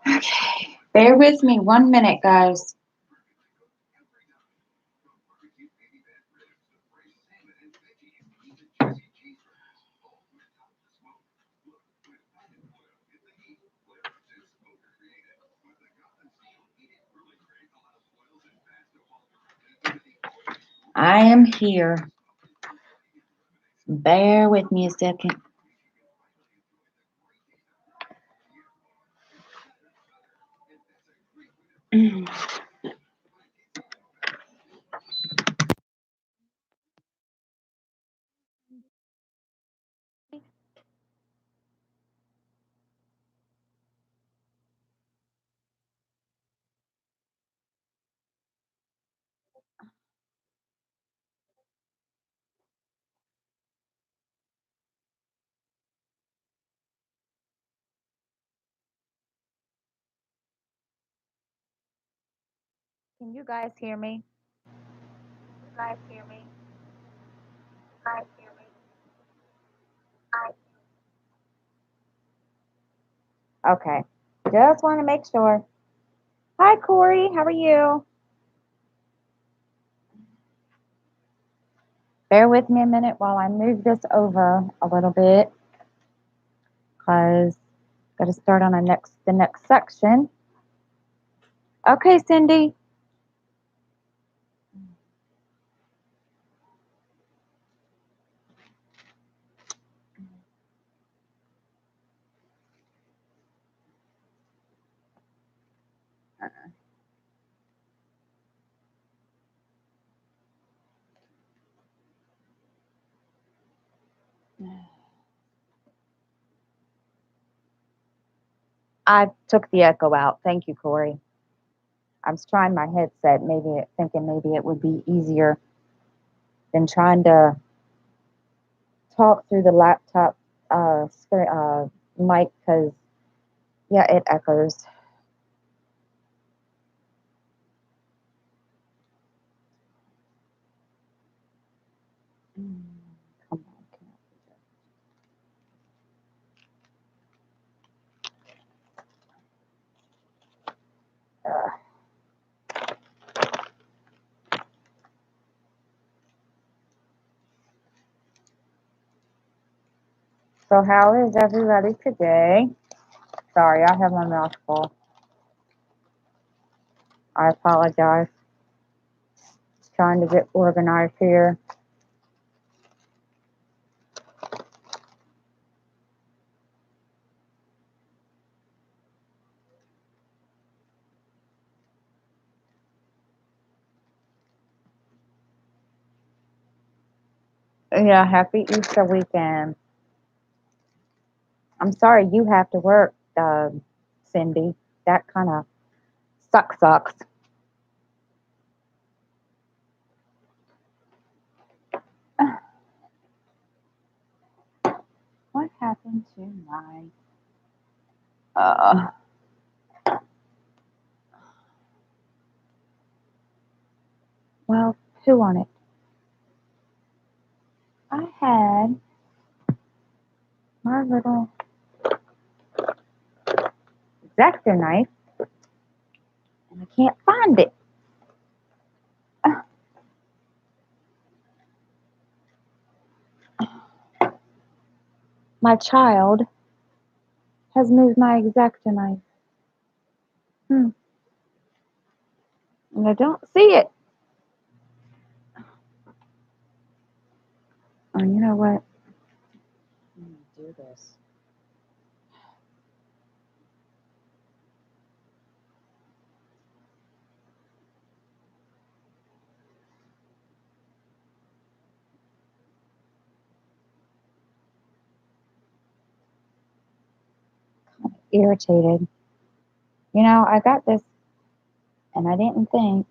Okay. Bear with me 1 minute, guys. I am here. Bear with me a second. Can you guys hear me? You guys hear me? Guys hear me? Okay. Just want to make sure. Hi, Corey. How are you? Bear with me a minute while I move this over a little bit because got to start on the next section. Okay, Cindy. I took the echo out. Thank you, Corey. I was trying my headset, thinking maybe it would be easier than trying to talk through the laptop mic because yeah, it echoes. Come on, So how is everybody today? Sorry, I have my mouth full. I apologize. Trying to get organized here. Yeah, happy Easter weekend. I'm sorry you have to work, Cindy. That kind of sucks. What happened to my uh well, who on it? I had my little X-Acto knife and I can't find it. My child has moved my X-Acto knife. And I don't see it. Oh, you know what? I'm gonna do this. Irritated. I got this and I didn't think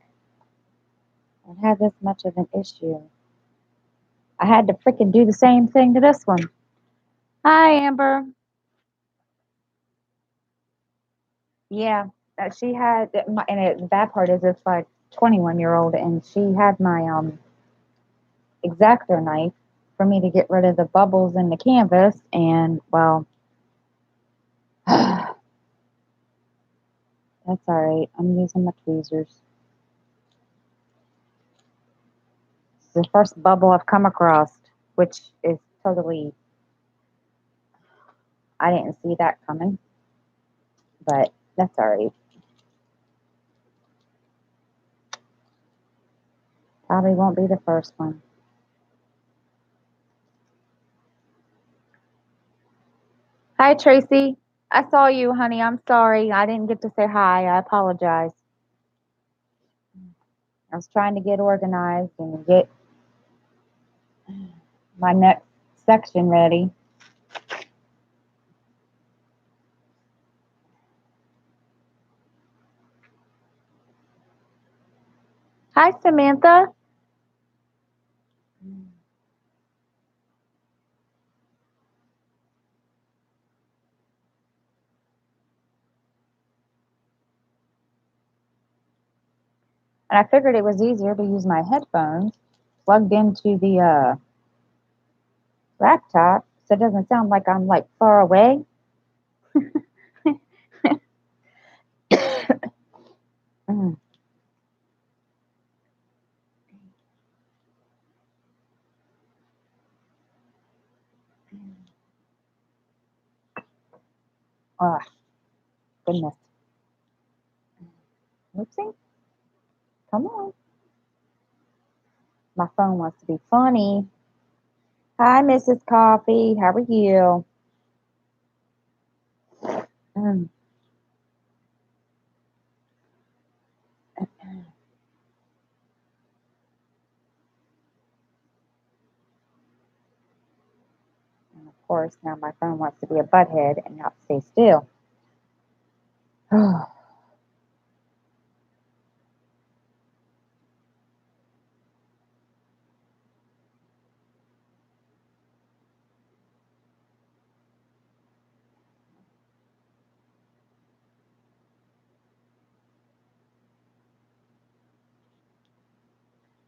I'd have this much of an issue. I had to freaking do the same thing to this one. Hi, Amber. Yeah, she had, the bad part is it's like 21-year-old, and she had my X-Acto knife for me to get rid of the bubbles in the canvas, and well, That's alright. I'm using my tweezers. It's the first bubble I've come across, which is totally, I didn't see that coming, but that's alright. Probably won't be the first one. Hi, Tracy. I saw you, honey. I'm sorry. I didn't get to say hi. I apologize. I was trying to get organized and get my next section ready. Hi, Samantha. And I figured it was easier to use my headphones plugged into the laptop so it doesn't sound like I'm like far away. Mm. Oh, goodness. Oopsie. Come on. My phone wants to be funny. Hi, Mrs. Coffee. How are you? Mm. And of course, now my phone wants to be a butthead and not stay still.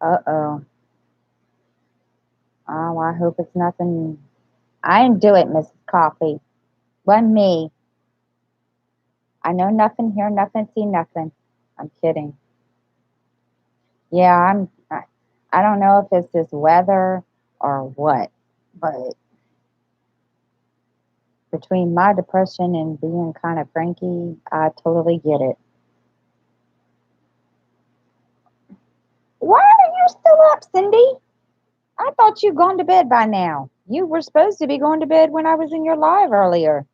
Uh-oh. Oh, I hope it's nothing. I didn't do it, Mrs. Coffee. Wasn't me. I know nothing, hear nothing, see nothing. I'm kidding. Yeah, I don't know if it's this weather or what, but between my depression and being kind of cranky, I totally get it. Why are you still up, Cindy? I thought you'd gone to bed by now. You were supposed to be going to bed when I was in your live earlier.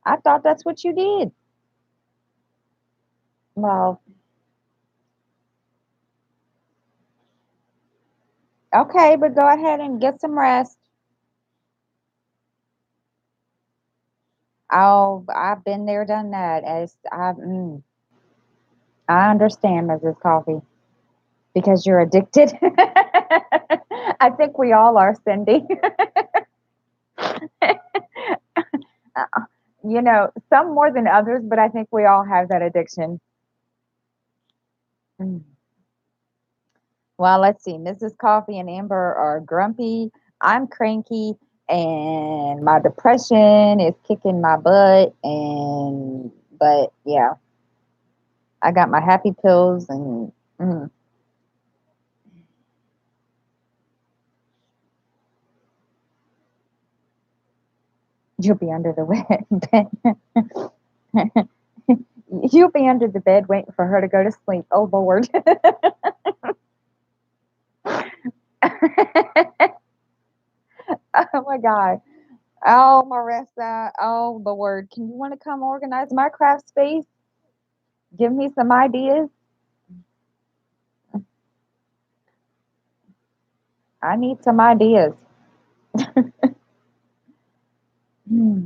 I thought that's what you did. Well, okay, but go ahead and get some rest. Oh, I've been there, done that. I understand, Mrs. Coffee, because you're addicted. I think we all are, Cindy. You know, some more than others, but I think we all have that addiction. Mm. Well, let's see. Mrs. Coffee and Amber are grumpy. I'm cranky, and my depression is kicking my butt. But yeah, I got my happy pills, and you'll be under the bed. You'll be under the bed waiting for her to go to sleep. Oh Lord. Oh my God. Oh, Marissa. Oh, Lord. Can you want to come organize my craft space? Give me some ideas. I need some ideas. Hmm.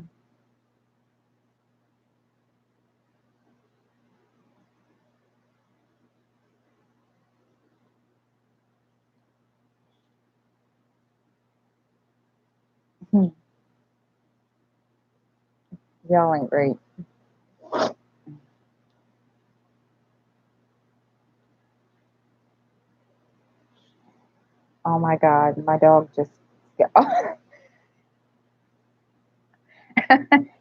Y'all ain't great. Oh my God. My dog just.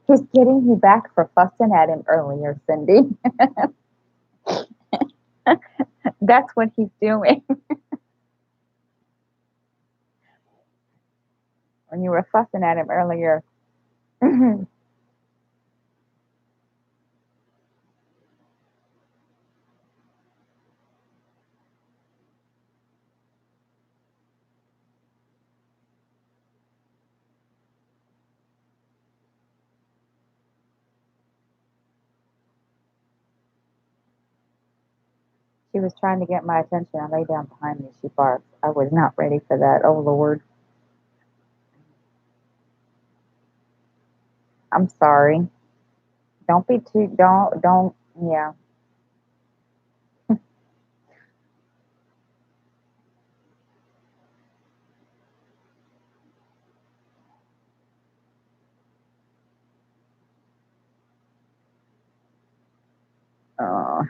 He's getting you back for fussing at him earlier, Cindy. That's what he's doing. When you were fussing at him earlier. She was trying to get my attention. I lay down behind me. She barked. I was not ready for that. Oh, Lord. I'm sorry. Don't be too, don't, yeah. Uh,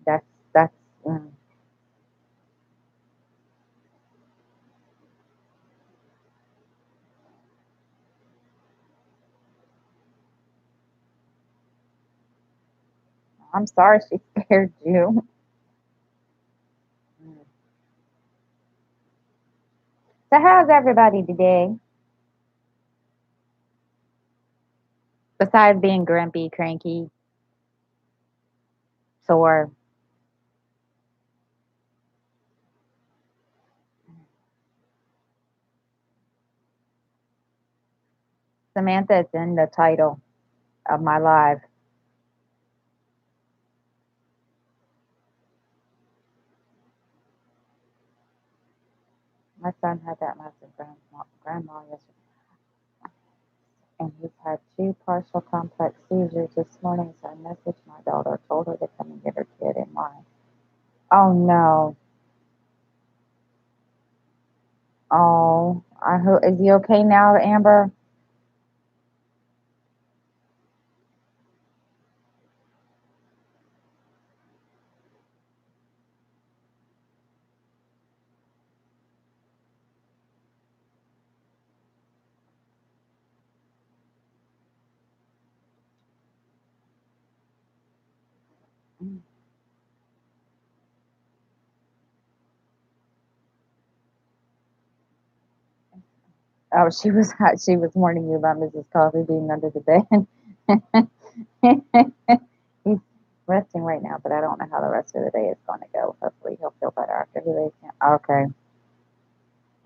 that's, that's, mm. I'm sorry she scared you. Mm. So, how's everybody today? Besides being grumpy, cranky, sore. Samantha, it's in the title of my live. My son had that massive grandma yesterday, and he's had two partial complex seizures this morning. So I messaged my daughter, told her to come and get her kid in line. Oh no! Oh, I hope is he okay now, Amber? Oh, she was warning you about Mrs. Coffee being under the bed. He's resting right now, but I don't know how the rest of the day is going to go. Hopefully, he'll feel better after he lays down. Okay.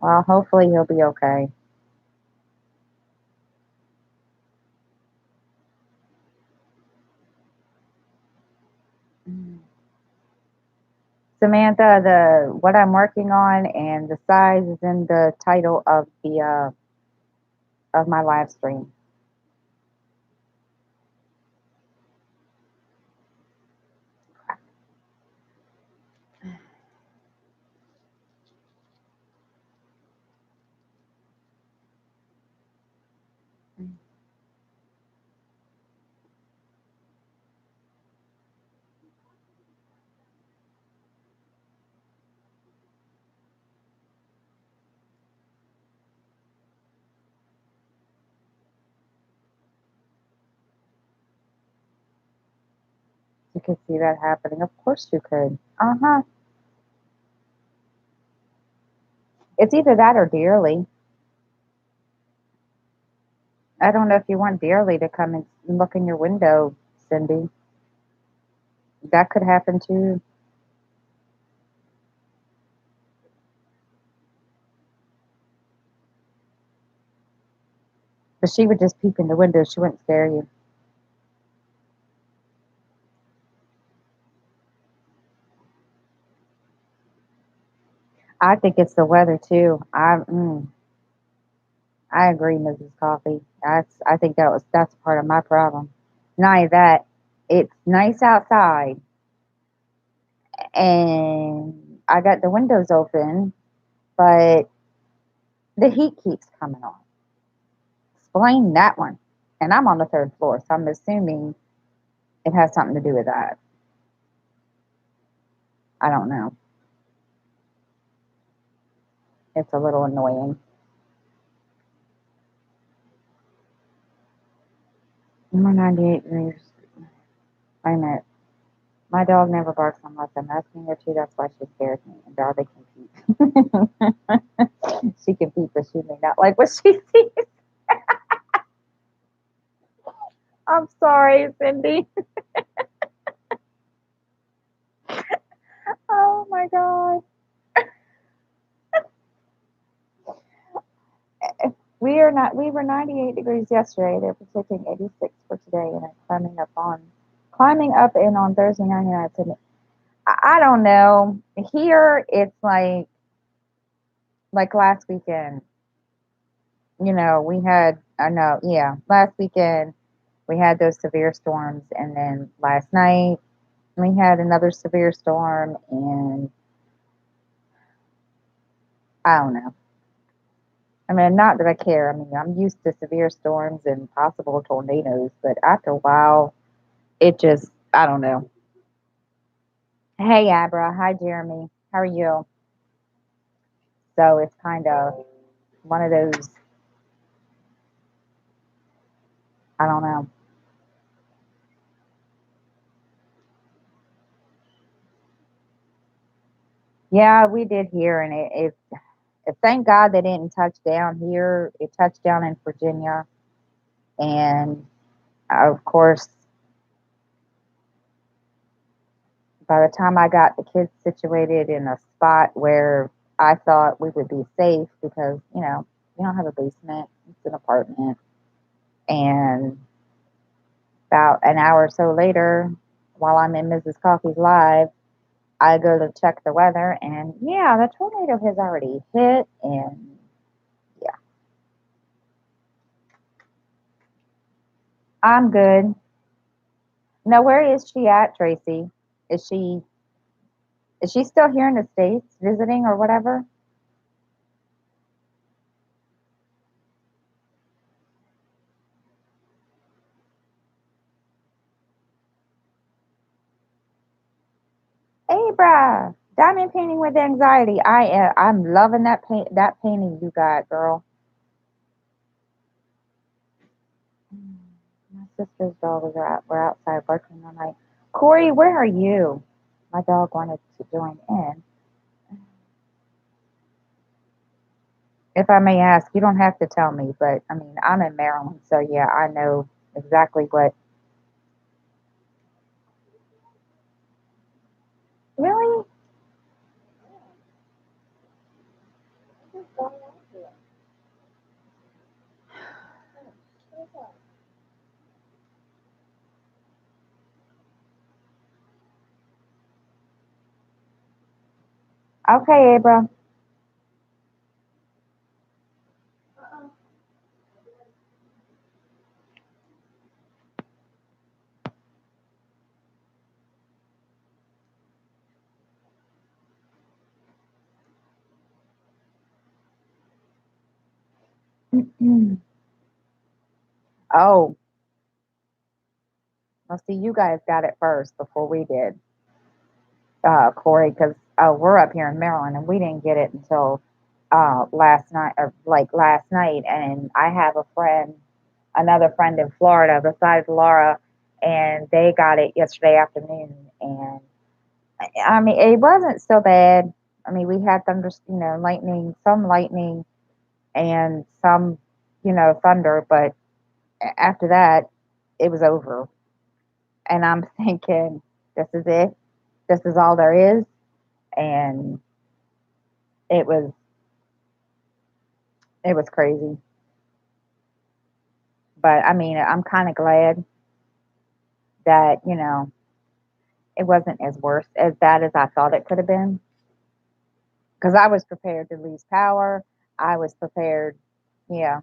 Well, hopefully he'll be okay. Mm. Samantha, the what I'm working on and the size is in the title of my live stream. You could see that happening. Of course you could. Uh huh. It's either that or Dearly. I don't know if you want Dearly to come and look in your window, Cindy. That could happen too. But she would just peek in the window. She wouldn't scare you. I think it's the weather too. I agree, Mrs. Coffee. I think that's part of my problem. Not only that, it's nice outside, and I got the windows open, but the heat keeps coming on. Explain that one. And I'm on the third floor, so I'm assuming it has something to do with that. I don't know. It's a little annoying. We're 98 degrees. Wait a minute. My dog never barks unless I'm asking her to. That's why she scares me. And Darby can peep. She can peep, but she may not like what she sees. I'm sorry, Cindy. Oh my God. We were 98 degrees yesterday. They're predicting 86 for today, and it's climbing up and on Thursday 99 today. I don't know. Here it's like last weekend. We had I know, yeah, last weekend we had those severe storms, and then last night we had another severe storm, and I don't know. I mean, not that I care. I mean, I'm used to severe storms and possible tornadoes, but after a while, it just, I don't know. Hey, Abra. Hi, Jeremy. How are you? So it's kind of one of those, I don't know. Yeah, we did here, and thank God they didn't touch down here. It touched down in Virginia, and of course, by the time I got the kids situated in a spot where I thought we would be safe, because we don't have a basement; it's an apartment, and about an hour or so later, while I'm in Mrs. Coffee's live, I go to check the weather, and yeah, the tornado has already hit, and yeah, I'm good. Now, where is she at, Tracy? Is she is she still here in the States visiting or whatever? Abra, diamond painting with anxiety. I'm loving that painting you got, girl. My sister's dog was out. We're outside barking all night. Corey, where are you? My dog wanted to join in. If I may ask, you don't have to tell me, but I mean, I'm in Maryland, so yeah, I know exactly what. Really? Okay, Abra. Oh, well, see, you guys got it first before we did, Corey, because we're up here in Maryland and we didn't get it until last night, or like last night. And I have a friend, another friend in Florida besides Laura, and they got it yesterday afternoon. And I mean, it wasn't so bad. I mean, we had thunder, lightning, and some, thunder, but after that, it was over. And I'm thinking, this is it. This is all there is. And it was it was crazy. But I mean, I'm kind of glad that it wasn't as bad as I thought it could have been, because I was prepared to lose power. I was prepared. Yeah,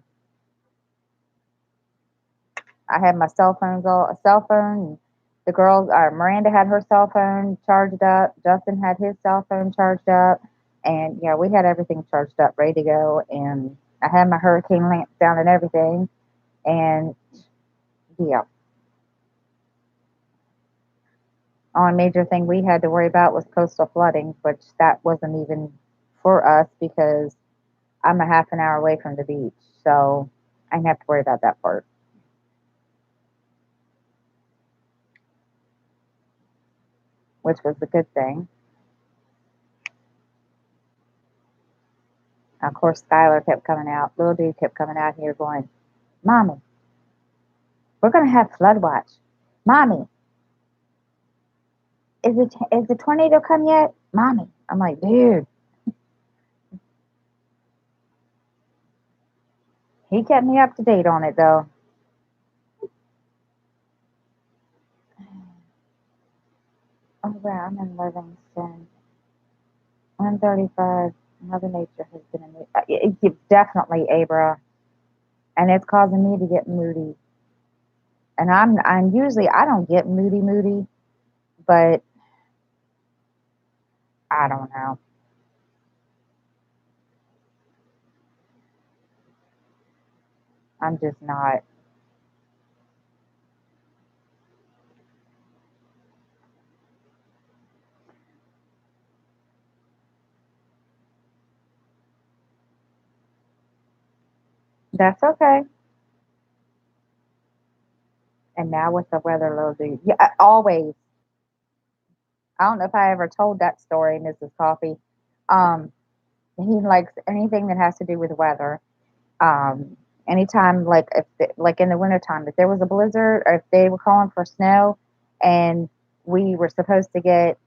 I had my cell phone. The girls, Miranda had her cell phone charged up. Justin had his cell phone charged up, and yeah, we had everything charged up, ready to go. And I had my hurricane lamps down and everything. And yeah, only major thing we had to worry about was coastal flooding, which that wasn't even for us because I'm a half an hour away from the beach, so I didn't have to worry about that part. which was a good thing. Of course, Skylar kept coming out. Little dude kept coming out here going, Mommy, we're going to have flood watch. Mommy, is the tornado come yet? Mommy. I'm like, dude. He kept me up to date on it, though. Oh, wow, I'm in Livingston. 135. Mother Nature has been in it definitely, Abra. And it's causing me to get moody. And I'm usually, I don't get moody, but I don't know. I'm just not. That's okay. And now with the weather, little dude. Yeah, always. I don't know if I ever told that story, Mrs. Coffee. Um, he likes anything that has to do with weather. Anytime, like like in the wintertime, if there was a blizzard or if they were calling for snow, and we were supposed to get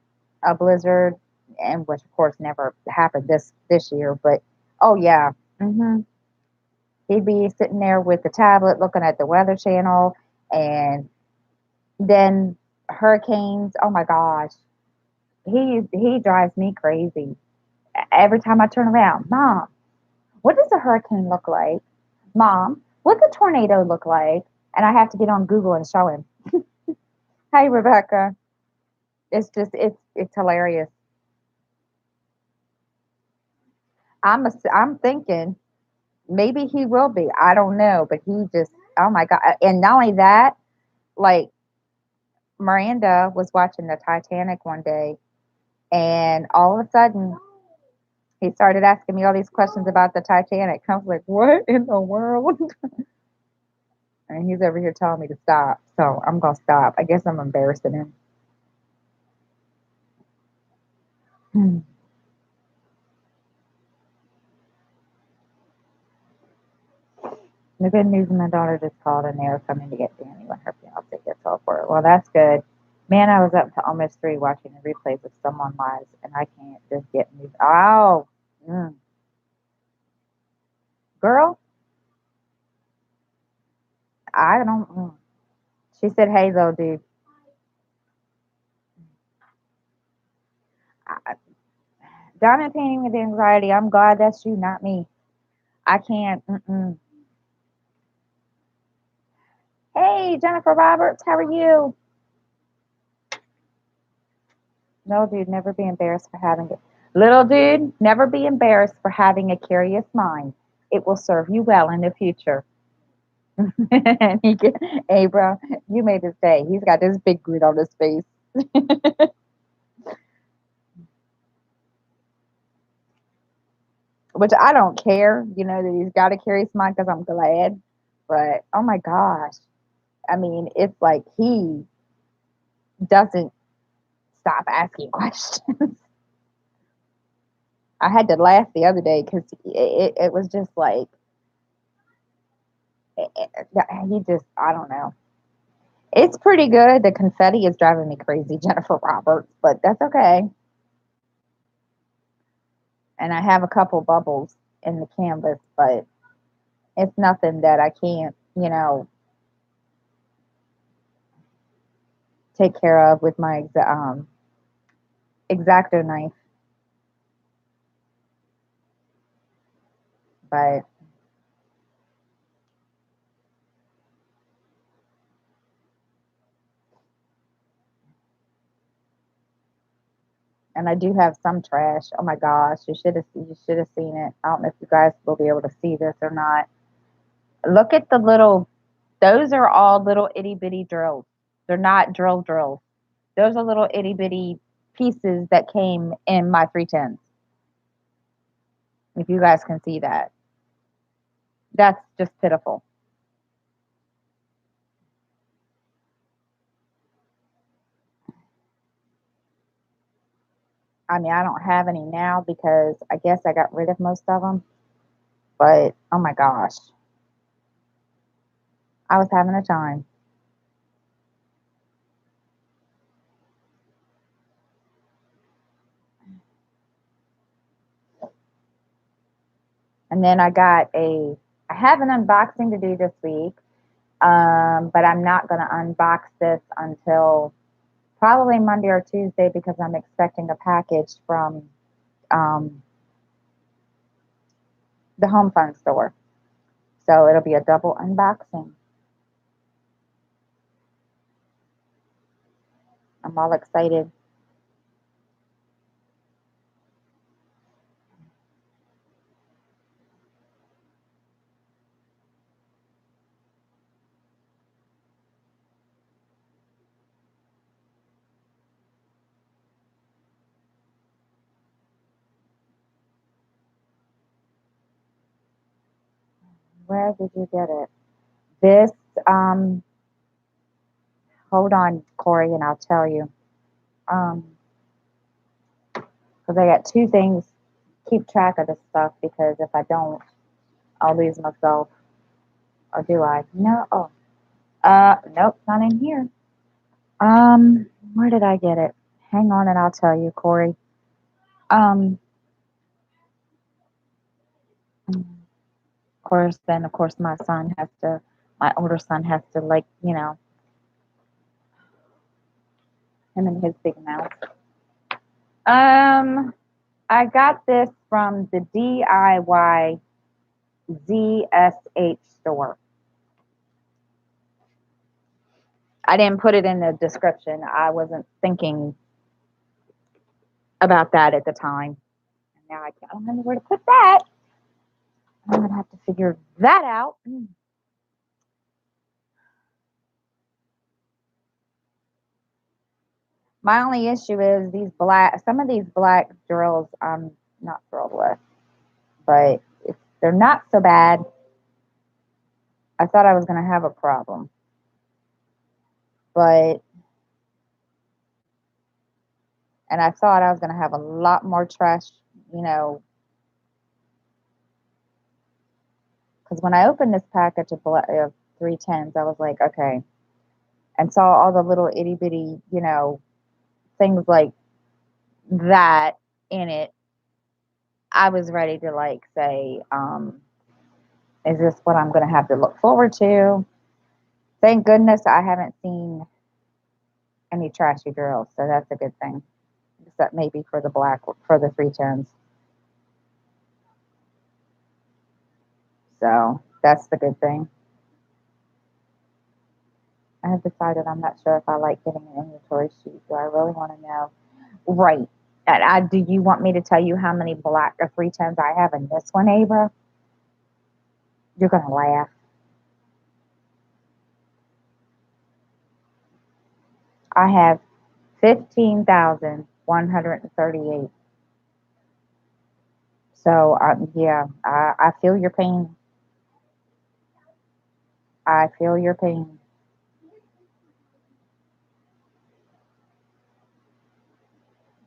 a blizzard, and which of course never happened this year, but oh yeah, he'd be sitting there with the tablet looking at the Weather Channel, and then hurricanes. Oh my gosh, he drives me crazy. Every time I turn around, Mom, what does a hurricane look like? Mom, what's a tornado look like? And I have to get on Google and show him. Hey, Rebecca. It's hilarious. I'm thinking maybe he will be. I don't know, but he just oh my god. And not only that, like Miranda was watching the Titanic one day, and all of a sudden he started asking me all these questions about the Titanic. I was like, what in the world? And he's over here telling me to stop. So I'm gonna stop. I guess I'm embarrassing him. Hmm. The good news, my daughter just called and they were coming to get Danny when her fiance gets off work. Well, that's good. Man, I was up to almost 3 watching the replays of Someone Lives, and I can't just get me. Oh, mm. Girl, I don't. She said, hey, though, dude. I, Diamond painting with anxiety. I'm glad that's you, not me. I can't. Mm-mm. Hey, Jennifer Roberts, how are you? No, dude, never be embarrassed for having it. Little dude, never be embarrassed for having a curious mind. It will serve you well in the future. And Abra, you made his day. He's got this big grin on his face. Which I don't care, that he's got a curious mind because I'm glad. But oh my gosh. I mean, it's like he doesn't stop asking questions. I had to laugh the other day because it was just like, he just, I don't know. It's pretty good. The confetti is driving me crazy, Jennifer Roberts, but that's okay. And I have a couple bubbles in the canvas, but it's nothing that I can't, take care of with my X-Acto knife. But and I do have some trash. Oh my gosh, you should have seen it. I don't know if you guys will be able to see this or not. Look at the little. Those are all little itty bitty drills. They're not drills. Those are little itty bitty pieces that came in my 310s. If you guys can see that, that's just pitiful. I mean, I don't have any now because I guess I got rid of most of them. But oh my gosh, I was having a time. And then I have an unboxing to do this week, but I'm not going to unbox this until probably Monday or Tuesday because I'm expecting a package from um, the Home Fund store. So it'll be a double unboxing. I'm all excited. Where did you get it? This, um, hold on, Corey, and I'll tell you. Because I got two things. Keep track of this stuff because if I don't, I'll lose myself. Or do I? No. Oh, nope, not in here. Where did I get it? Hang on, and I'll tell you, Corey. Um, of course, then of course my older son has to like, him and his big mouth. Um, I got this from the DIY ZSH store. I didn't put it in the description. I wasn't thinking about that at the time. And now I don't know where to put that. I'm gonna have to figure that out. My only issue is some of these black drills I'm not thrilled with, but if they're not so bad, I thought I was gonna have a problem. But and I thought I was gonna have a lot more trash, you know, because when I opened this package of 310s, I was like, okay, and saw all the little itty bitty, things like that in it. I was ready to like say, is this what I'm going to have to look forward to? Thank goodness I haven't seen any trashy drills, so that's a good thing. Except maybe for the 310s. So that's the good thing. I have decided I'm not sure if I like getting an inventory sheet. Do I really want to know? Right. Do you want me to tell you how many black 310s I have in this one, Abra? You're going to laugh. I have 15,138. So, yeah, I feel your pain. I feel your pain.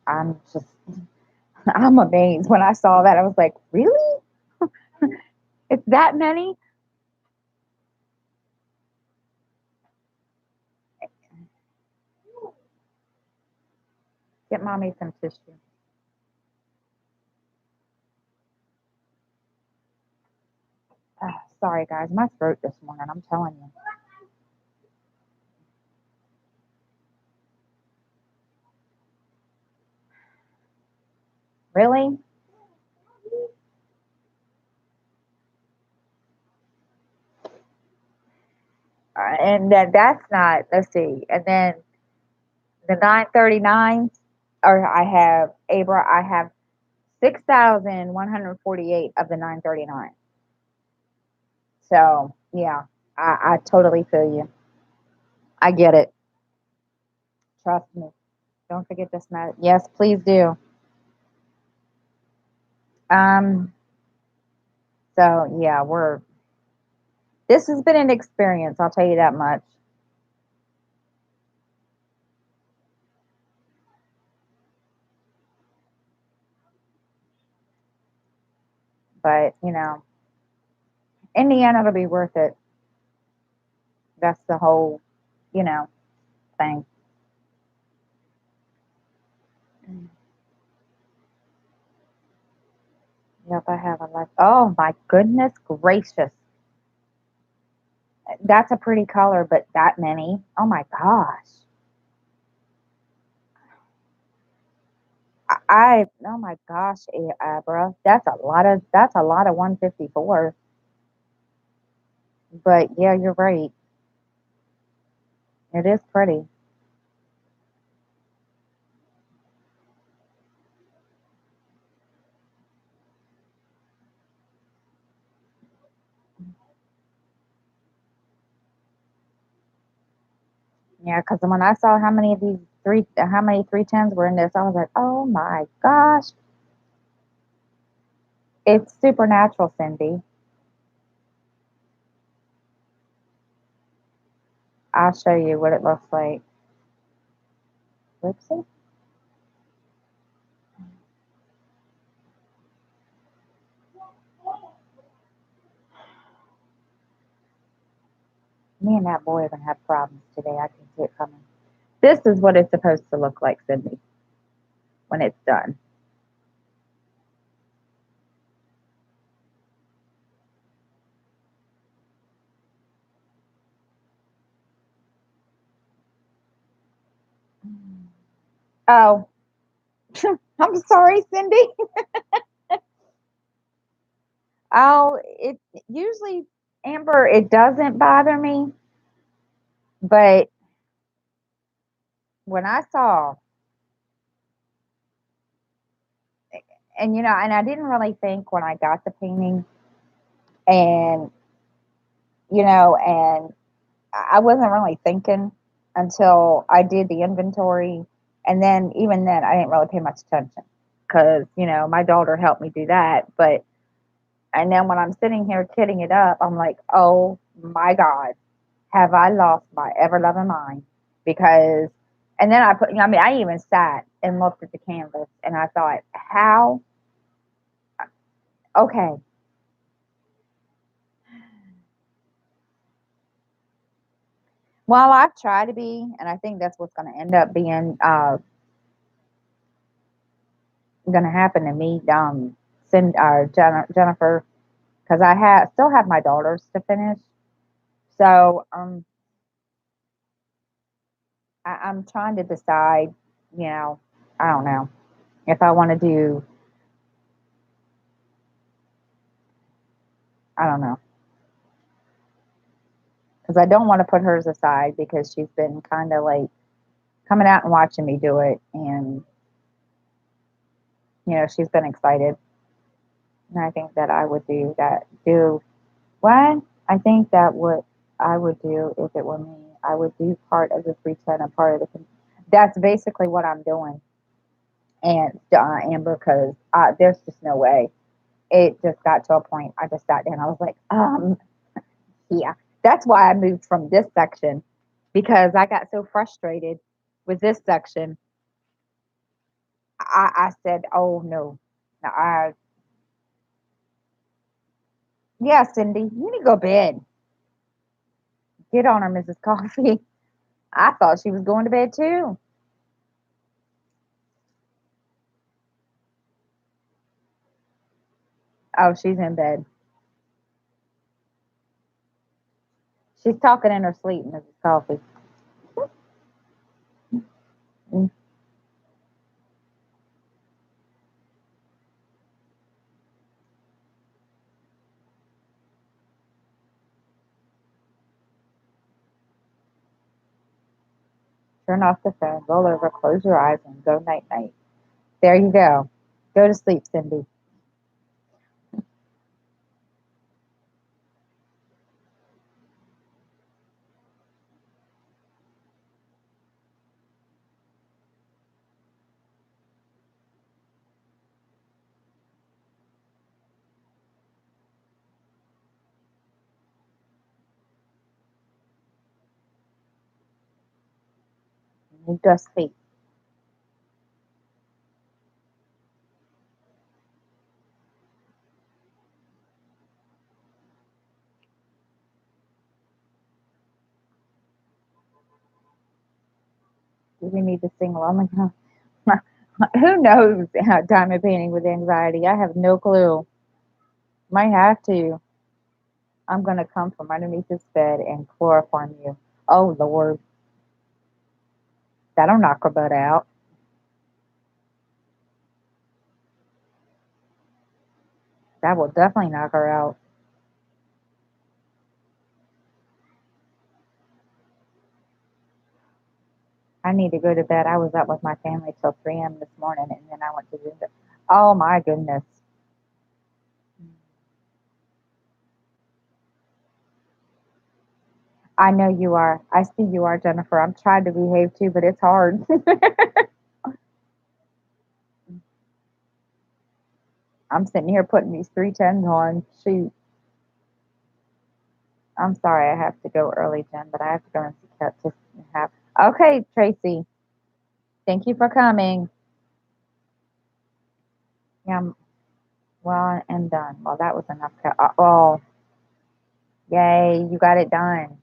I'm just, I'm amazed. When I saw that, I was like, really? It's that many? Get mommy some tissue. Sorry, guys. My throat this morning, I'm telling you. Really? And then that's not, let's see. And then the 939, or I have 6,148 of the 939. So, yeah, I totally feel you. I get it. Trust me. Don't forget this matter. Yes, please do. Um, so yeah, this has been an experience, I'll tell you that much. But, in the end, it'll be worth it. That's the whole, you know, thing. Mm. Yep, I have a life. Oh my goodness gracious. That's a pretty color, but that many. Oh my gosh. Oh my gosh, Abra. That's a lot of 154. But yeah, you're right. It is pretty. Yeah, because when I saw how many 310s were in this, I was like, oh my gosh. It's supernatural, Cindy. I'll show you what it looks like. Whoopsie. Me and that boy are gonna have problems today. I can see it coming. This is what it's supposed to look like, Cindy, when it's done. Oh, I'm sorry, Cindy. Oh, it usually, Amber, it doesn't bother me, but when I saw, and and I didn't really think when I got the painting, and and I wasn't really thinking until I did the inventory, and then even then I didn't really pay much attention because my daughter helped me do that, but and then when I'm sitting here kitting it up, I'm like, oh my god, have I lost my ever loving mind? Because, and then I even sat and looked at the canvas and I thought, how? Okay. Well, I've tried to be, and I think that's what's going to end up being going to happen to me, Jennifer, because still have my daughters to finish. So I'm trying to decide, you know, I don't know if I want to do, I don't know, because I don't want to put hers aside because she's been kind of like coming out and watching me do it, and she's been excited. And I think that I would do that. Do what? I think that what I would do if it were me, I would do part of the 310 and part of the. That's basically what I'm doing, and Amber, because there's just no way. It just got to a point. I just sat down. I was like, yeah. That's why I moved from this section because I got so frustrated with this section. I said, oh no, I yeah, Cindy, you need to go to bed. Get on her, Mrs. Coffee. I thought she was going to bed too. Oh, she's in bed. She's talking in her sleep, Mrs. Coffee. Mm. Turn off the phone, roll over, close your eyes, and go night night. There you go. Go to sleep, Cindy. You go sleep. Do we need to sing along? Who knows how diamond painting with anxiety? I have no clue. Might have to. I'm gonna come from underneath this bed and chloroform you. Oh Lord, that'll knock her butt out. That will definitely knock her out. I need to go to bed. I was up with my family till 3 a.m. this morning, and then I went to bed. Oh my goodness. I know you are. I see you are, Jennifer. I'm trying to behave too, but it's hard. I'm sitting here putting these 310s on. Shoot. I'm sorry I have to go early, Jen, but I have to go and see Kat to have. Okay, Tracy. Thank you for coming. Yeah, well, and done. Well, that was enough. Oh, yay, you got it done.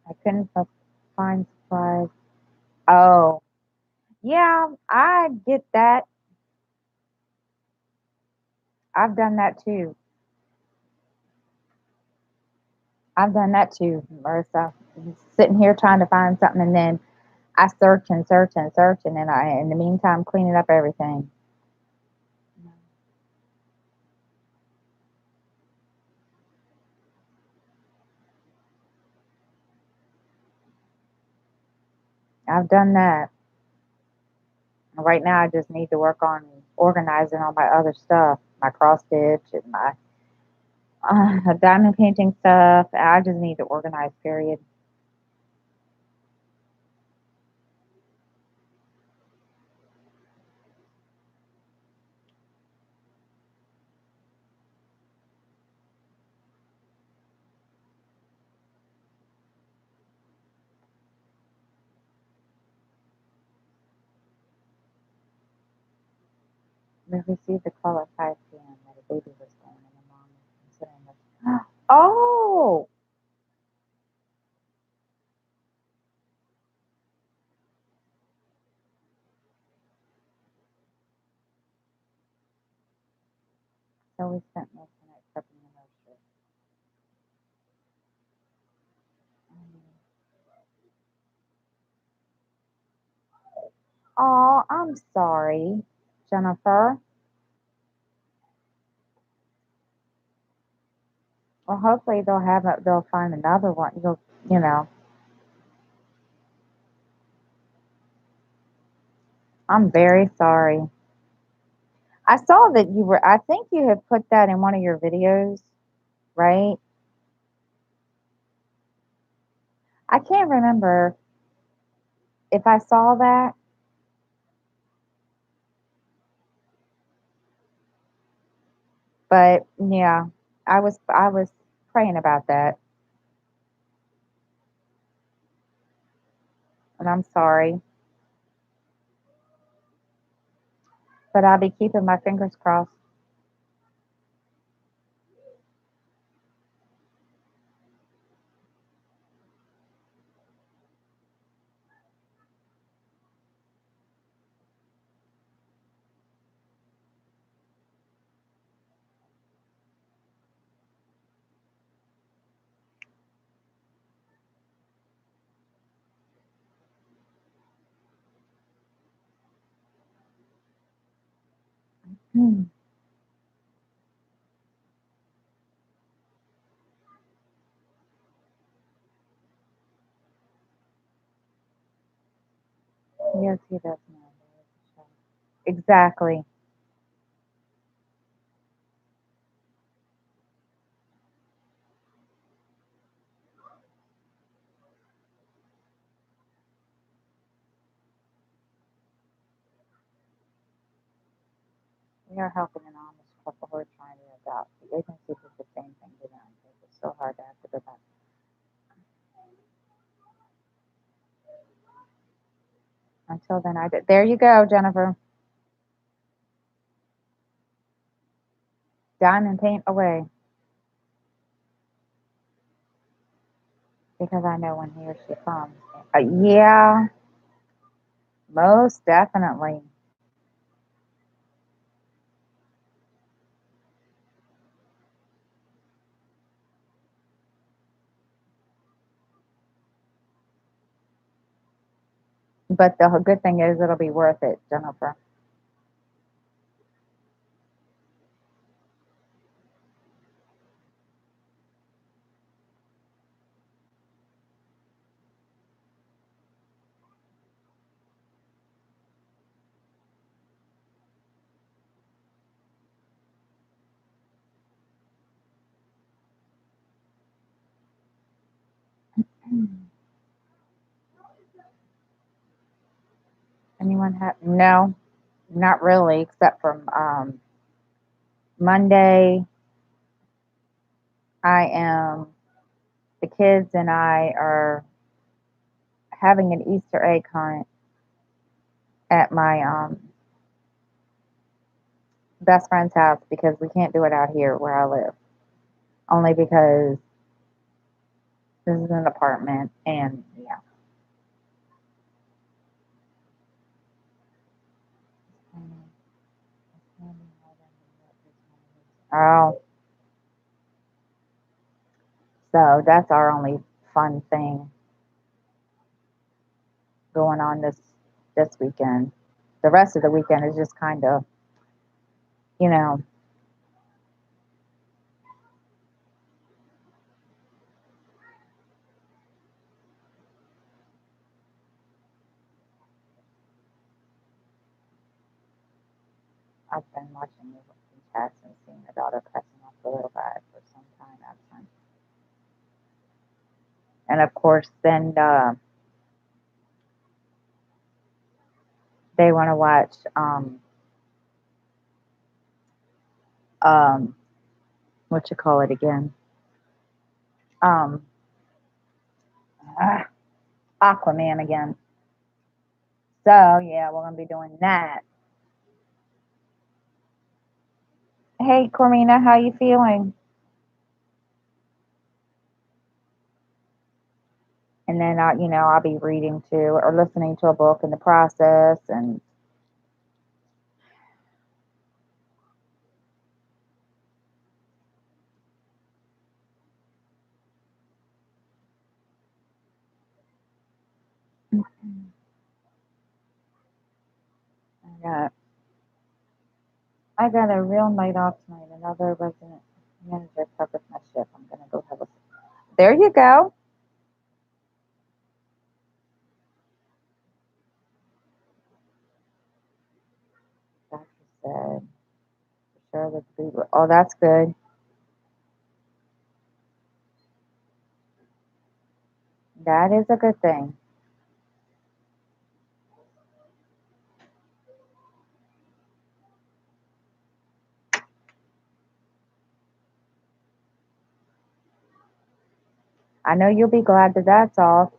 I couldn't find supplies. Oh, yeah, I get that. I've done that too. I've done that too, Marissa. Sitting here trying to find something, and then I search and search and search, and then in the meantime, cleaning up everything. I've done that. Right now, I just need to work on organizing all my other stuff, my cross stitch and my diamond painting stuff. I just need to organize. Period. We received a call at 5 p.m. that a baby was born, and the mom was considering this. Oh, so we spent most of the night prepping the nursery. Oh, I'm sorry, Jennifer. Well, hopefully they'll have it. They'll find another one. You know. I'm very sorry. I saw that you were. I think you had put that in one of your videos, right? I can't remember if I saw that, but yeah, I was praying about that, and I'm sorry, but I'll be keeping my fingers crossed. Hmm. Yes, he does know. Exactly. We are helping an Amish couple who are trying to adopt. The agency did the same thing to them. It was so hard to have to go back. Until then, I did. There you go, Jennifer. Diamond paint away. Because I know when he or she comes. Yeah, most definitely. But the good thing is it'll be worth it, Jennifer. Anyone have? No, not really, except from Monday. I am, the kids and I are having an Easter egg hunt at my best friend's house because we can't do it out here where I live. Only because this is an apartment and yeah. Oh, so that's our only fun thing going on this weekend. The rest of the weekend is just kind of, you know, I've been watching the chats and seeing the daughter pressing off the little guy for some time absent. And of course, then they want to watch um, what you call it again? Um, ah, Aquaman again. So yeah, we're gonna be doing that. Hey, Cormina, how you feeling? And then I'll be reading too or listening to a book in the process, and I I got a real night off tonight. Another resident manager covered my shift. I'm gonna go have a. There you go. Doctor said for sure that the food. Oh, that's good. That is a good thing. I know you'll be glad that that's off.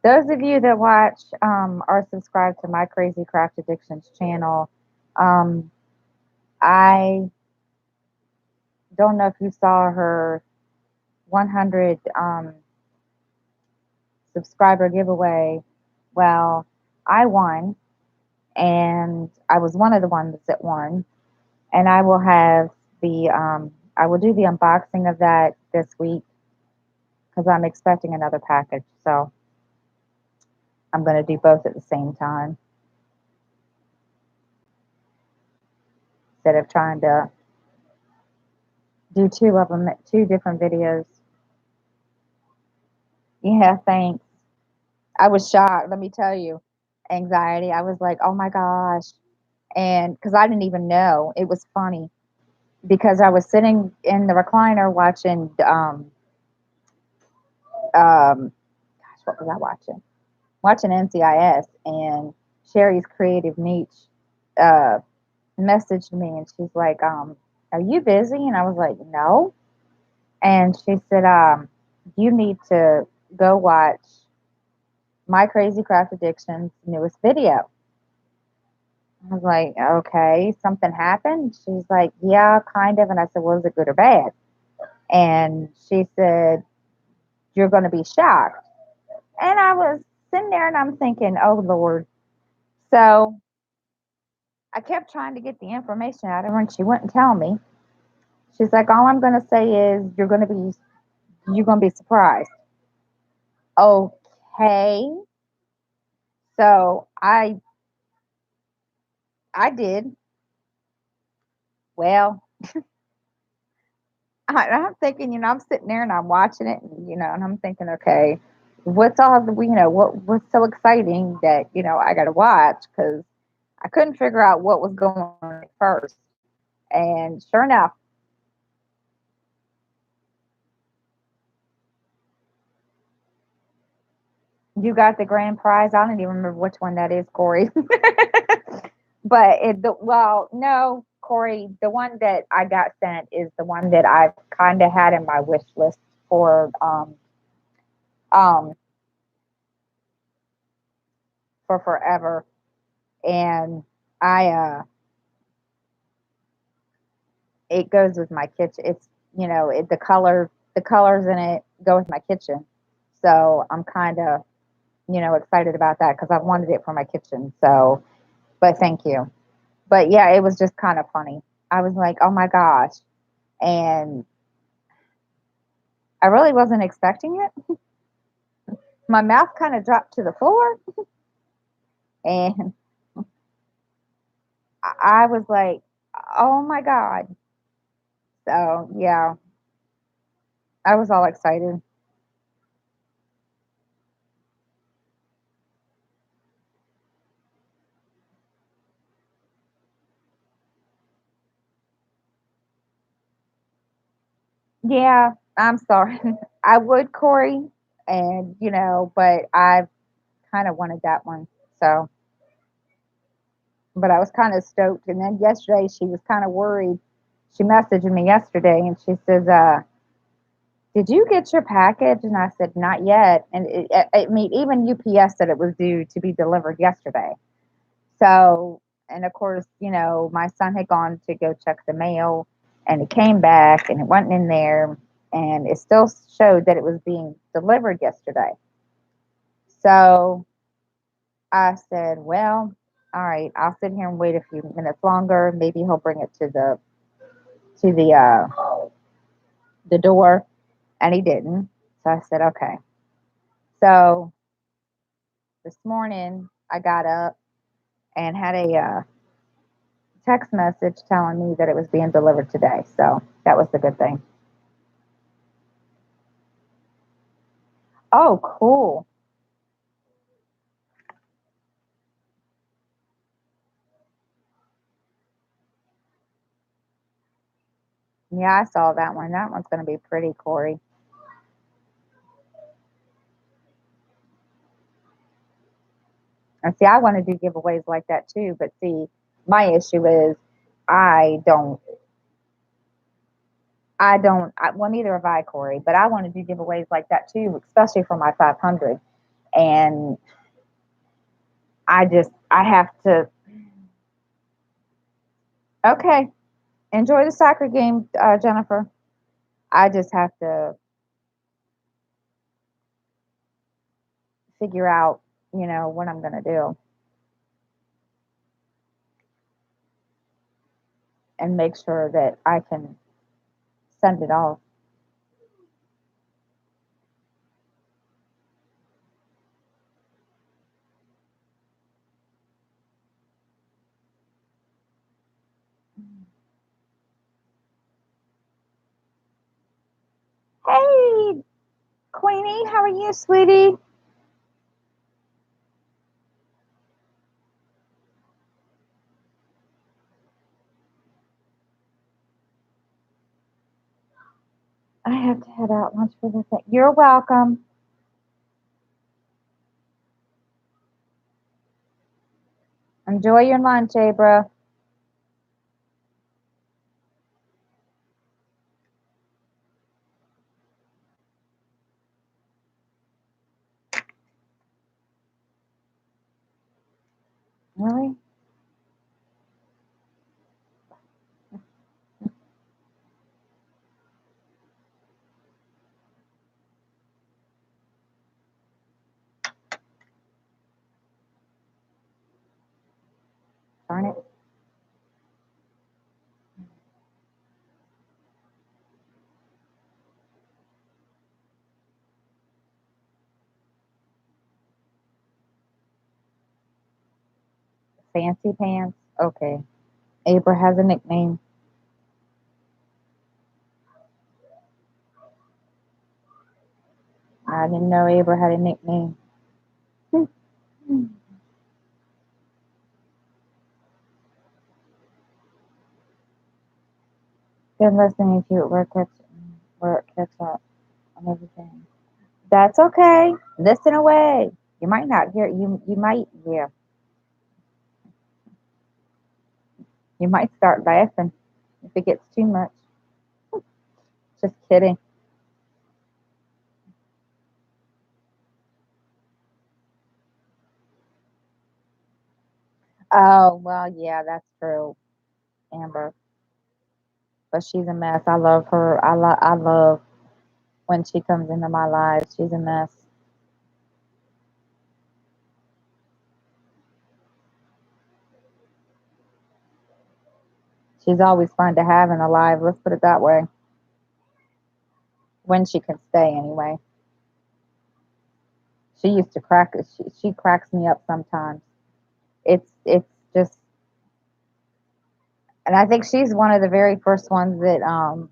Those of you that watch or subscribe to my Crazy Craft Addictions channel, um, I don't know if you saw her 100 subscriber giveaway. Well, I won, and I was one of the ones that won. And I will have I will do the unboxing of that this week because I'm expecting another package. So I'm going to do both at the same time instead of trying to do two of them, two different videos. Yeah, thanks. I was shocked. Let me tell you, anxiety. I was like, oh my gosh. And because I didn't even know, it was funny because I was sitting in the recliner watching gosh, what was I watching? Watching NCIS, and Sherry's Creative Niche uh, messaged me, and she's like, "Are you busy?" And I was like, "No." And she said, "You need to go watch My Crazy Craft Addiction's newest video." I was like, "Okay, something happened?" She's like, "Yeah, kind of." And I said, "Was it good or bad?" And she said, "You're going to be shocked." And I was sitting there and I'm thinking, "Oh Lord." So I kept trying to get the information out of her, and she wouldn't tell me. She's like, "All I'm going to say is you're going to be surprised." Okay. So I did. Well, I'm thinking, I'm sitting there and I'm watching it, and and I'm thinking, okay, what's all the, what's so exciting that I got to watch, because I couldn't figure out what was going on at first. And sure enough, you got the grand prize. I don't even remember which one that is, Corey. But well, no, Corey, the one that I got sent is the one that I've kind of had in my wish list um for forever. And I it goes with my kitchen. It's the colors in it go with my kitchen. So I'm kind of excited about that because I've wanted it for my kitchen. So, but thank you. But yeah, it was just kind of funny. I was like, oh my gosh. And I really wasn't expecting it. My mouth kind of dropped to the floor, and I was like, oh my God. So yeah, I was all excited. Yeah, I'm sorry. I would, Corey, and but I kind of wanted that one. So, but I was kind of stoked. And then yesterday, she was kind of worried. She messaged me yesterday, and she says, "Did you get your package?" And I said, "Not yet." And I mean, even UPS said it was due to be delivered yesterday. So, and of course, my son had gone to go check the mail, and it came back and it wasn't in there, and it still showed that it was being delivered yesterday. So I said, "Well, all right, I'll sit here and wait a few minutes longer. Maybe he'll bring it to the door." And he didn't. So I said, "Okay." So this morning I got up and had a text message telling me that it was being delivered today. So that was the good thing. Oh, cool. Yeah, I saw that one. That one's going to be pretty, Corey. And see, I want to do giveaways like that too. But see, my issue is I don't, well, neither have I, Corey, but I want to do giveaways like that too, especially for my 500. And I have to, okay, enjoy the soccer game, Jennifer. I just have to figure out, what I'm going to do and make sure that I can send it off. Hey, Queenie, how are you, sweetie? I have to head out lunch for the thing. You're welcome. Enjoy your lunch, Abra. Really? Darn it. Fancy pants. Okay. Abra has a nickname. I didn't know Abra had a nickname. Been listening to it where it catch up on everything. That's okay. Listen away. You might not hear you might you might start laughing if it gets too much. Just kidding. Oh well, yeah, that's true, Amber. But she's a mess. I love her. I love when she comes into my life. She's a mess. She's always fun to have in a life. Let's put it that way. When she can stay, anyway. She used to crack. She cracks me up sometimes. It's just, and I think she's one of the very first ones that um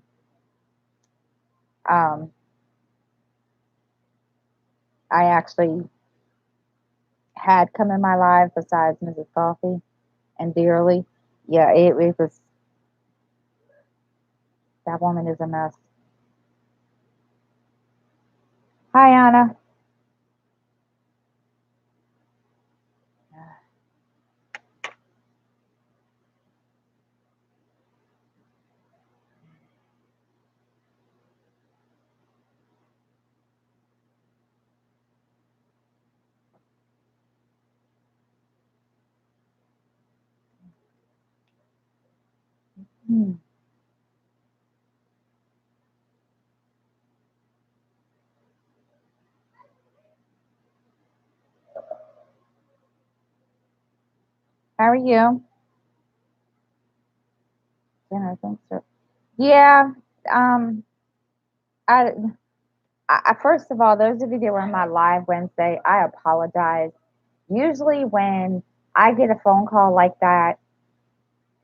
I actually had come in my life besides Mrs. Coffee and Dearly. Yeah, it was that woman is a mess. Hi, Anna. Hmm. How are you? Yeah, I think so. Yeah. Um. I, first of all, those of you that were on my live Wednesday, I apologize. Usually, when I get a phone call like that,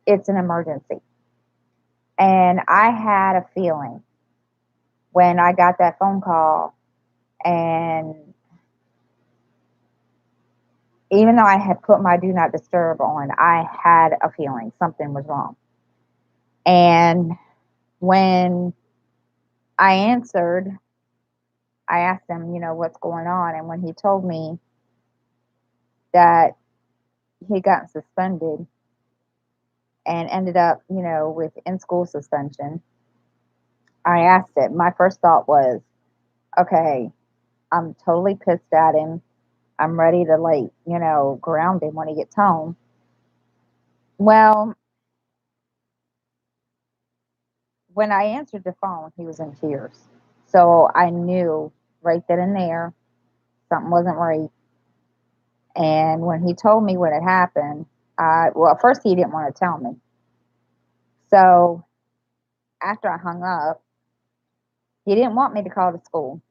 it's an emergency, and I had a feeling when I got that phone call, and even though I had put my do not disturb on, I had a feeling something was wrong. And when I answered, I asked him, what's going on. And when he told me that he got suspended and ended up, with in school suspension, I asked it. My first thought was, okay, I'm totally pissed at him. I'm ready to, like, ground him when he gets home. Well, when I answered the phone, he was in tears. So I knew right then and there something wasn't right. And when he told me what had happened, well, at first he didn't want to tell me. So after I hung up, he didn't want me to call the school.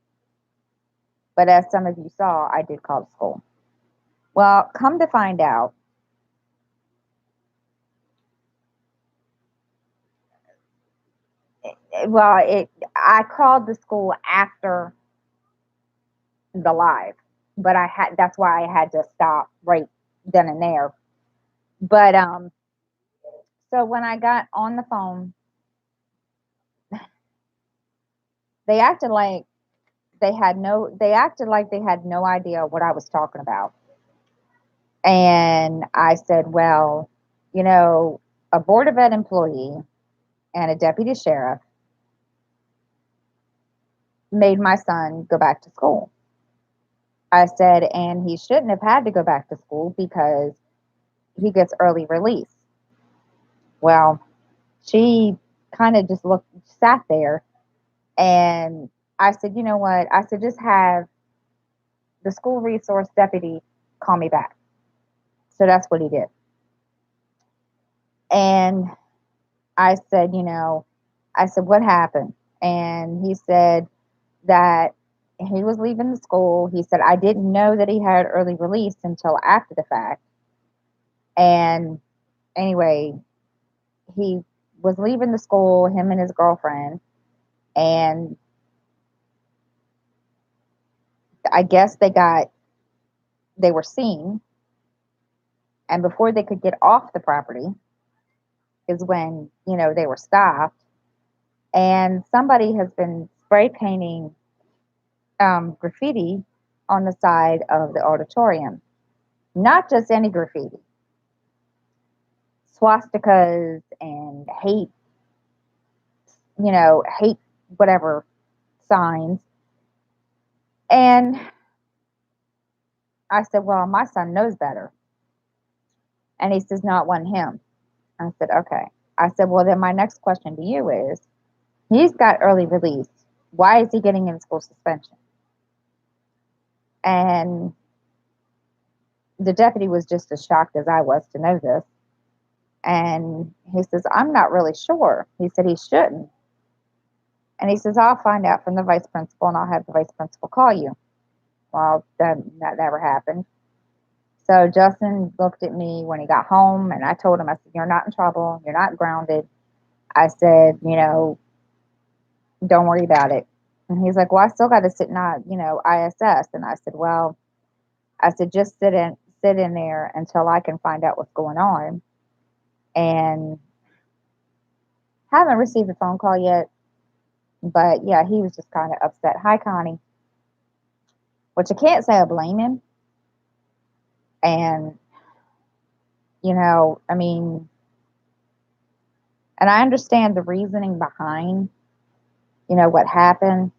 But as some of you saw, I did call the school. Well, come to find out, I called the school after the live, but that's why I had to stop right then and there. But so when I got on the phone, they acted like they acted like they had no idea what I was talking about. And I said, well, you know, a Board of Ed employee and a deputy sheriff made my son go back to school. I said, and he shouldn't have had to go back to school because he gets early release. Well, she kind of just sat there, and I said, you know what? I said, just have the school resource deputy call me back. So that's what he did. And I said, I said, what happened? And he said that he was leaving the school. He said, I didn't know that he had early release until after the fact. And anyway, he was leaving the school, him and his girlfriend, and I guess they were seen, and before they could get off the property is when, they were stopped, and somebody has been spray painting graffiti on the side of the auditorium. Not just any graffiti, swastikas and hate whatever signs. And I said, well, my son knows better. And he says, no, it wasn't him. I said, okay. I said, well, then my next question to you is, he's got early release. Why is he getting in school suspension? And the deputy was just as shocked as I was to know this. And he says, I'm not really sure. He said he shouldn't. And he says, I'll find out from the vice principal and I'll have the vice principal call you. Well, that never happened. So Justin looked at me when he got home and I told him, I said, you're not in trouble. You're not grounded. I said, don't worry about it. And he's like, well, I still got to sit in, ISS. And I said, well, I said, just sit in there until I can find out what's going on. And haven't received a phone call yet. But yeah, he was just kind of upset. Hi, Connie. Which I can't say I blame him. And, I mean, and I understand the reasoning behind, what happened,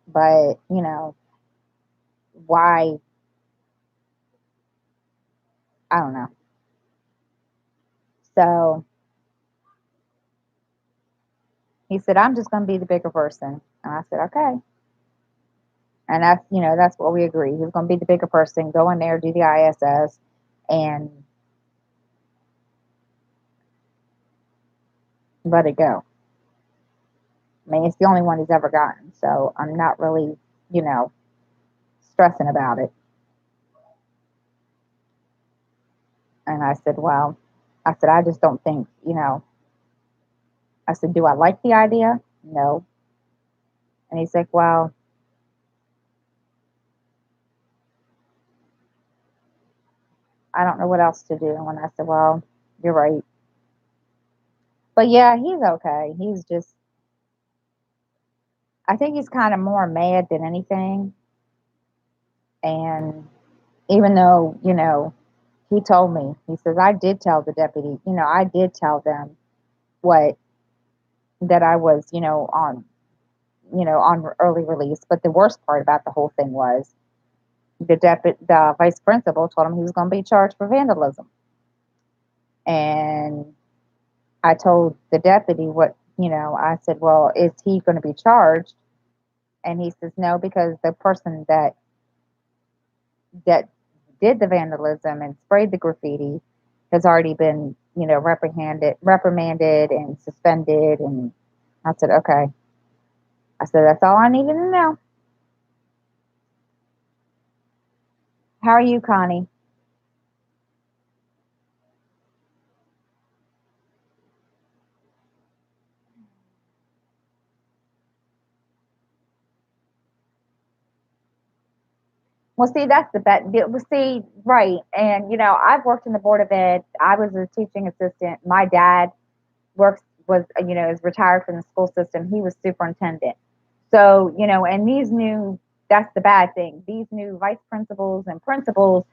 but, why, I don't know. So he said, I'm just going to be the bigger person. And I said, okay. And that's what we agreed. He was going to be the bigger person, go in there, do the ISS, and let it go. I mean, it's the only one he's ever gotten. So I'm not really, you know, stressing about it. And I said, well, I said, I just don't think, I said, do I like the idea? No. And he's like, well, I don't know what else to do. And I said, well, you're right. But yeah, he's okay. He's just, I think he's kind of more mad than anything. And even though, he told me, he says, I did tell the deputy, I did tell them what, that I was, on early release. But the worst part about the whole thing was the vice principal told him he was going to be charged for vandalism. And I told the deputy I said, well, is he going to be charged? And he says, no, because the person that did the vandalism and sprayed the graffiti has already been, reprimanded and suspended. And I said, okay. I said, that's all I needed to know. How are you, Connie? Well, see, that's the bet. Well, see, right. And, I've worked in the Board of Ed. I was a teaching assistant. My dad is retired from the school system. He was superintendent. So, and that's the bad thing. These new vice principals and principals,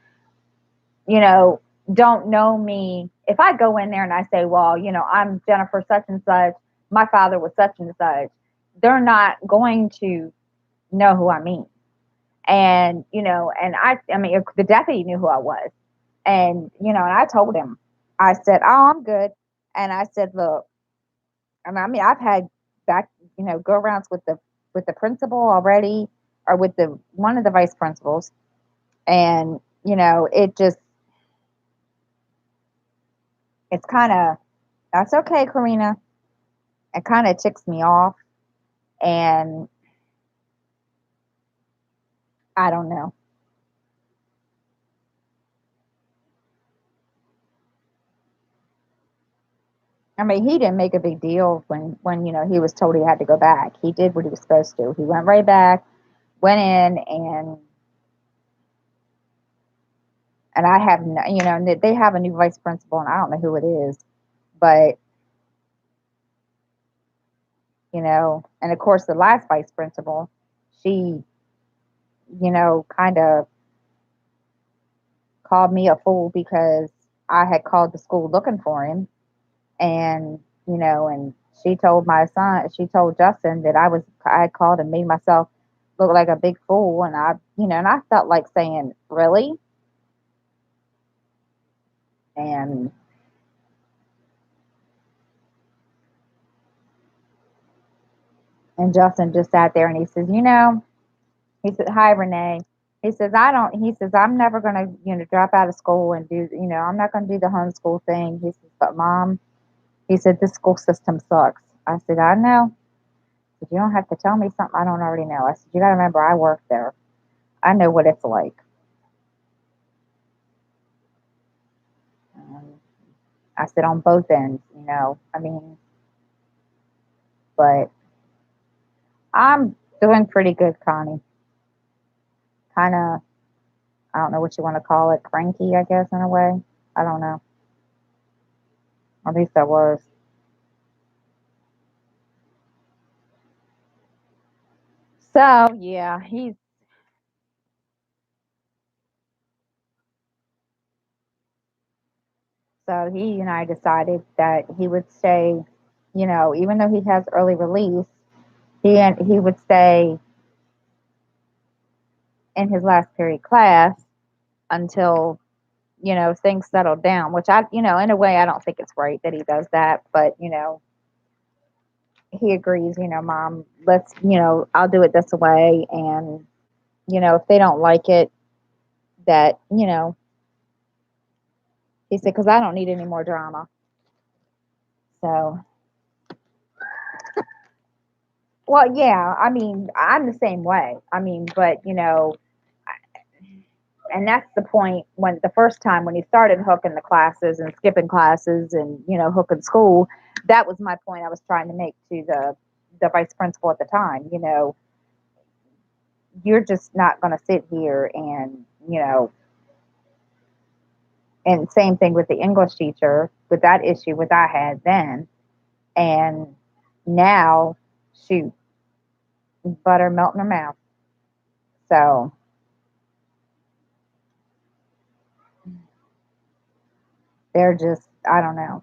you know, don't know me, if I go in there and I say, well, I'm Jennifer such and such, my father was such and such, they're not going to know who I mean. And, and I mean, the deputy knew who I was. And I told him, I said, oh, I'm good. And I said, look, I mean, I've had back, go arounds with the principal already, or with the one of the vice principals. And, it just, it's kind of, that's okay, Karina. It kind of ticks me off. And I don't know. I mean, he didn't make a big deal when he was told he had to go back. He did what he was supposed to. He went right back, went in, and I have no, and they have a new vice principal, and I don't know who it is, but and of course the last vice principal, she, kind of called me a fool because I had called the school looking for him, and and she told Justin that I had called and made myself look like a big fool, and I felt like saying, really? And Justin just sat there and he says, he said, hi, Renee. He says, I'm never going to, drop out of school and do, I'm not going to do the homeschool thing. He says, but mom, he said, this school system sucks. I said, I know. Said, you don't have to tell me something I don't already know. I said, you got to remember, I work there. I know what it's like. Um, I said, on both ends, I mean, but I'm doing pretty good, Connie. Kind of, I don't know what you want to call it, cranky, I guess, in a way. I don't know. At least I was. So yeah, he and I decided that he would stay, even though he has early release, he would stay in his last period class until, things settled down, which in a way I don't think it's right that he does that, but he agrees, mom, let's, I'll do it this way. And, if they don't like it, that, he said, because I don't need any more drama. So, well, yeah, I mean, I'm the same way. I mean, but, and that's the point, when the first time when he started hooking the classes and skipping classes and, hooking school, that was my point I was trying to make to the vice principal at the time. You're just not going to sit here and, and same thing with the English teacher, with that issue with I had then. And now, shoot, butter melt in her mouth. So, they're just, I don't know.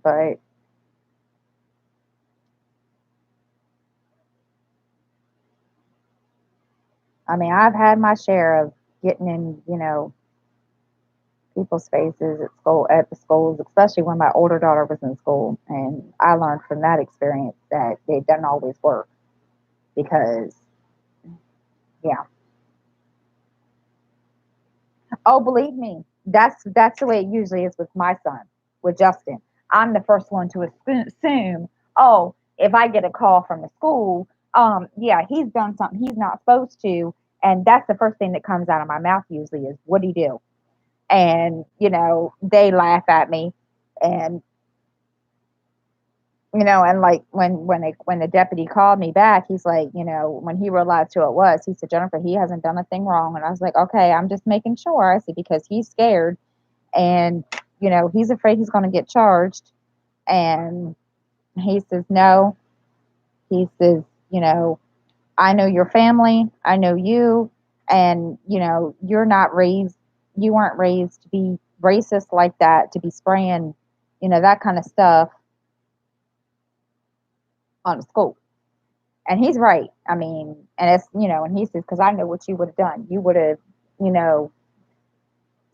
But, I mean, I've had my share of getting in, people's faces at the schools, especially when my older daughter was in school. And I learned from that experience that it doesn't always work because, yeah. Oh, believe me, that's the way it usually is with my son, with Justin. I'm the first one to assume, oh, if I get a call from the school, yeah, he's done something he's not supposed to, and that's the first thing that comes out of my mouth usually is, "What'd he do?" And they laugh at me, and and like when the deputy called me back, he's like, when he realized who it was, he said, Jennifer, he hasn't done a thing wrong. And I was like, okay, I'm just making sure. I said, because he's scared. And, he's afraid he's going to get charged. And he says, no. He says, you know, I know your family. I know you. And, you weren't raised to be racist like that, to be spraying, that kind of stuff on the school. And he's right. I mean, and and he says, because I know what you would have done. You would have, you know,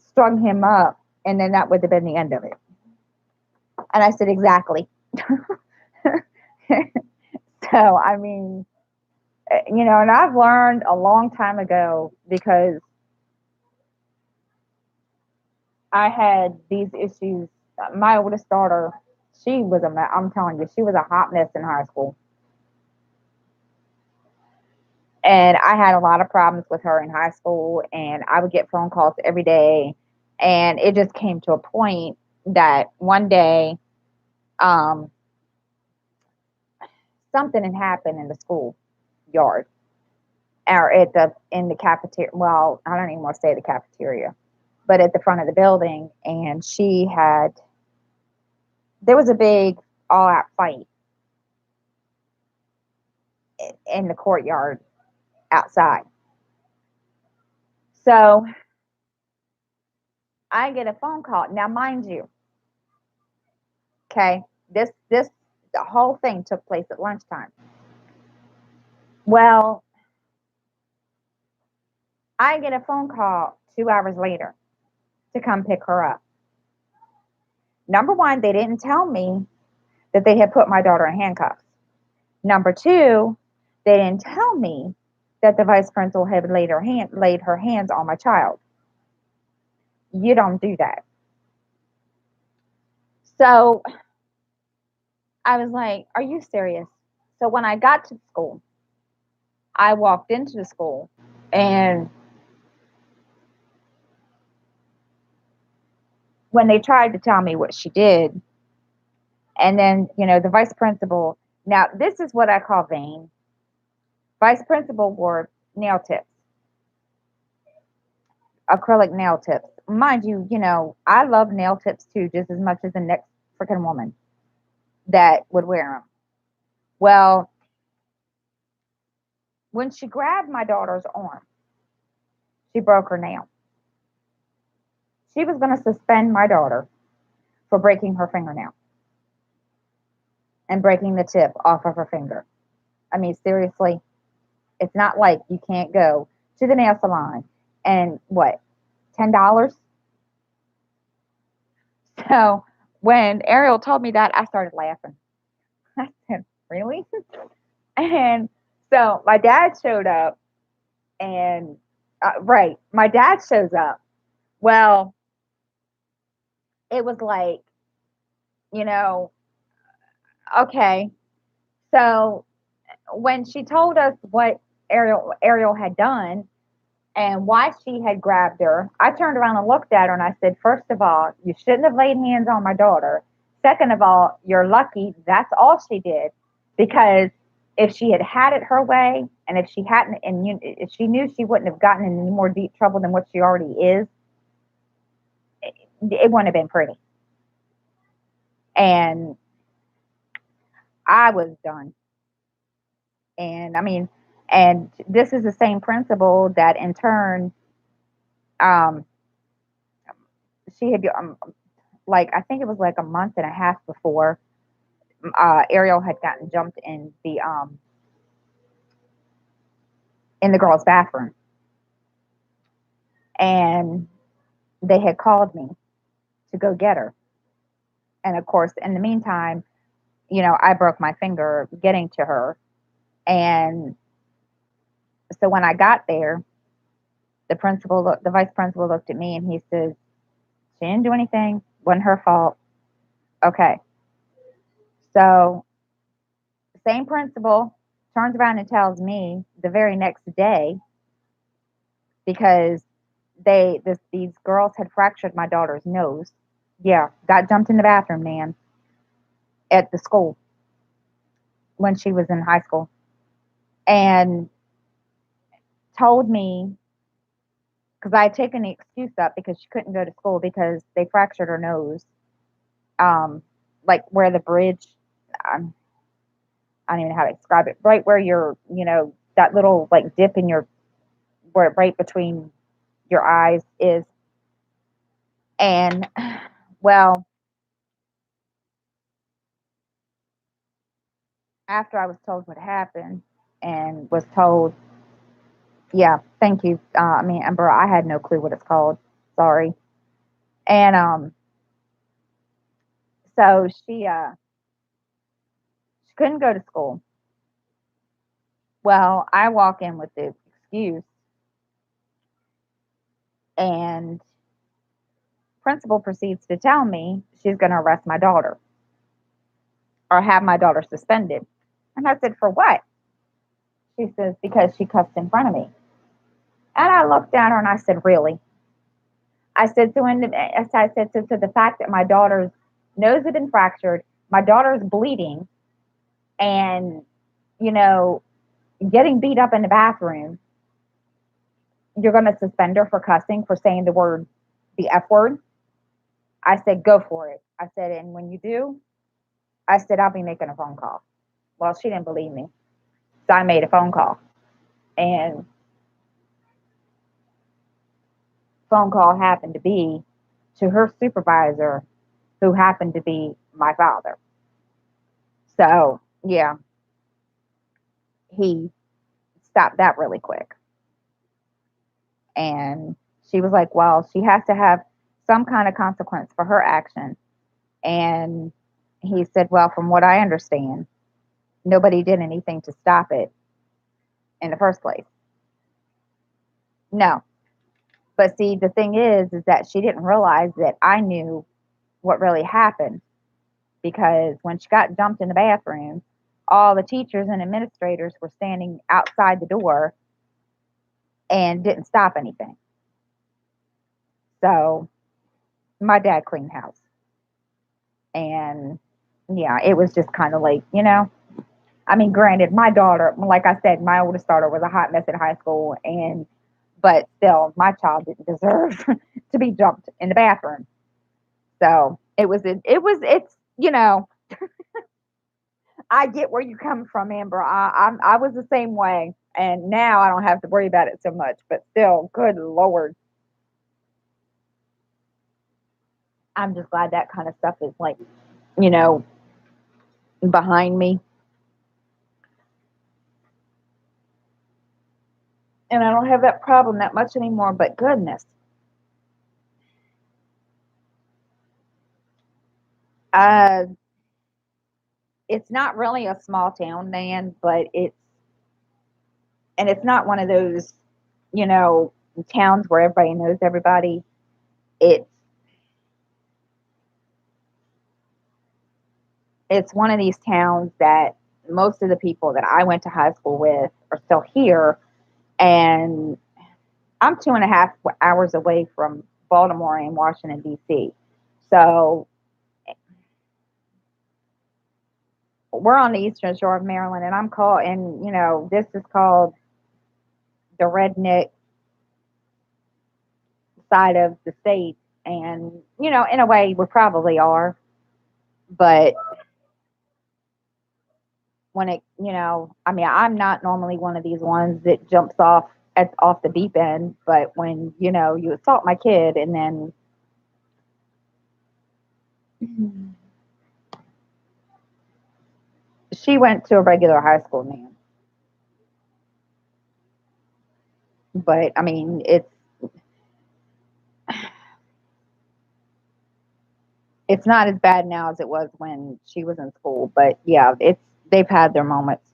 strung him up, and then that would have been the end of it. And I said, exactly. So, I mean, and I've learned a long time ago, because I had these issues. My oldest daughter, I'm telling you, she was a hot mess in high school. And I had a lot of problems with her in high school, and I would get phone calls every day. And it just came to a point that one day, um, something had happened in the school yard, or in the cafeteria. Well, I don't even want to say the cafeteria, but at the front of the building. And there was a big all out fight in the courtyard outside. So I get a phone call. Now, mind you, okay, the whole thing took place at lunchtime. Well, I get a phone call 2 hours later to come pick her up. Number one, they didn't tell me that they had put my daughter in handcuffs. Number two, they didn't tell me that the vice principal had laid her hands on my child. You don't do that. So I was like, are you serious? So when I got to school, I walked into the school, and when they tried to tell me what she did, and then, the vice principal, now this is what I call vain. Vice principal wore nail tips, acrylic nail tips. Mind you, I love nail tips too, just as much as the next freaking woman that would wear them. Well, when she grabbed my daughter's arm, she broke her nail. She was going to suspend my daughter for breaking her fingernail and breaking the tip off of her finger. I mean, seriously, it's not like you can't go to the nail salon and what, $10? So when Ariel told me that, I started laughing. I said, really? And so my dad showed up, and right, my dad shows up. Well, it was like, you know, okay. So when she told us what Ariel had done and why she had grabbed her, I turned around and looked at her, and I said, first of all, you shouldn't have laid hands on my daughter. Second of all, you're lucky that's all she did, because if she had had it her way, and if she hadn't, and if she knew she wouldn't have gotten in any more deep trouble than what she already is, it wouldn't have been pretty. And I was done. And I mean, and this is the same principal that in turn, um, she had, like, I think it was like a month and a half before, Ariel had gotten jumped in the girls' bathroom, and they had called me to go get her. And of course, in the meantime, I broke my finger getting to her. And so when I got there, the vice principal looked at me, and he says, she didn't do anything, wasn't her fault. Okay. So same principal turns around and tells me the very next day, because these girls had fractured my daughter's nose. Yeah, got jumped in the bathroom, man, at the school when she was in high school, and told me because I had taken the excuse up because she couldn't go to school because they fractured her nose, like where the bridge, um, I don't even know how to describe it, right where your, that little like dip in your, where right between your eyes is. And well, after I was told what happened and was told, yeah, thank you. I mean, Amber, I had no clue what it's called. Sorry. And so she couldn't go to school. Well, I walk in with the excuse, and principal proceeds to tell me she's going to arrest my daughter or have my daughter suspended. And I said, for what? She says, because she cussed in front of me. And I looked at her and I said, really? I said, I said, so the fact that my daughter's nose had been fractured, my daughter's bleeding, and, you know, getting beat up in the bathroom, you're going to suspend her for cussing, for saying the F word? I said, go for it. I said, and when you do, I said, I'll be making a phone call. Well, she didn't believe me. So I made a phone call. And phone call happened to be to her supervisor, who happened to be my father. So, yeah, he stopped that really quick. And she was like, well, she has to have some kind of consequence for her action. And he said, well, from what I understand, nobody did anything to stop it in the first place. No. But see, the thing is that she didn't realize that I knew what really happened, because when she got dumped in the bathroom, all the teachers and administrators were standing outside the door and didn't stop anything. So my dad cleaned house. And yeah, it was just kind of like, I mean, granted, my daughter, like I said, my oldest daughter was a hot mess in high school, and but still, my child didn't deserve to be dumped in the bathroom. So it's I get where you come from, Amber. I was the same way, and now I don't have to worry about it so much. But still, good lord, I'm just glad that kind of stuff is like, you know behind me, and I don't have that problem that much anymore. But goodness, uh, it's not really a small town, man, but it's not one of those, you know, towns where everybody knows everybody. It's it's one of these towns that most of the people that I went to high school with are still here, and I'm 2.5 hours away from Baltimore and Washington D.C. So we're on the eastern shore of Maryland, and I'm called, and this is called the redneck side of the state, and in a way, we probably are, but when I mean, I'm not normally one of these ones that jumps off the deep end, but when you assault my kid, and then she went to a regular high school, man. But I mean, it's not as bad now as it was when she was in school. But yeah, they've had their moments.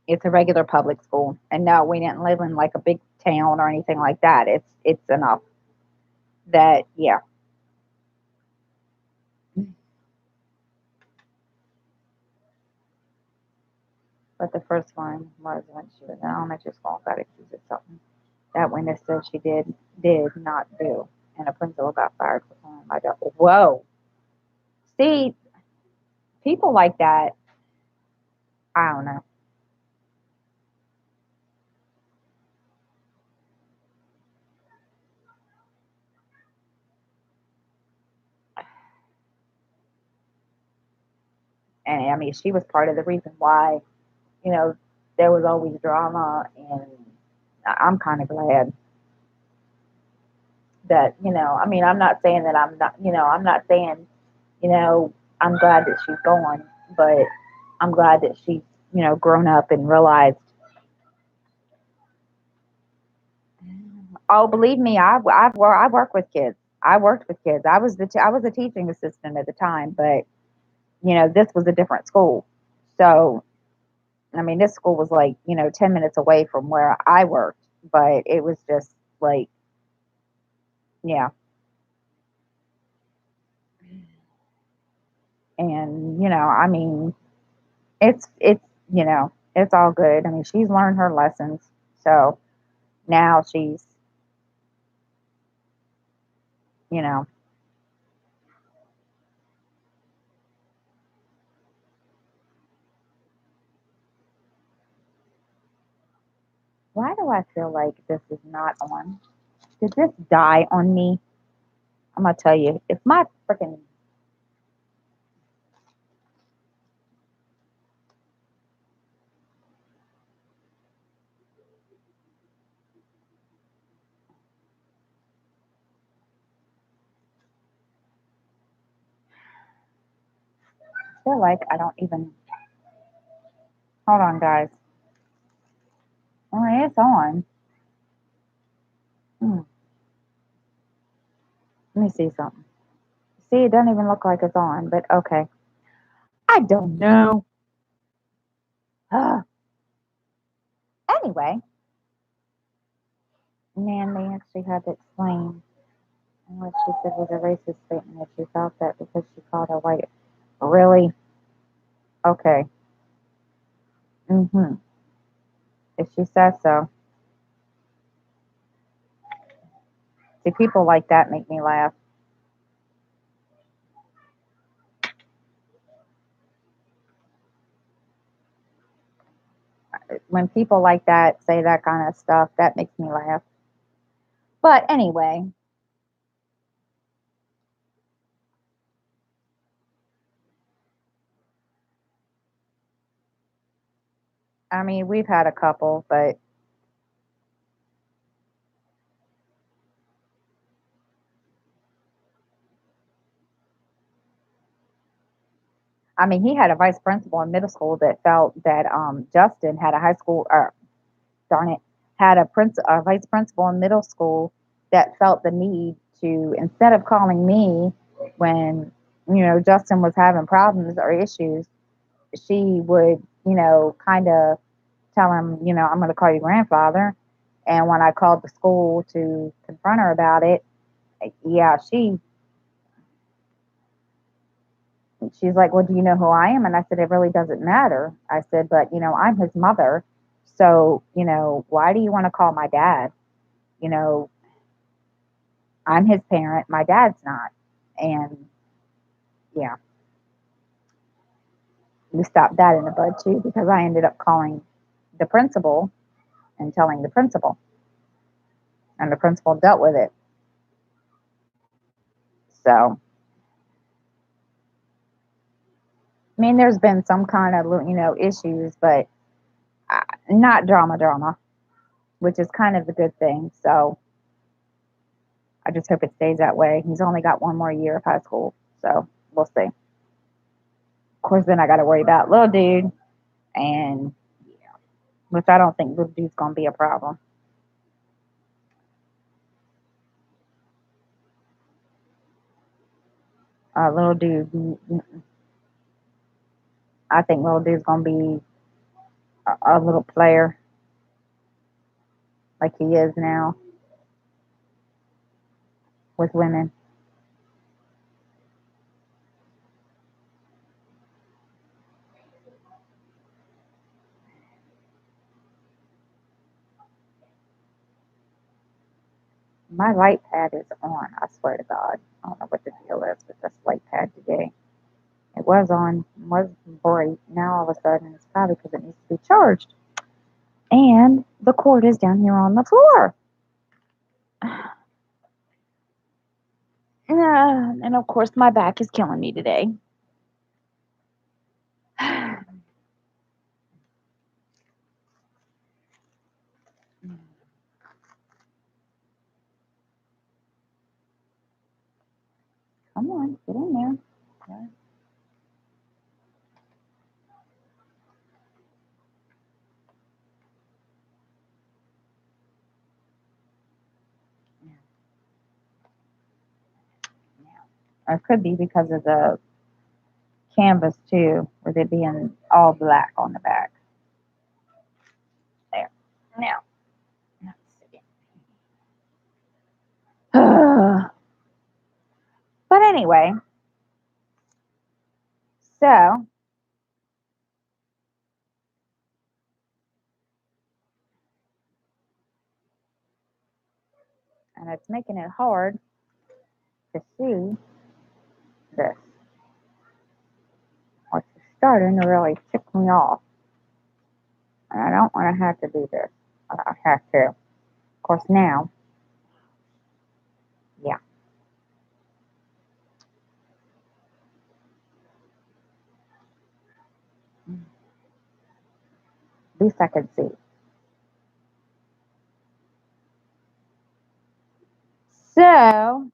It's a regular public school, and no, we didn't live in like a big town or anything like that. It's enough that, yeah. But the first one was when she was in elementary school, got accused of something that witness said she did not do, and a principal got fired for calling my daughter. Whoa! See, people like that, I don't know. And I mean, she was part of the reason why, you know, there was always drama. And I'm kind of glad that, I mean, I'm not saying that I'm not, I'm not saying, you know, I'm glad that she's gone, but I'm glad that she's, grown up and realized. Oh, believe me, I work with kids. I worked with kids. I was a teaching assistant at the time, but this was a different school. So, I mean, this school was like 10 minutes away from where I worked, but it was just like, yeah, and I mean, it's it's all good. I mean, she's learned her lessons, so now she's you know why do I feel like this is not on? Did this die on me? I'm gonna tell you, if my freaking feel like I don't even hold on, guys. Oh, it's on. Hmm. Let me see something. See, it doesn't even look like it's on, but okay. I don't know. Anyway, man, they actually had to explain. And what she said was a racist statement that she felt that because she called her white. Really? Okay. Mm-hmm. If she says so. See, people like that make me laugh. When people like that say that kind of stuff, that makes me laugh. But anyway, I mean, we've had a couple, but I mean, he had a vice principal in middle school that felt that Justin had a high school, or darn it, had a vice principal in middle school that felt the need to, instead of calling me when Justin was having problems or issues, she would kind of tell him, I'm going to call your grandfather. And when I called the school to confront her about it, yeah, she's like, well, do you know who I am? And I said, it really doesn't matter. I said, but I'm his mother. So, why do you want to call my dad? You know, I'm his parent. My dad's not. And yeah, we stopped that in the bud too because I ended up calling the principal and telling the principal, and the principal dealt with it. So, I mean, there's been some kind of issues, but not drama, which is kind of a good thing. So I just hope it stays that way. He's only got one more year of high school, so we'll see. Of course, then I got to worry about little dude, and which I don't think little dude's gonna be a problem. Little dude, I think little dude's gonna be a little player like he is now with women. My light pad is on. I swear to God, I don't know what the deal is with this light pad today. It was bright. Now all of a sudden, it's probably because it needs to be charged. And the cord is down here on the floor. And of course, my back is killing me today. Come on, get in there. Yeah. Or it could be because of the canvas too, with it being all black on the back. There. Now, let's see. But anyway, so and it's making it hard to see this, which is starting to really tick me off. And I don't want to have to do this. I have to. Of course, now, yeah. At least I can see. So,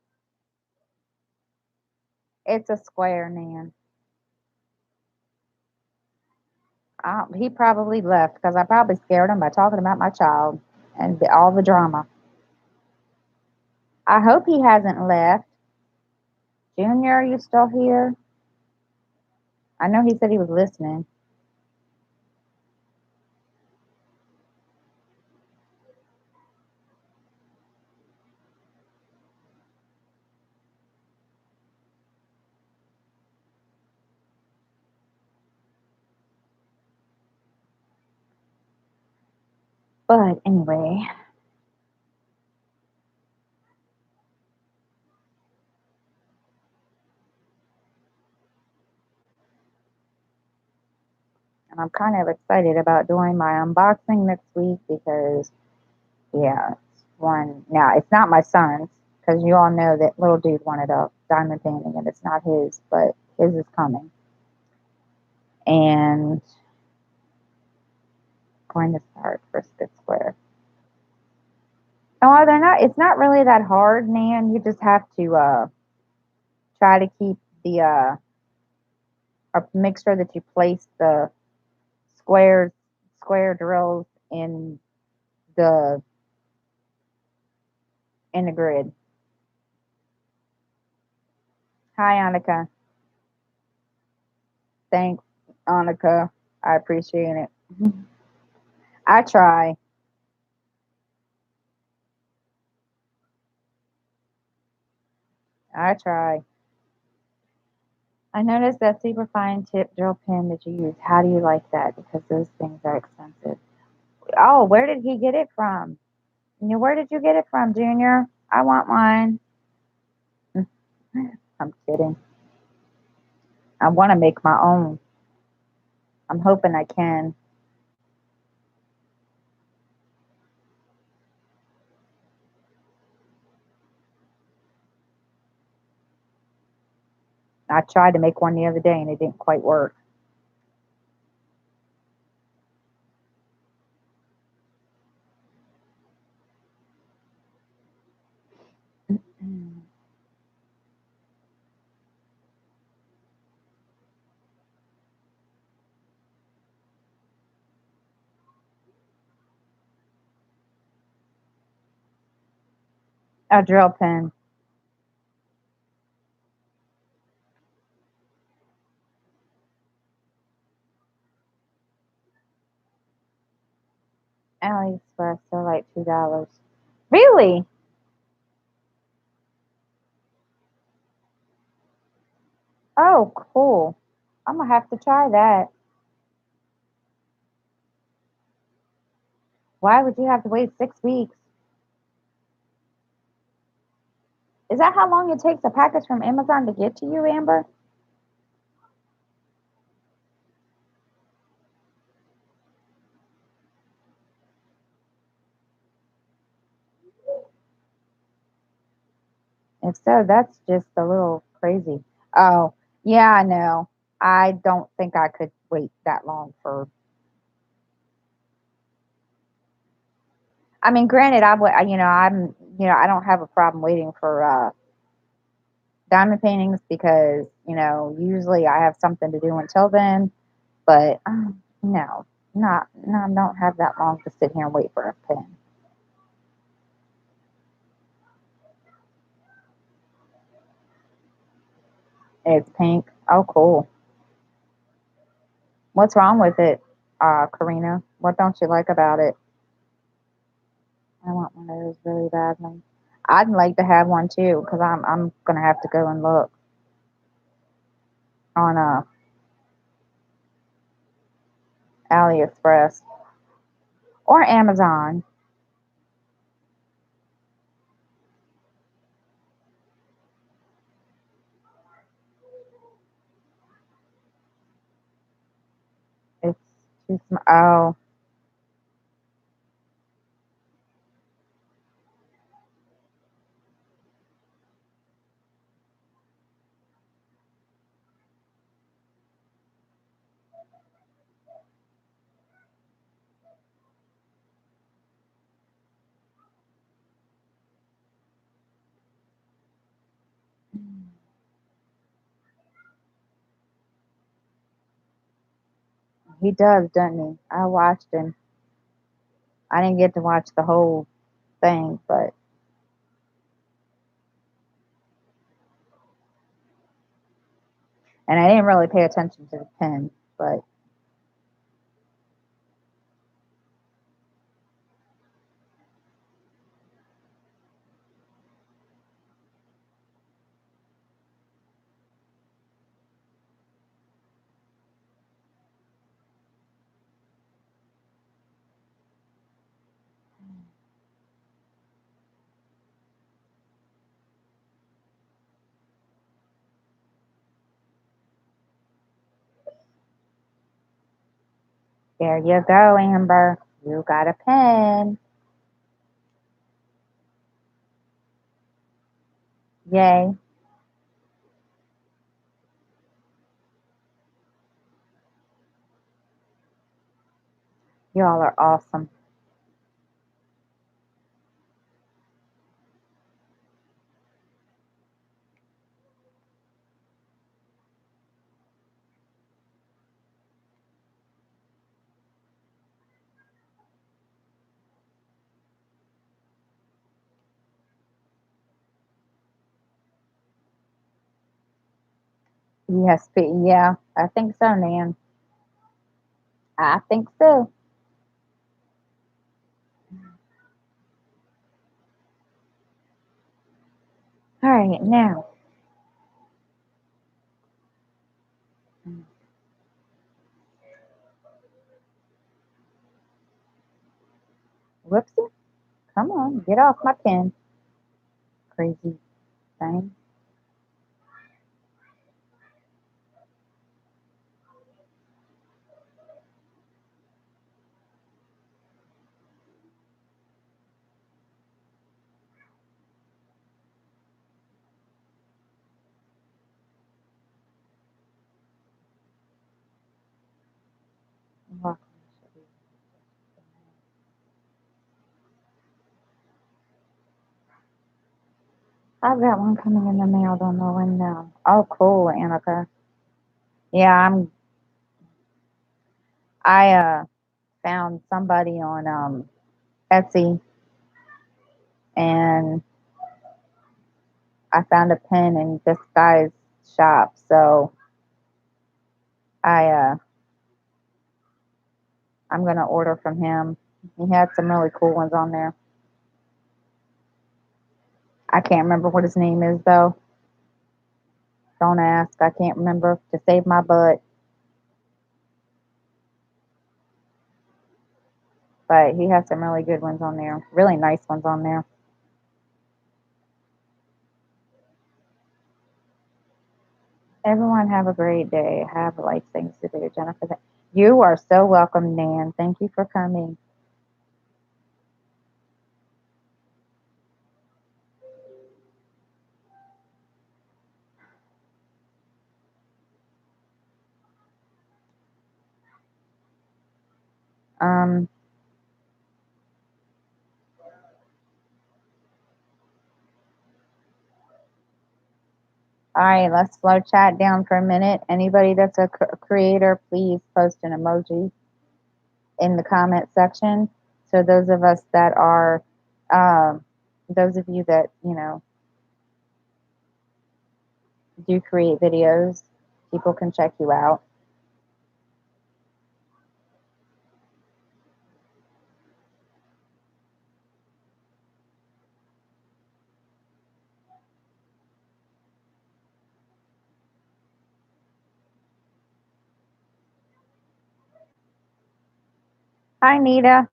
it's a square, Nan. He probably left because I probably scared him by talking about my child and all the drama. I hope he hasn't left. Junior, are you still here? I know he said he was listening. But anyway, and I'm kind of excited about doing my unboxing next week because, yeah, it's one. Now, it's not my son's because you all know that little dude wanted a diamond painting and it's not his, but his is coming. And going to start Brisket Square. Oh, they're not. It's not really that hard, man. You just have to try to keep the or make sure that you place the squares, square drills the in the grid. Hi, Annika. Thanks, Annika. I appreciate it. I try. I try. I noticed that super fine tip drill pin that you use. How do you like that? Because those things are expensive. Oh, where did he get it from? Where did you get it from, Junior? I want one. I'm kidding. I want to make my own. I'm hoping I can. I tried to make one the other day and it didn't quite work. A drill pin. AliExpress, they're like $2. Really? Oh, cool. I'm gonna have to try that. Why would you have to wait 6 weeks? Is that how long it takes a package from Amazon to get to you, Amber? If so, that's just a little crazy. Oh, yeah, I know. I don't think I could wait that long for. I mean, granted, I would. I don't have a problem waiting for diamond paintings because, usually I have something to do until then, but no, no, I don't have that long to sit here and wait for a pen. It's pink. Oh, cool. What's wrong with it, Karina? What don't you like about it? I want one of those really badly. I'd like to have one too, because I'm gonna have to go and look on AliExpress or Amazon. It's too small. Oh, he does, doesn't he? I watched him. I didn't get to watch the whole thing, but and I didn't really pay attention to the pen, but there you go, Amber. You got a pen. Yay. Y'all are awesome. Yes, yeah, I think so, Nan. I think so. All right, now. Whoopsie. Come on, get off my pen. Crazy thing. I've got one coming in the mail. Don't know when now. Oh, cool, Annika. Yeah, I found somebody on Etsy, and I found a pen in this guy's shop. So I I'm gonna order from him. He had some really cool ones on there. I can't remember what his name is though. Don't ask. I can't remember to save my butt. But he has some really good ones on there. Really nice ones on there. Everyone have a great day. Have life things to do, Jennifer. You are so welcome, Nan. Thank you for coming. Um, All right, let's slow chat down for a minute. Anybody that's a creator, please post an emoji in the comment section. So those of us that are, um, those of you that, you know, do create videos, people can check you out. Hi, Nita.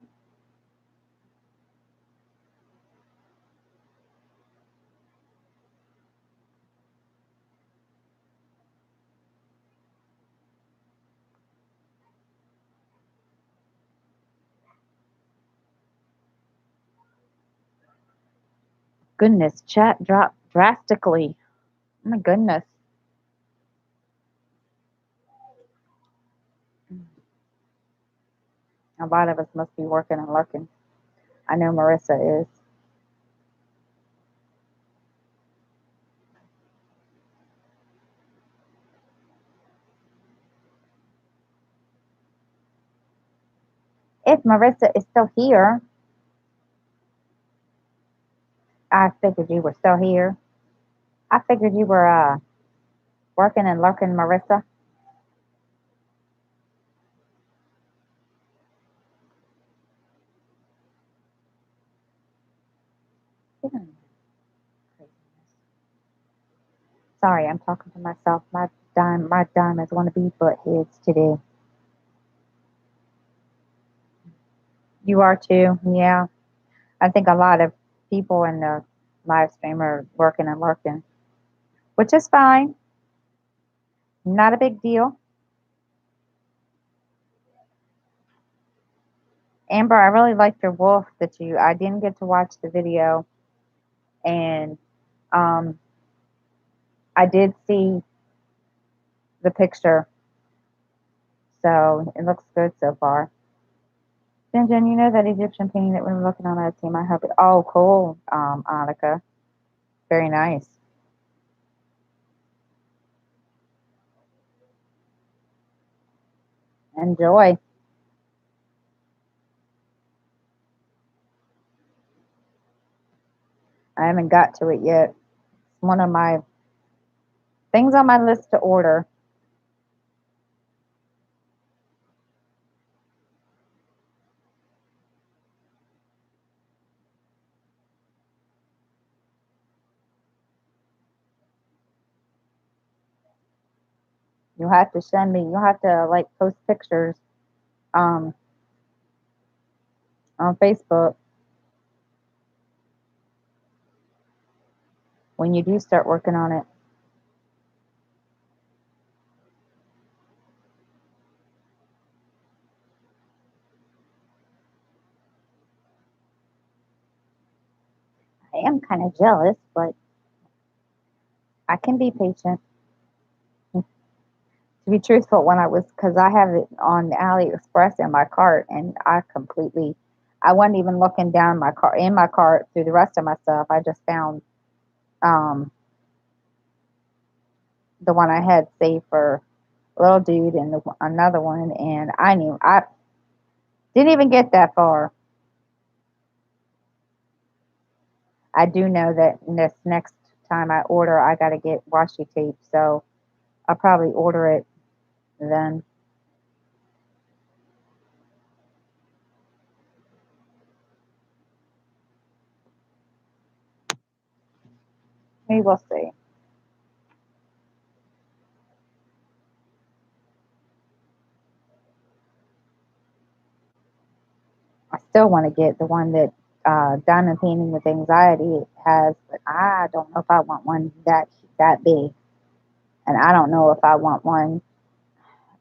Goodness, chat dropped drastically. Oh my goodness. A lot of us must be working and lurking. I know Marissa is. If Marissa is still here, I figured you were still here. I figured you were working and lurking, Marissa. Sorry, I'm talking to myself. My diamonds want to be butt heads today. You are too, yeah. I think a lot of people in the live stream are working and lurking, which is fine. Not a big deal. Amber, I really liked your wolf that you. I didn't get to watch the video, and um, I did see the picture, so it looks good so far. Jen, Jen, you know that Egyptian painting that we were looking on that team? I hope it. Oh, cool, Annika. Very nice. Enjoy. I haven't got to it yet. It's one of my things on my list to order. You'll have to send me. You'll have to like post pictures um, on Facebook when you do start working on it. I am kind of jealous, but I can be patient. To be truthful, when I was, because I have it on AliExpress in my cart, and I wasn't even looking down my cart in my cart through the rest of my stuff. I just found um, the one I had saved for little dude and another one, and I didn't even get that far. I do know that this next time I order, I got to get washi tape, so I'll probably order it then. Maybe we'll see. I still want to get the one that Diamond Painting with Anxiety has, but I don't know if I want one that big, and I don't know if I want one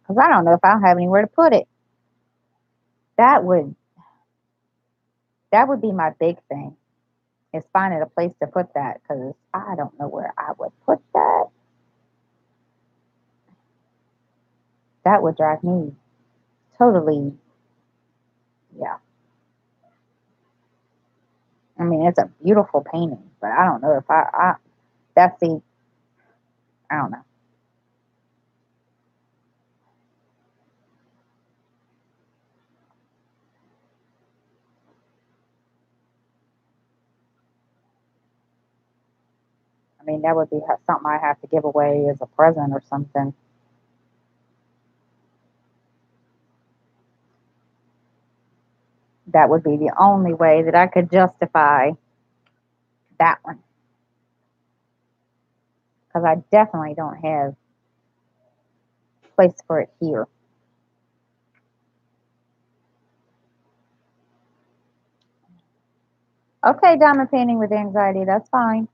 because I don't know if I'll have anywhere to put it. That would that would be my big thing is finding a place to put that because I don't know where I would put that. That would drive me totally, yeah. I mean, it's a beautiful painting, but I don't know if I that's the I don't know. I mean, that would be something I have to give away as a present or something. That would be the only way that I could justify that one. Because I definitely don't have place for it here. Okay, diamond painting with anxiety, that's fine.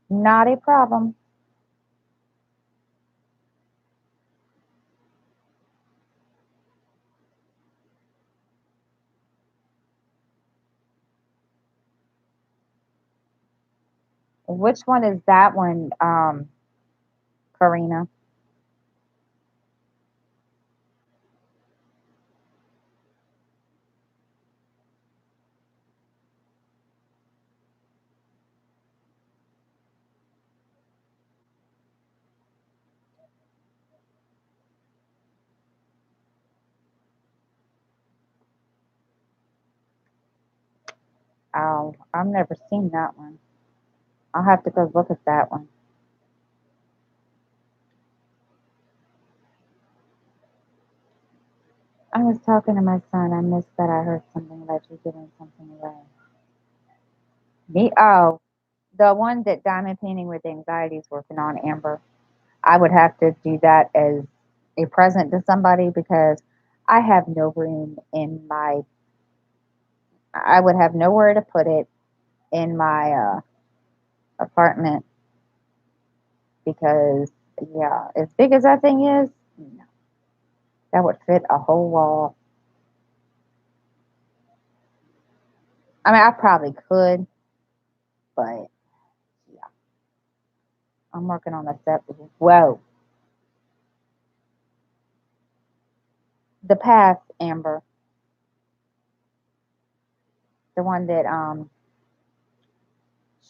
Not a problem. Which one is that one, Karina? Oh, I've never seen that one. I'll have to go look at that one. I was talking to my son. I missed that. I heard something about you giving something away. Me? Oh, the one that diamond painting with anxiety is working on, Amber. I would have to do that as a present to somebody because I have no room in my. I would have nowhere to put it in my apartment because yeah, as big as that thing is, no, that would fit a whole wall. I mean, I probably could, but yeah, I'm working on a set. Whoa, the past Amber, the one that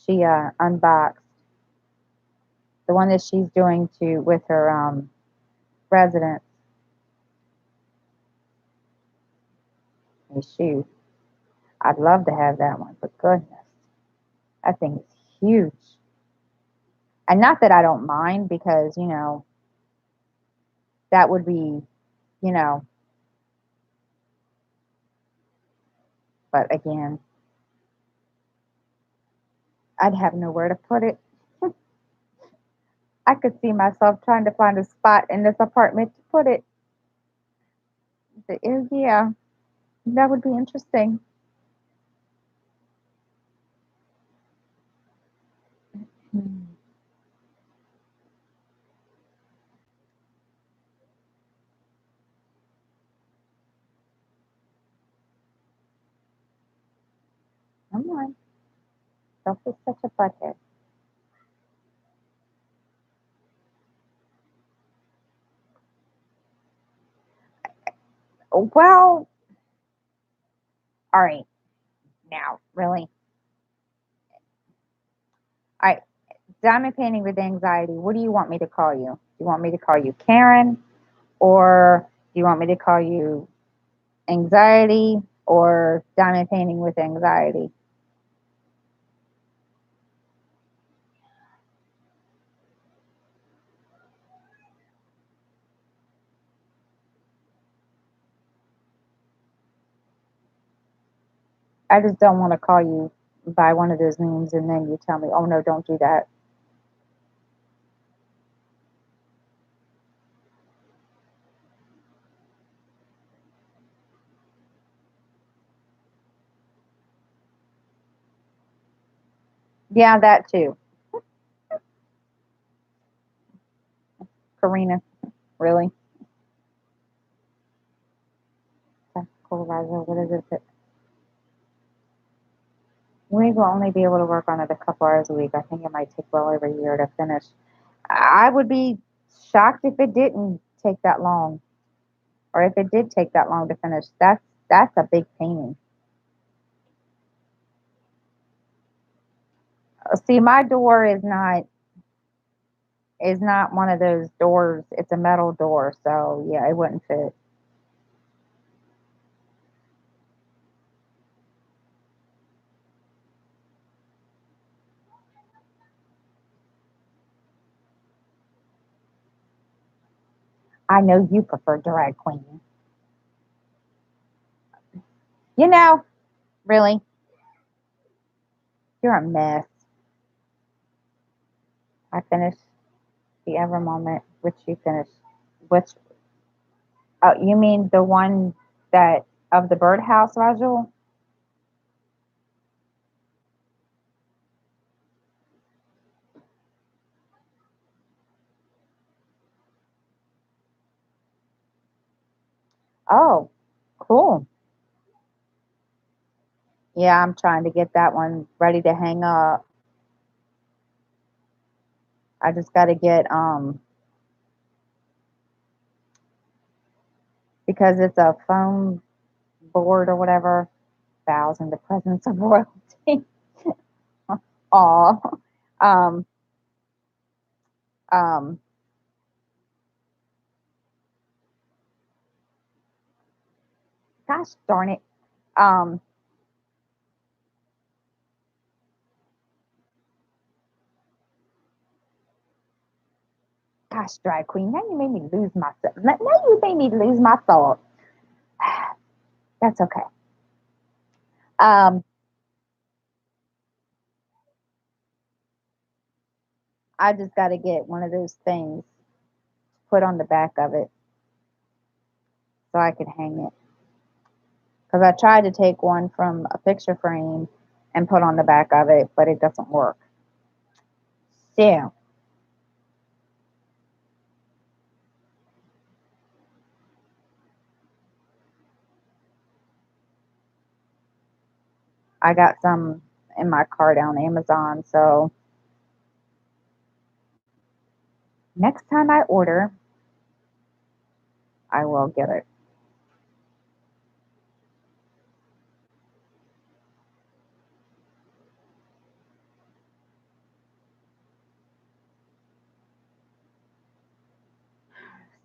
she unboxed, the one that she's doing to with her residents. Shoot, I'd love to have that one, but goodness, that thing is huge. And not that I don't mind because that would be you know, but again, I'd have nowhere to put it. I could see myself trying to find a spot in this apartment to put it. Yeah, that would be interesting. Hmm. Come on, don't be such a butthead. Well, all right, now, really. All right, diamond painting with anxiety. What do you want me to call you? Do you want me to call you Karen? Or do you want me to call you anxiety or diamond painting with anxiety? I just don't want to call you by one of those names and then you tell me, oh no, don't do that. Yeah, that too. Karina, really? Tactical advisor, what is it? We will only be able to work on it a couple hours a week. I think it might take well over a year to finish. I would be shocked if it didn't take that long, or if it did take that long to finish. That's a big painting. See, my door is not one of those doors. It's a metal door, so yeah, it wouldn't fit. I know you prefer drag queen. You know, really, you're a mess. I finished the Ever Moment, which you finished. Which, oh, you mean the one that of the birdhouse, Rajul? Oh, cool. Yeah, I'm trying to get that one ready to hang up. I just got to get because it's a foam board or whatever. Bows in the presence of royalty. Aw. Um, um, gosh darn it. Um, gosh, drag queen. Now you made me lose my. Now you made me lose my thought. That's okay. Um, I just got to get one of those things put on the back of it so I can hang it. Because I tried to take one from a picture frame and put on the back of it, but it doesn't work. So I got some in my cart on Amazon. So next time I order, I will get it.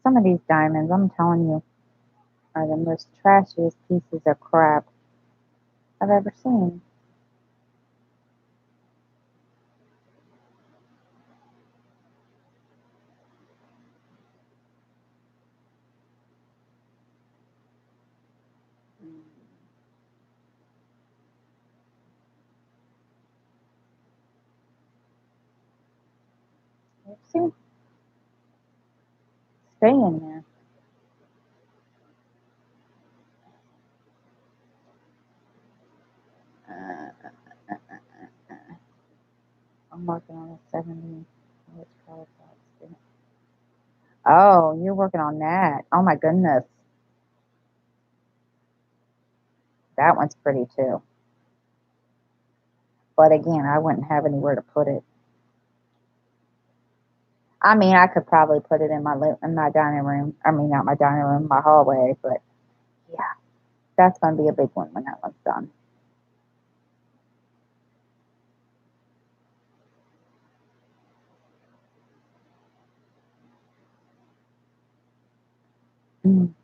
Some of these diamonds, I'm telling you, are the most trashiest pieces of crap I've ever seen. See, stay in there. Uh, I'm working on a 70. Which color box? Oh, you're working on that. Oh my goodness. That one's pretty too. But again, I wouldn't have anywhere to put it. I mean, I could probably put it in my dining room. I mean, not my dining room, my hallway. But yeah, that's gonna be a big one when that one's done. Mm.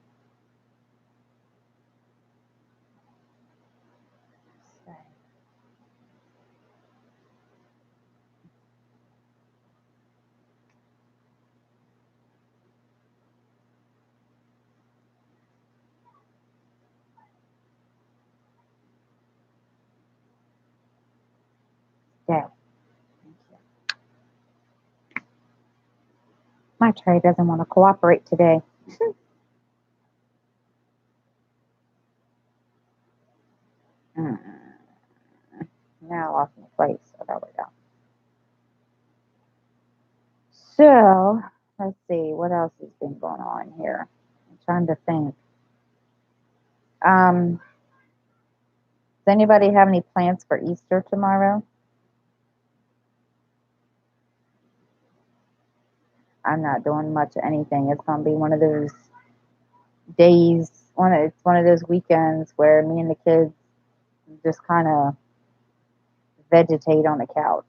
Yeah, my tray doesn't want to cooperate today. Mm. Now I lost my place. So there we go. So let's see what else has been going on here. I'm trying to think. Does anybody have any plans for Easter tomorrow? I'm not doing much of anything. It's gonna be one of those days. It's one of those weekends where me and the kids just kind of vegetate on the couch.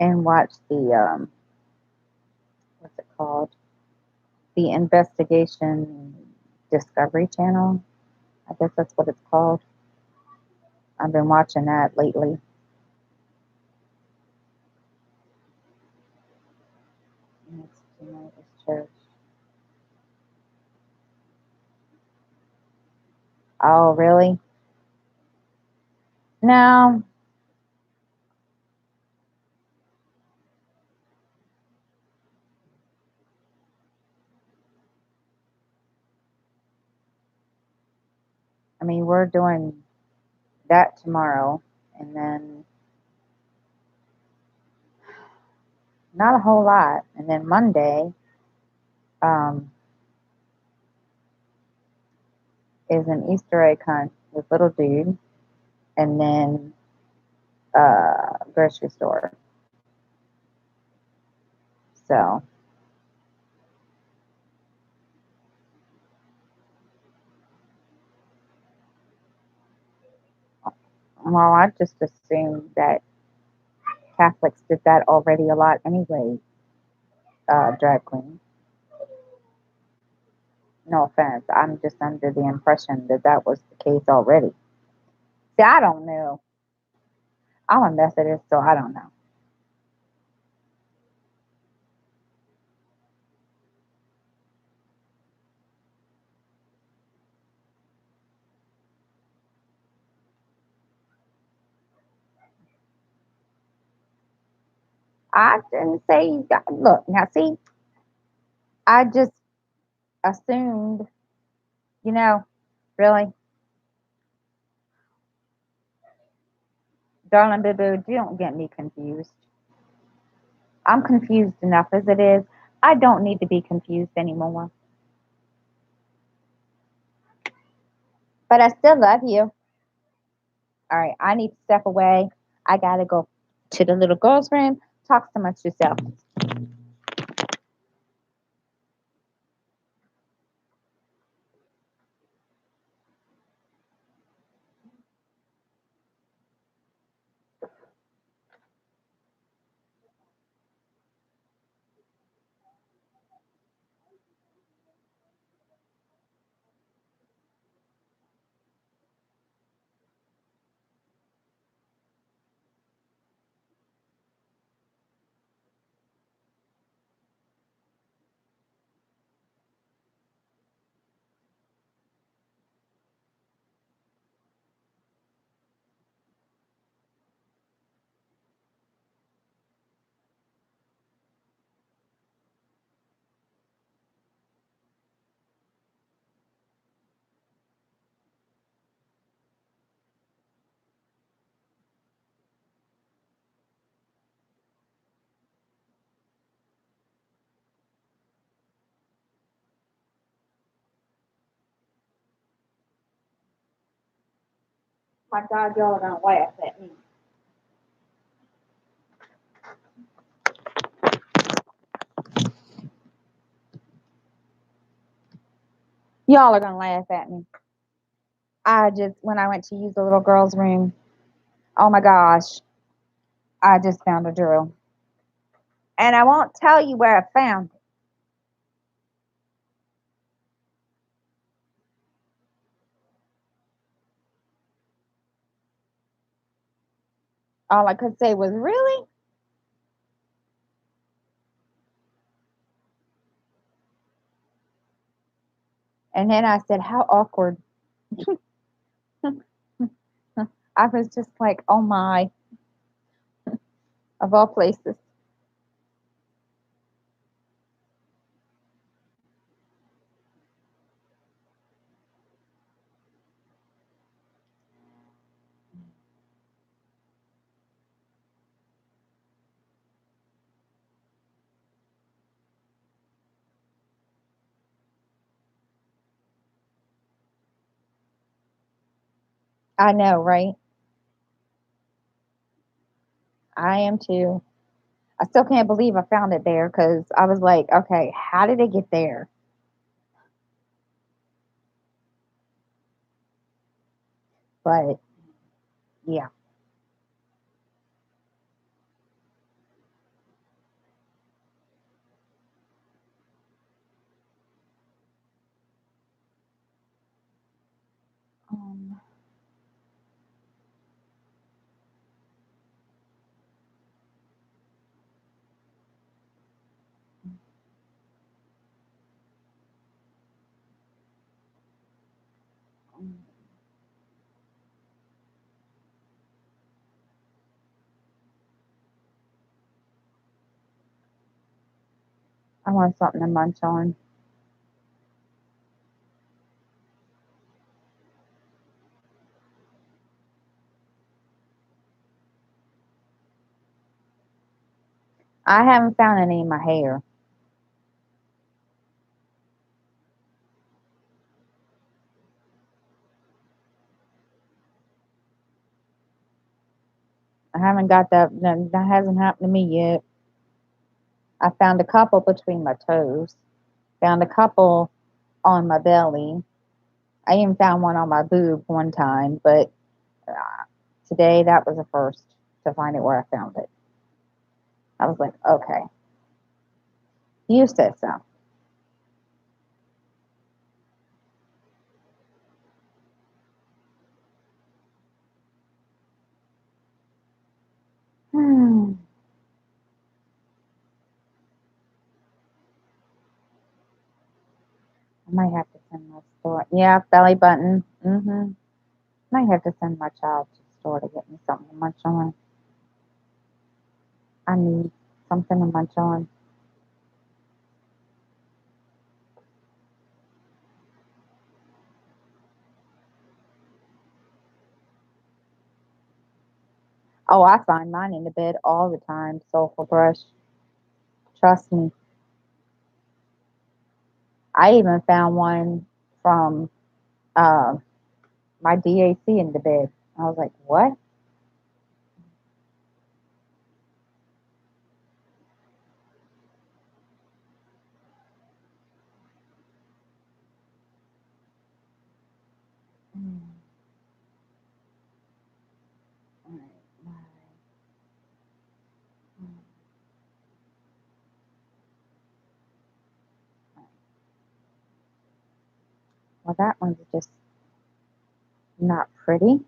And watch the what's it called? The Investigation Discovery Channel. I guess that's what it's called. I've been watching that lately. Next tonight is church. Oh, really? No. I mean, we're doing that tomorrow, and then not a whole lot. And then Monday um, is an Easter egg hunt with Little Dude, and then grocery store. So, well, I just assumed that Catholics did that already a lot anyway, drag queen. No offense. I'm just under the impression that that was the case already. See, I don't know. I'm a Methodist, so I don't know. I didn't say you got, look, now see, I just assumed, you know, really, darling boo boo, you don't get me confused. I'm confused enough as it is. I don't need to be confused anymore. But I still love you. All right, I need to step away. I gotta go to the little girl's room. Talk amongst yourself. My God, y'all are gonna laugh at me. Y'all are gonna laugh at me. I just, when I went to use the little girl's room, oh my gosh, I just found a drill. And I won't tell you where I found it. All I could say was, really? And then I said, how awkward. I was just like, oh my, of all places. I know, right? I am too. I still can't believe I found it there because I was like, okay, how did it get there? But yeah. Um, I want something to munch on. I haven't found any in my hair. I haven't got that. That hasn't happened to me yet. I found a couple between my toes. Found a couple on my belly. I even found one on my boob one time, but today that was the first to find it where I found it. I was like, okay, you said so. Hmm. I might have to send my store. Yeah, belly button. Might have to send my child to the store to get me something to munch on. I need something to munch on. Oh, I find mine in the bed all the time. Soulful brush. Trust me. I even found one from uh, my DAC in the bed. I was like, what? Mm, all right, mm, well, that one's just not pretty.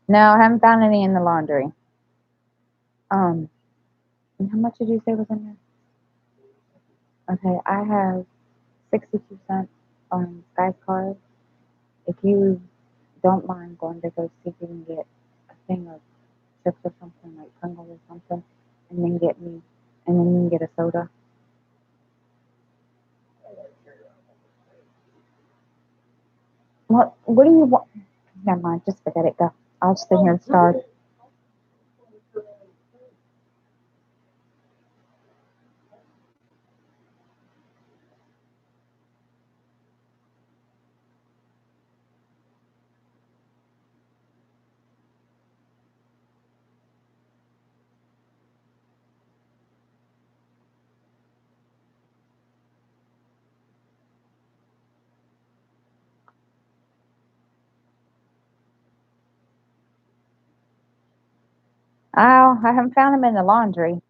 No, I haven't found any in the laundry. Um, and how much did you say was in there? Okay, I have 62 cents on Skype card. If you don't mind going to go see if you can get a thing of chips or something, like Pringles or something, and then get me, and then you can get a soda. What do you want? Never mind, just forget it. Go. I'll sit here and starve. Oh, I haven't found them in the laundry.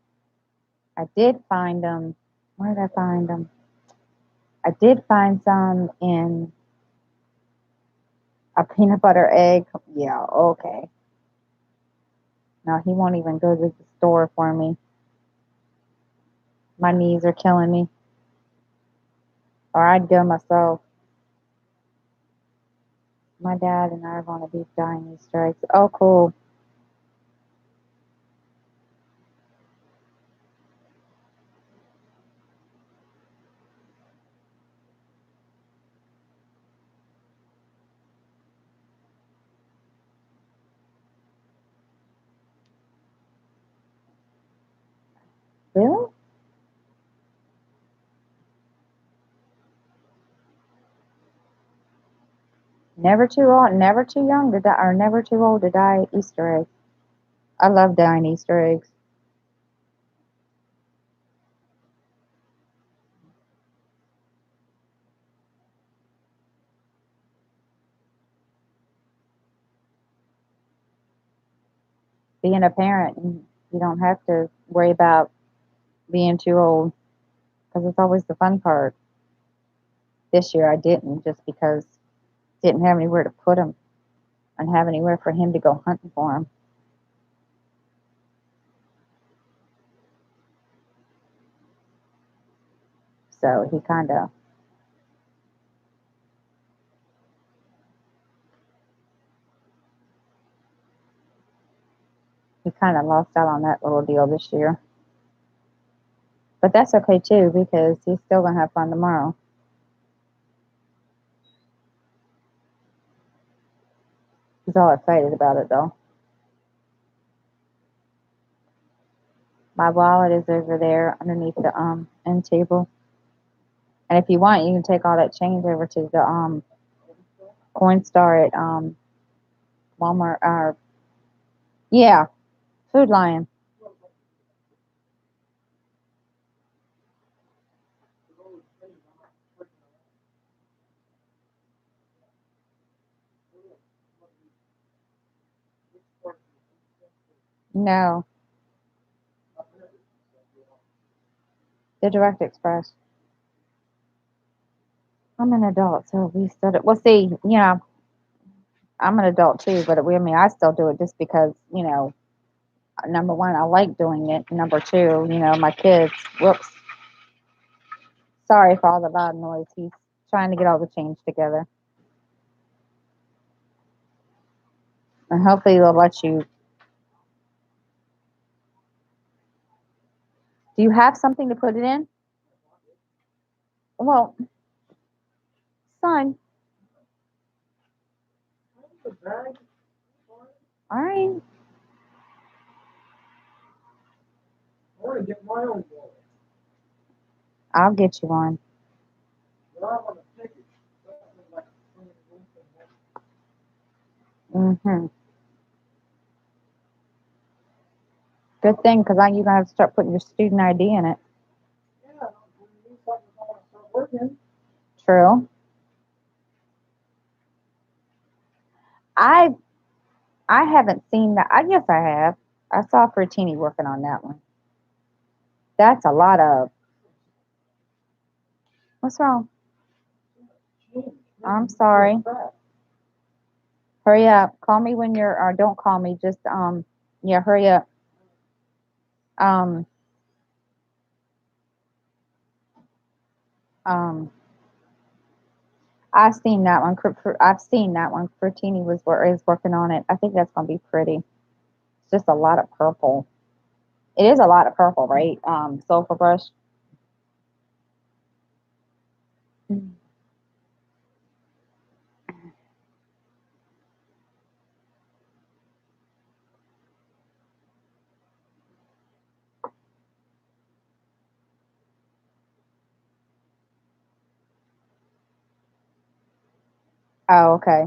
I did find them. Where did I find them? I did find some in a peanut butter egg. Yeah, okay. No, he won't even go to the store for me. My knees are killing me. Or I'd go myself. My dad and I are going to be dying these strikes. Oh, cool. Never too old, never too young to die, or never too old to die Easter egg. I love dying Easter eggs. Being a parent, you don't have to worry about being too old because it's always the fun part. This year I didn't just because didn't have anywhere to put him and have anywhere for him to go hunting for him. So he kind of lost out on that little deal this year. But that's okay too because he's still gonna have fun tomorrow. He's all excited about it though. My wallet is over there underneath the end table. And if you want, you can take all that change over to the Coinstar at Walmart or yeah, Food Lion. No, the Direct Express. I'm an adult, so we still do. Well, see, I'm an adult too, but I mean, I still do it just because, number one, I like doing it. Number two, my kids. Whoops. Sorry for all the loud noise. He's trying to get all the change together. And hopefully they'll let you. Do you have something to put it in? Well, son, all right. I'll get you one. Mm-hmm. Good thing, because you're going to have to start putting your student ID in it. True. I I haven't seen that. I guess I have. I saw Fertini working on that one. That's a lot of. What's wrong? I'm sorry. Hurry up. Call me when you're, or don't call me. Just yeah, hurry up. Um, um, I've seen that one. I've seen that one. Fertini is working on it. I think that's gonna be pretty. It's just a lot of purple. It is a lot of purple, right? Sulfur brush. Oh, okay.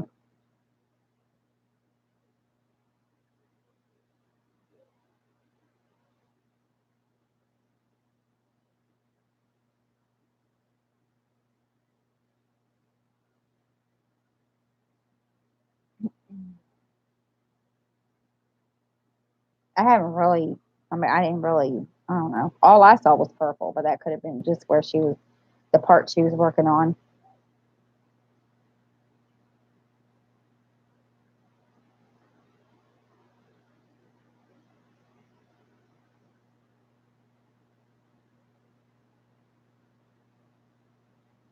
I haven't really. I mean, I didn't really. I don't know. All I saw was purple, but that could have been just where she was, the part she was working on.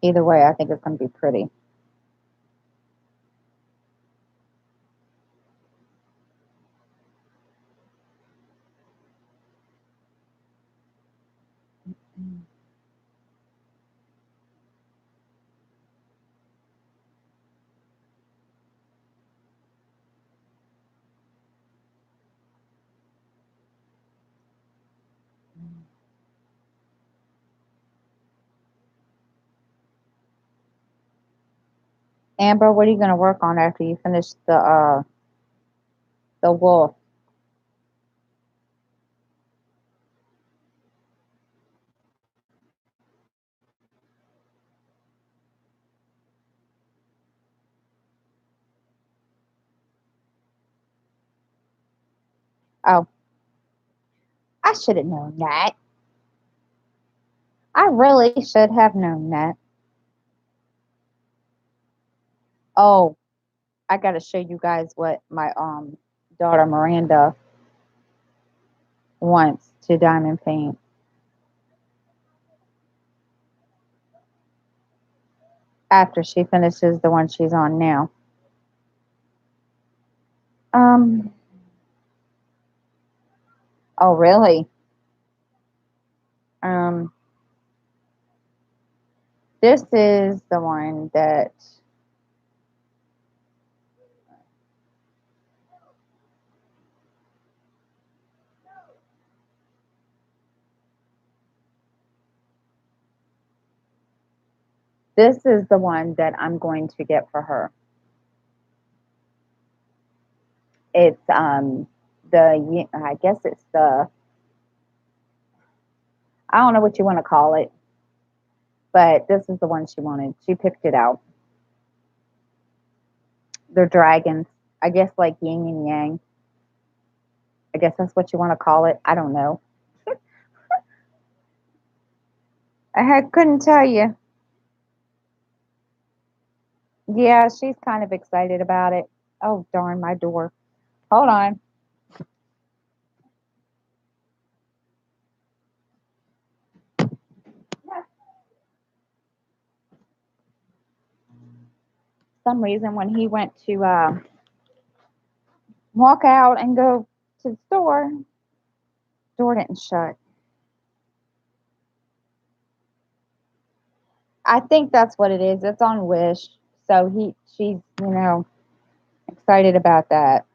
Either way, I think it's going to be pretty. Amber, what are you gonna work on after you finish the wolf? Oh, I should have known that. I really should have known that. Oh, I gotta show you guys what my daughter Miranda wants to diamond paint after she finishes the one she's on now. Um. Oh, really? Um. This is the one that. This is the one that I'm going to get for her. It's I guess it's the, I don't know what you want to call it, but this is the one she wanted. She picked it out. They're dragons. I guess like yin and yang. I guess that's what you want to call it. I don't know. Couldn't tell you. Yeah, she's kind of excited about it. Oh, darn my door. Hold on. Some reason when he went to walk out and go to the store, door didn't shut. I think that's what it is. It's on Wish. So she's, excited about that.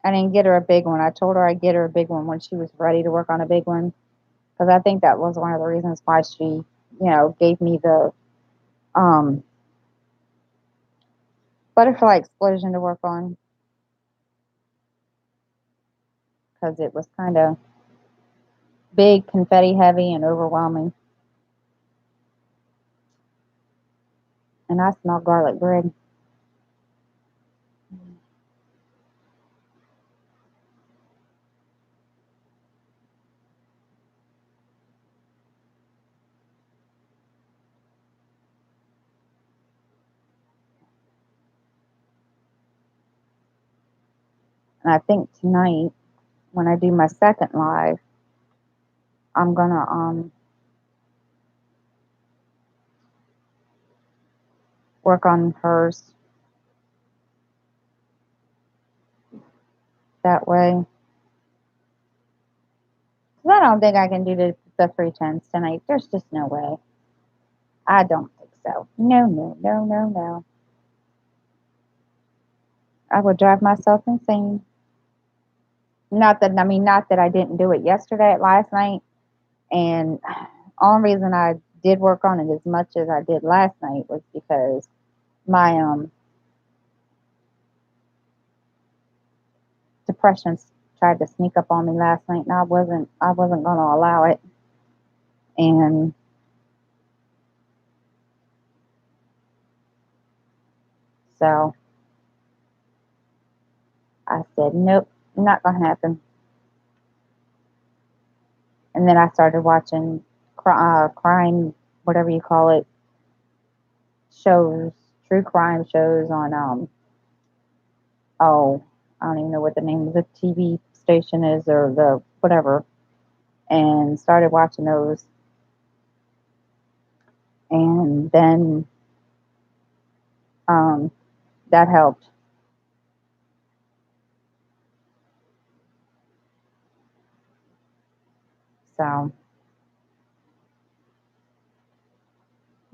I didn't get her a big one. I told her I'd get her a big one when she was ready to work on a big one. Because I think that was one of the reasons why she, gave me the um, butterfly explosion to work on. Because it was kind of big, confetti heavy, and overwhelming. And I smell garlic bread. And I think tonight, when I do my second live, I'm gonna work on hers that way. 'Cause I don't think I can do the 310s tonight. There's just no way. I don't think so. No, no, no, no, no. I would drive myself insane. Not that I didn't do it yesterday, last night, and only reason I did work on it as much as I did last night was because my depression tried to sneak up on me last night, and I wasn't going to allow it. And so I said, nope, not going to happen. And then I started watching crime, whatever you call it, shows, true crime shows on oh, I don't even know what the name of the TV station is or the whatever, and started watching those. And then um, that helped. So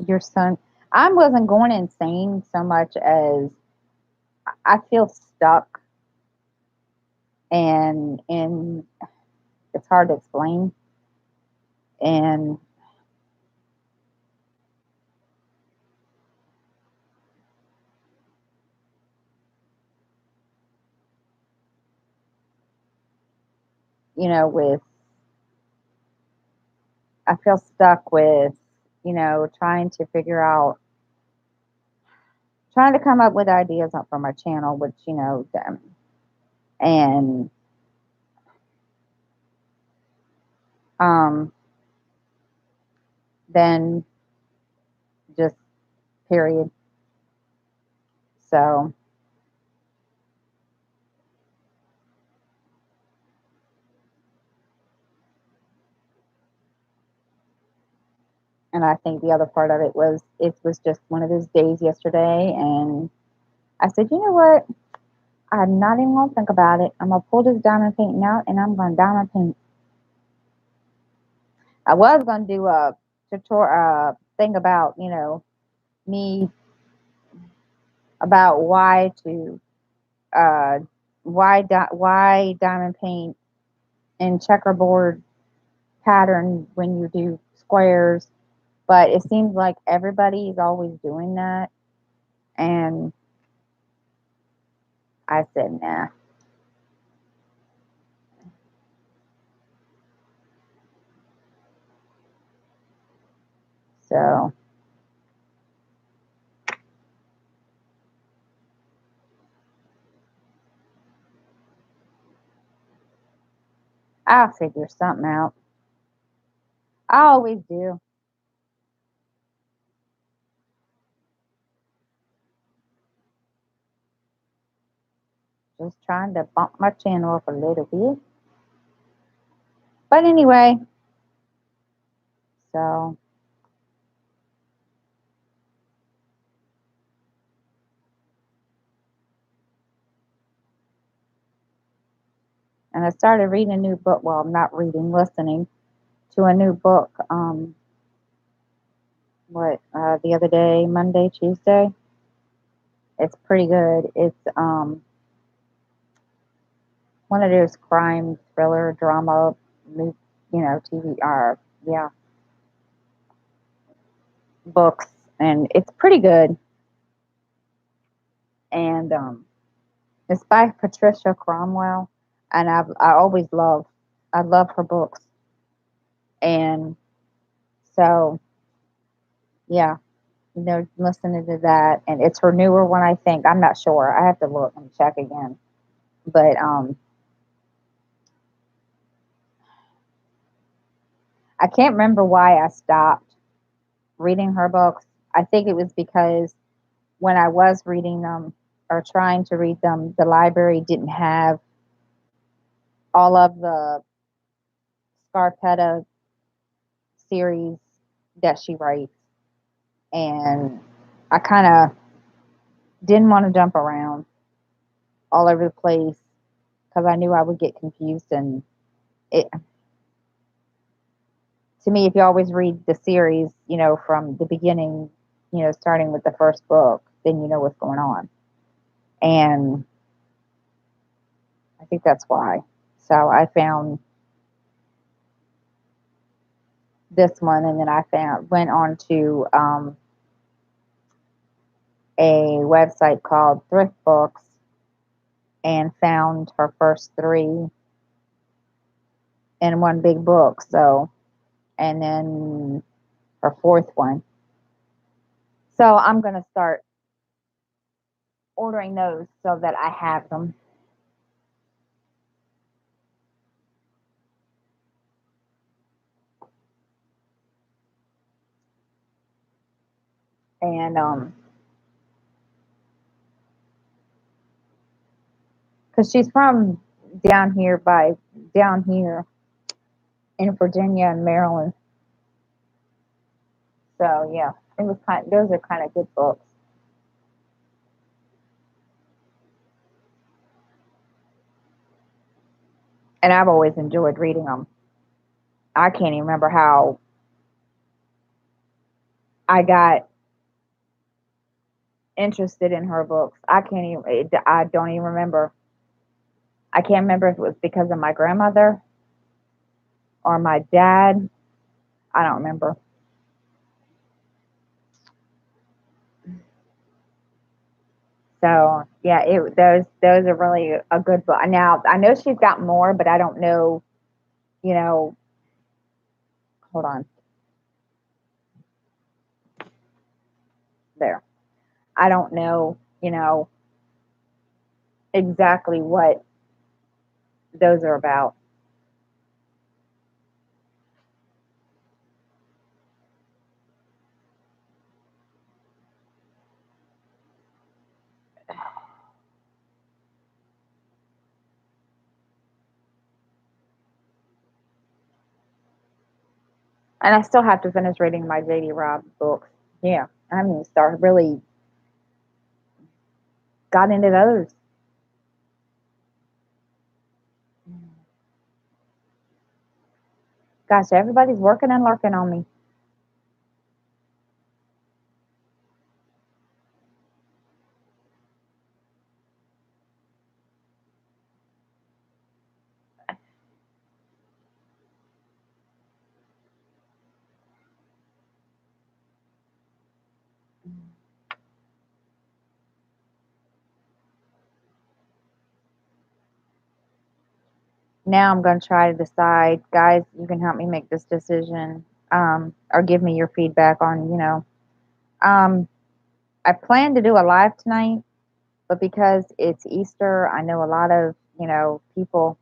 your son, I wasn't going insane so much as I feel stuck, and it's hard to explain. And with I feel stuck with, trying to figure out, trying to come up with ideas for my channel, which, and um, then just period. So, and I think the other part of it was just one of those days yesterday, and I said, you know what? I'm not even gonna think about it. I'm gonna pull this diamond painting out, and I'm gonna diamond paint. I was gonna do a tutorial thing about, me about uh why diamond paint and checkerboard pattern when you do squares, but it seems like everybody is always doing that, and I said nah. So I'll figure something out. I always do. Just trying to bump my channel up a little bit. But anyway, so and I started reading a new book. Well, I'm not reading, listening to a new book. The other day, Monday, Tuesday. It's pretty good. It's one of those crime thriller drama, TV, yeah, books, and it's pretty good. And it's by Patricia Cromwell, and I love her books, and so yeah, listening to that, and it's her newer one. I think I'm not sure. I have to look and check again, but I can't remember why I stopped reading her books. I think it was because when I was reading them or trying to read them, the library didn't have all of the Scarpetta series that she writes. And I kind of didn't want to jump around all over the place because I knew I would get confused. And it, to me, if you always read the series, from the beginning, starting with the first book, then you know what's going on. And I think that's why. So I found this one, and then went on to a website called Thrift Books and found her first three in one big book. So, and then her fourth one. So I'm gonna start ordering those so that I have them. And because she's from down here in Virginia and Maryland. So yeah, it was those are kind of good books. And I've always enjoyed reading them. I can't even remember how I got interested in her books. I don't even remember. I can't remember if it was because of my grandmother or my dad I don't remember. So yeah, those are really a good book. Now I know she's got more, but I don't know. You know, hold on there. I don't know. Exactly what those are about. And I still have to finish reading my J.D. Robb books. Yeah, I mean, start really got into those. Gosh, everybody's working and lurking on me. Now I'm going to try to decide, guys. You can help me make this decision, or give me your feedback on, Um, I plan to do a live tonight, but because it's Easter, I know a lot of people.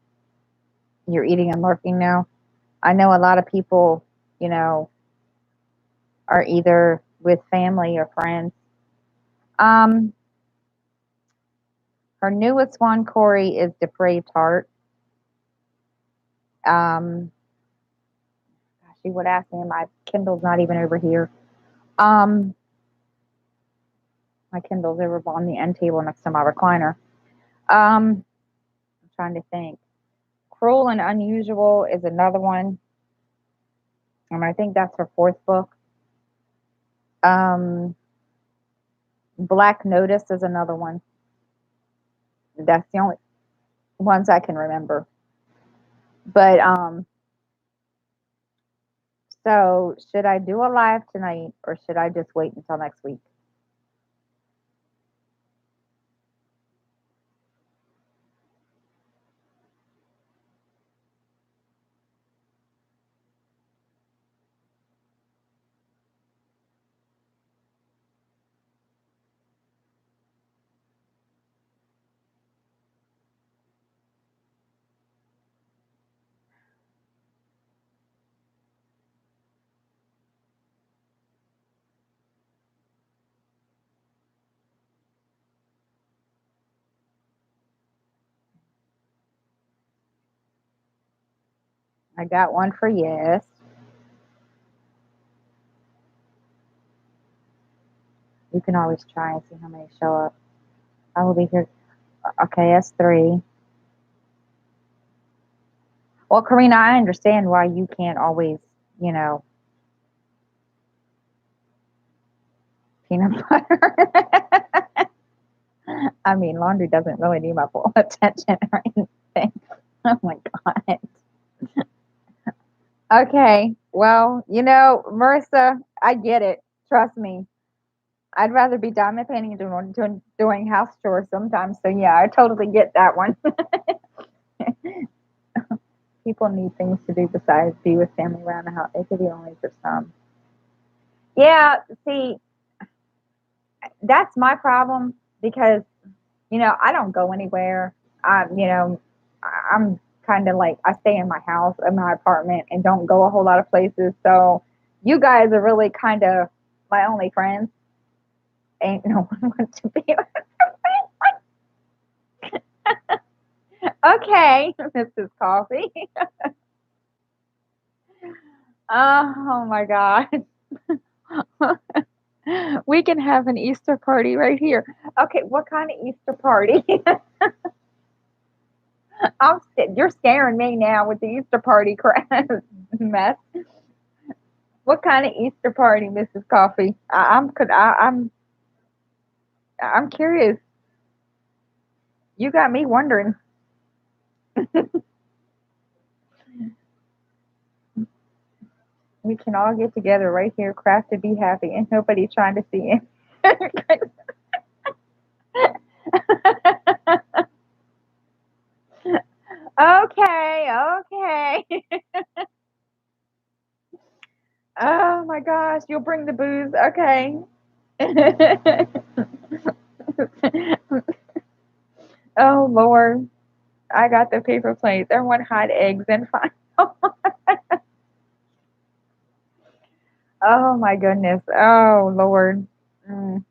You're eating and lurking now. I know a lot of people, you know, are either with family or friends. Um, Her newest one, Corey, is Depraved Heart. Um, she would ask me, my Kindle's not even over here. Um, my Kindle's over on the end table next to my recliner. I'm trying to think. Cruel and Unusual is another one. I think that's her fourth book. Um, Black Notice is another one. That's the only ones I can remember. But so should I do a live tonight or should I just wait until next week? I got one for yes. You can always try and see how many show up. I will be here. Okay, that's three. Well, Karina, I understand why you can't always, you know, peanut butter. I mean, laundry doesn't really need my full attention or anything. Oh my God. Okay. Well, Marissa, I get it. Trust me. I'd rather be diamond painting and doing house chores sometimes. So, yeah, I totally get that one. People need things to do besides be with family around the house. It could be only for some. Yeah, see, that's my problem because I don't go anywhere. I'm kind of like I stay in my house, in my apartment, and don't go a whole lot of places. So you guys are really kind of my only friends. Ain't no one wants to be with me. Okay, this is coffee. Oh my God. We can have an Easter party right here. Okay, what kind of Easter party? You're scaring me now with the Easter party crap mess. What kind of Easter party, Mrs. Coffee? I'm curious. You got me wondering. We can all get together right here, craft and be happy, and nobody's trying to see it. Okay, okay. Oh my gosh, you'll bring the booze. Okay. Oh Lord, I got the paper plates. Everyone hide eggs and fine. Oh my goodness. Oh Lord. Mm.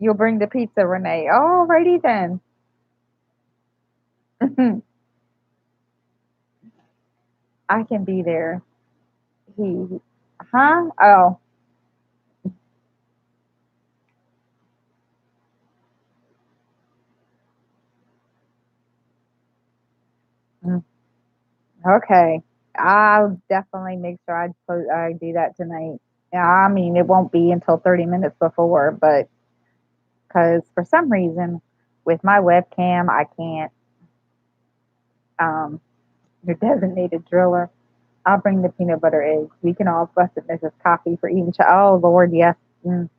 You'll bring the pizza, Renee. Alrighty then. I can be there. He, huh? Oh, mm, okay. I'll definitely make sure I do that tonight. Yeah, I mean, it won't be until 30 minutes before, but because for some reason with my webcam, I can't, your designated driller. I'll bring the peanut butter eggs. We can all fuss at Mrs. Coffee for eating. Oh, Lord, yes. Mm.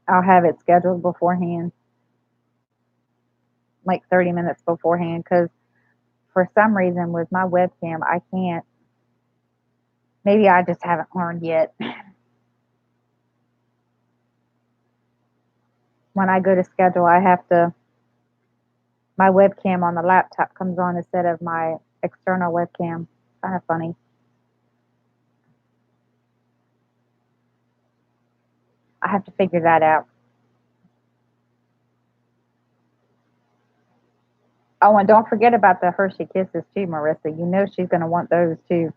I'll have it scheduled beforehand, like 30 minutes beforehand, because for some reason with my webcam, I can't. Maybe I just haven't learned yet. When I go to schedule, I have to, my webcam on the laptop comes on instead of my external webcam. Kind of funny. I have to figure that out. Oh, and don't forget about the Hershey Kisses too, Marissa. You know she's going to want those too.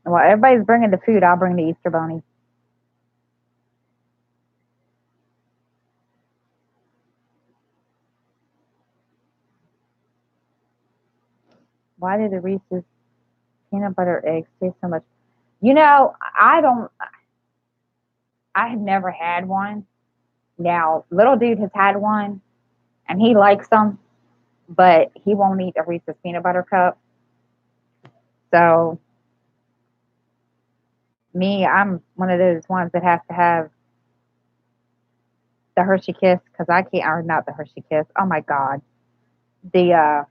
Well, everybody's bringing the food. I'll bring the Easter bunny. Why do the Reese's peanut butter eggs taste so much? You know, I don't. I have never had one. Now, little dude has had one, and he likes them, but he won't eat a Reese's peanut butter cup. So me, I'm one of those ones that has to have the Hershey Kiss because I can't, or not the Hershey Kiss. Oh my God, the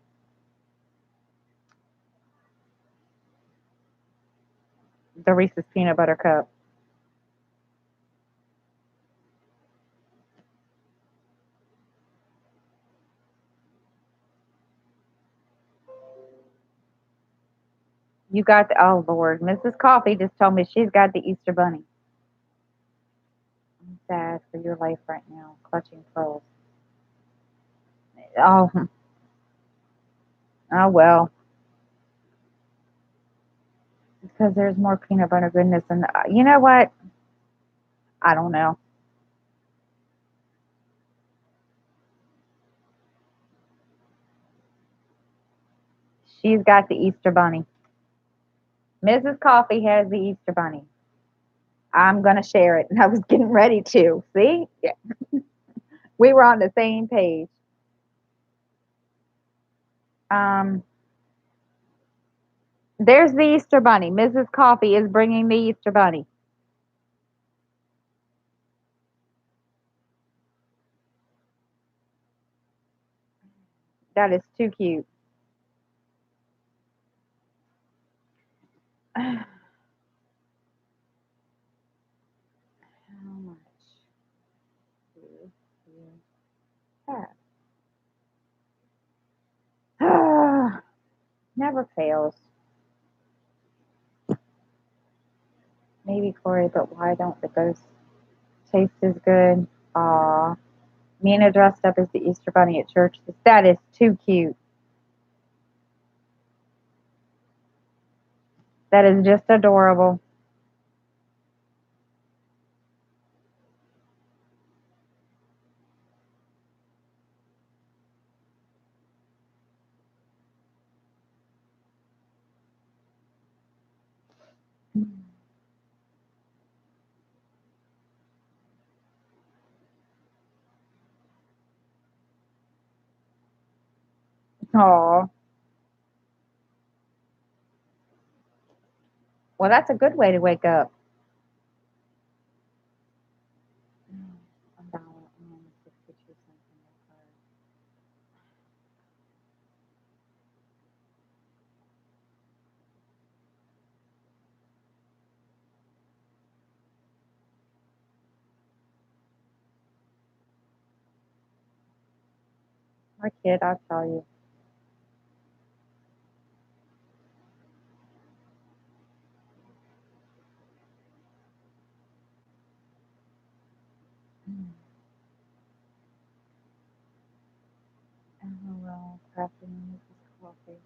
the Reese's peanut butter cup. You got the, oh Lord, Mrs. Coffee just told me she's got the Easter bunny. I'm sad for your life right now, clutching pearls. Oh, oh well, because there's more peanut butter goodness, and you know what? I don't know. She's got the Easter bunny. Mrs. Coffee has the Easter bunny. I'm gonna share it, and I was getting ready to. See, yeah, we were on the same page. Um, there's the Easter bunny. Mrs. Coffee is bringing the Easter bunny. That is too cute. How much do you have? Never fails. Maybe Corey, but why don't the ghosts taste as good? Aw. Mina dressed up as the Easter bunny at church. That is too cute. That is just adorable. Oh, well, that's a good way to wake up. $1.62 in the card. My kid, I'll tell you. LOL, crafting this coffee.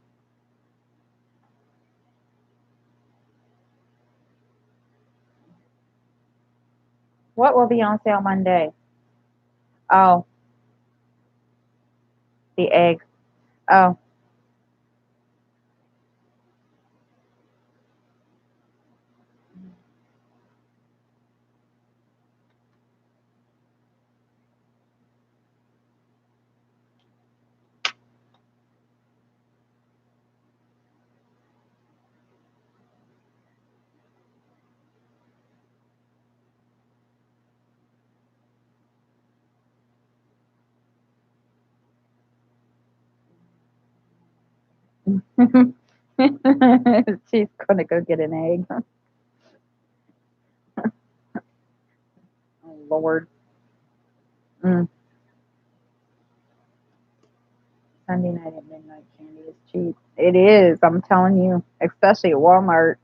What will be on sale Monday? Oh, the eggs. Oh, she's gonna go get an egg. Oh, Lord. Mm. Sunday night at midnight candy is cheap. It is. I'm telling you, especially at Walmart.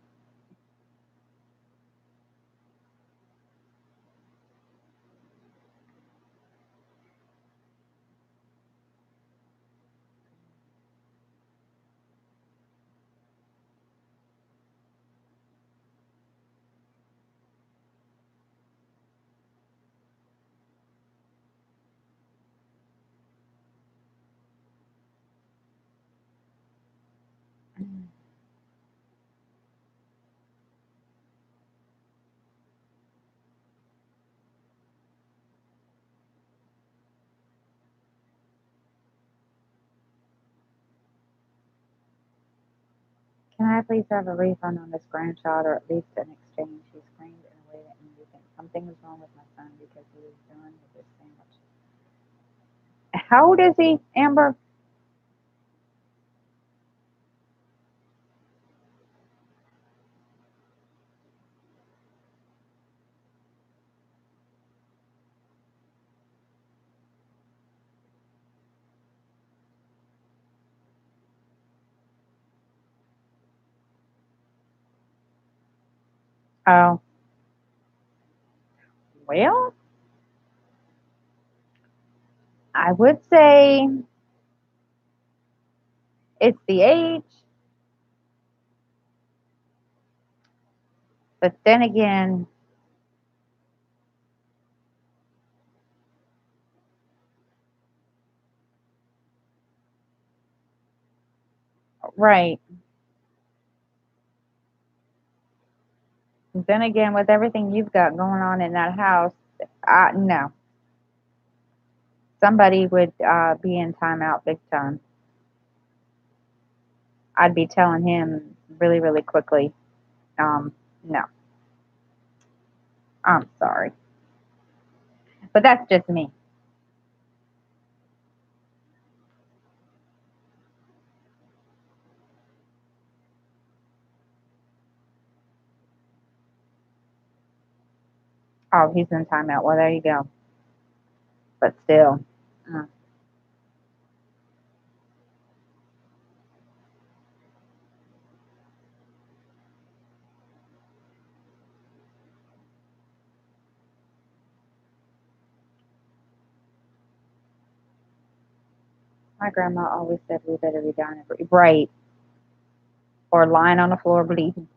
Can I please have a refund on the screenshot or at least an exchange? He screamed in a way that made me think something was wrong with my son because he was done with this sandwich. How old is he, Amber? Oh, well, I would say it's the age, but then again, right. Then again, with everything you've got going on in that house, no, somebody would be in timeout big time. I'd be telling him really, really quickly. No, I'm sorry, but that's just me. Oh, he's in timeout. Well, there you go. But still, mm, my grandma always said we better be down every right or lying on the floor bleeding.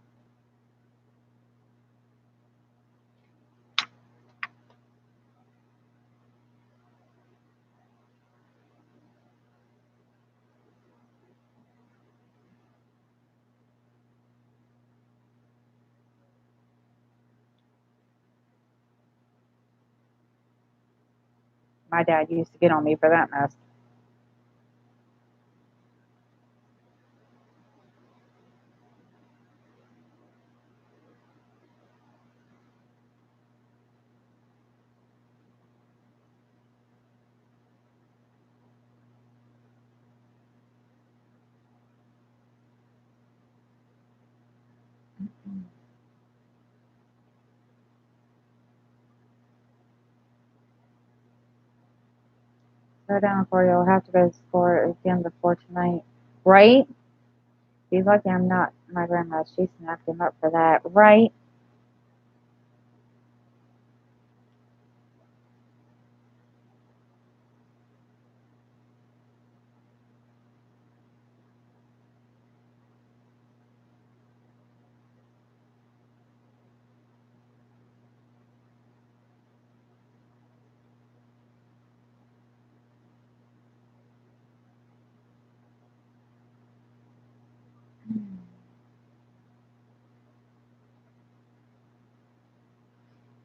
My dad used to get on me for that mess. Go down for you. I'll have to go to the store again before tonight. Right? He's lucky I'm not my grandma. She snapped him up for that. Right?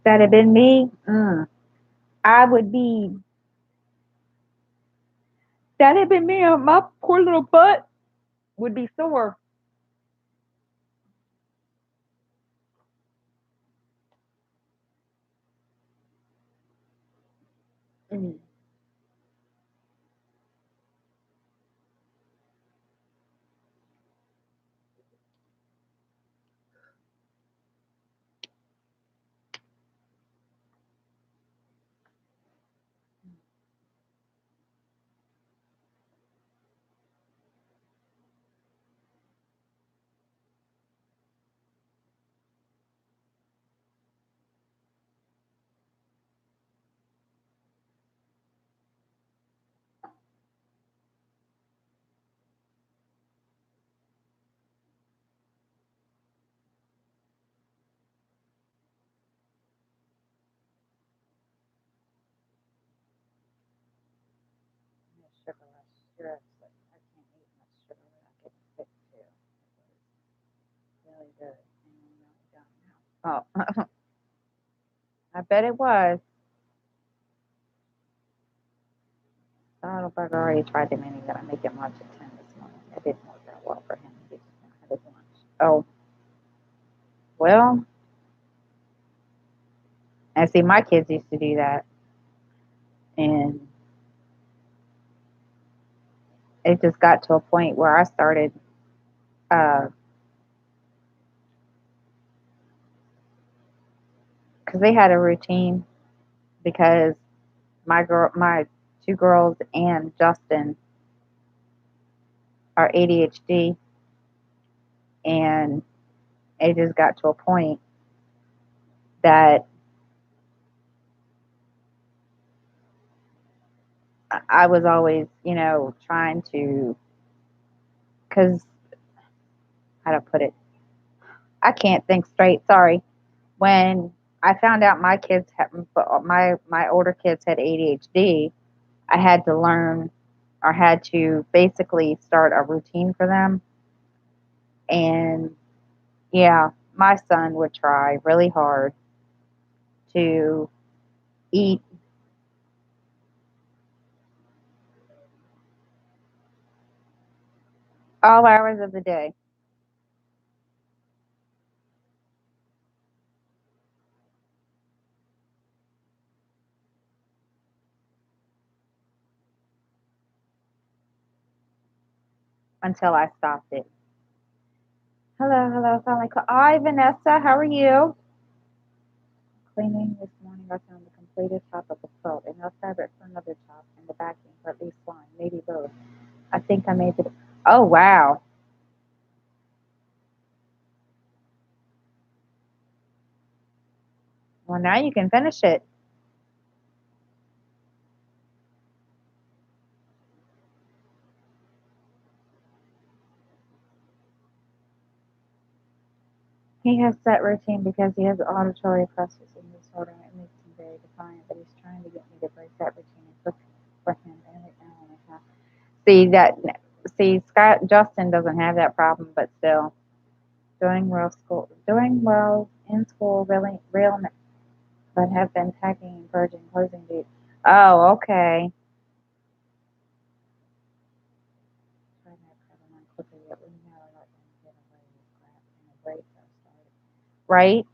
That had been me. I would be. That had been me. My poor little butt would be sore. Mm. Sugar rush. Sure, I can't eat much sugar without getting sick too. It was really good. Oh, I bet it was. Donald Bug already tried the mini that I make him lunch at 10 this morning. It didn't work out well for him. He just had his lunch. Oh, well, and see, my kids used to do that. And it just got to a point where I started, because they had a routine because my two girls and Justin are ADHD, and it just got to a point that I was always, trying to, because how to put it, I can't think straight. Sorry. When I found out my kids had my older kids had ADHD, I had to learn or had to basically start a routine for them. And yeah, my son would try really hard to eat all hours of the day until I stopped it. Hello, hello, family. Hi, Vanessa. How are you? Cleaning this morning, I found the completed top of the quilt, enough fabric for another top, and the backing for at least one, maybe both. I think I made it. Oh, wow. Well, now you can finish it. He has set routine because he has auditory processing disorder and it makes him very defiant, but he's trying to get me to break that routine and cook for him every hour and a half. See that see Scott Justin doesn't have that problem, but still doing well in school, really real but have been packing and purging closing dates. Oh, okay. Right?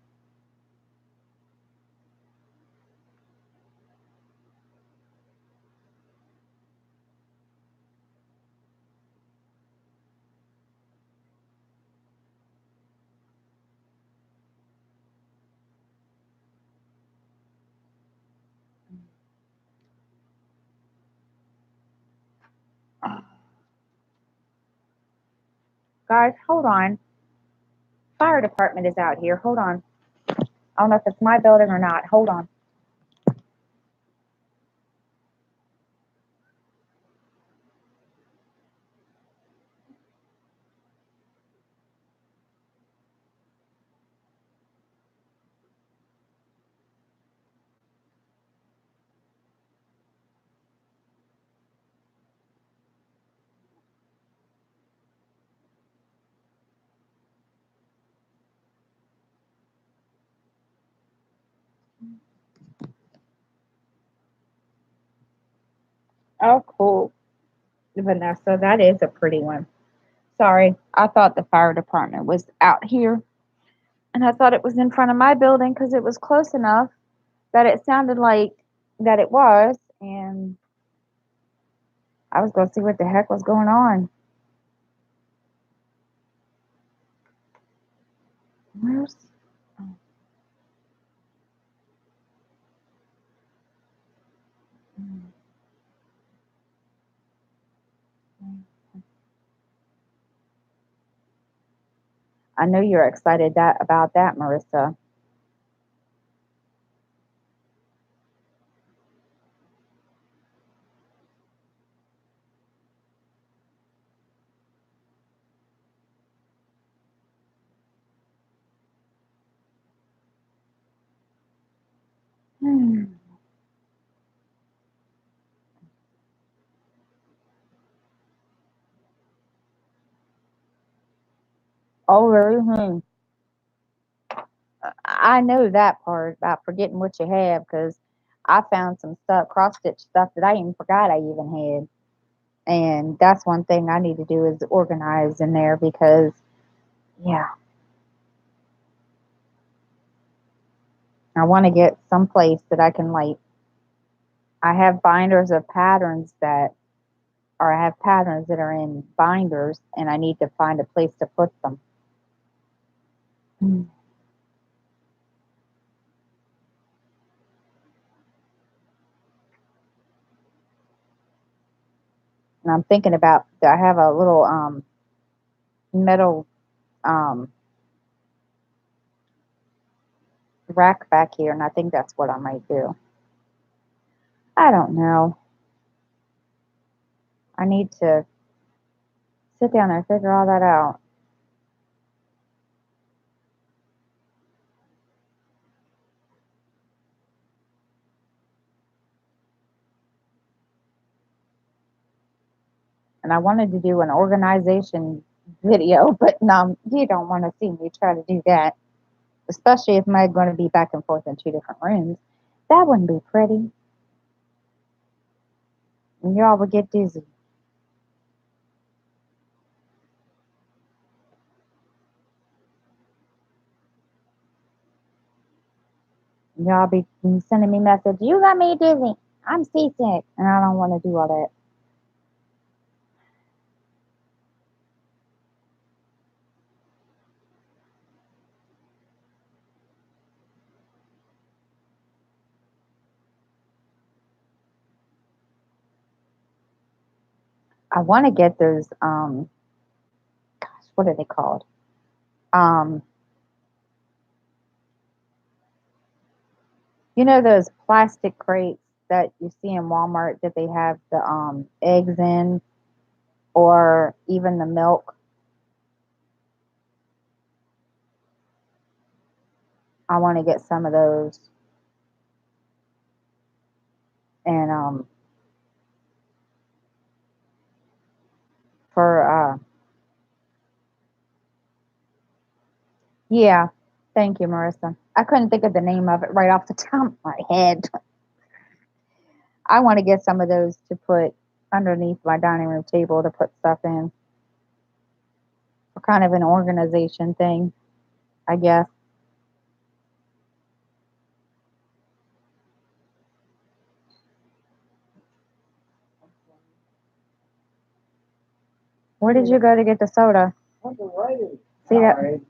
Guys, hold on. Fire department is out here. Hold on. I don't know if it's my building or not. Hold on. Oh, cool. Vanessa, that is a pretty one. Sorry, I thought the fire department was out here, and I thought it was in front of my building because it was close enough that it sounded like that it was, and I was going to see what the heck was going on. Where's I know you're excited that about that, Marissa. Hmm. Oh, really? Hmm. I know that part about forgetting what you have because I found some stuff, cross stitch stuff that I even forgot I even had. And that's one thing I need to do is organize in there because, yeah, I want to get someplace that I can like. I have binders of patterns that, or I have patterns that are in binders, and I need to find a place to put them. Mm. And I'm thinking about. I have a little metal um rack back here, and I think that's what I might do. I don't know. I need to sit down and figure all that out. And I wanted to do an organization video, but no, you don't want to see me try to do that, especially if I'm going to be back and forth in two different rooms. That wouldn't be pretty. And y'all would get dizzy. And y'all be sending me messages, you got me dizzy. I'm seasick. And I don't want to do all that. I want to get those, gosh, what are they called? Um, you know those plastic crates that you see in Walmart that they have the eggs in or even the milk. I want to get some of those and for yeah, thank you, Marissa. I couldn't think of the name of it right off the top of my head. I want to get some of those to put underneath my dining room table to put stuff in for kind of an organization thing, I guess. Where did you go to get the soda? See that?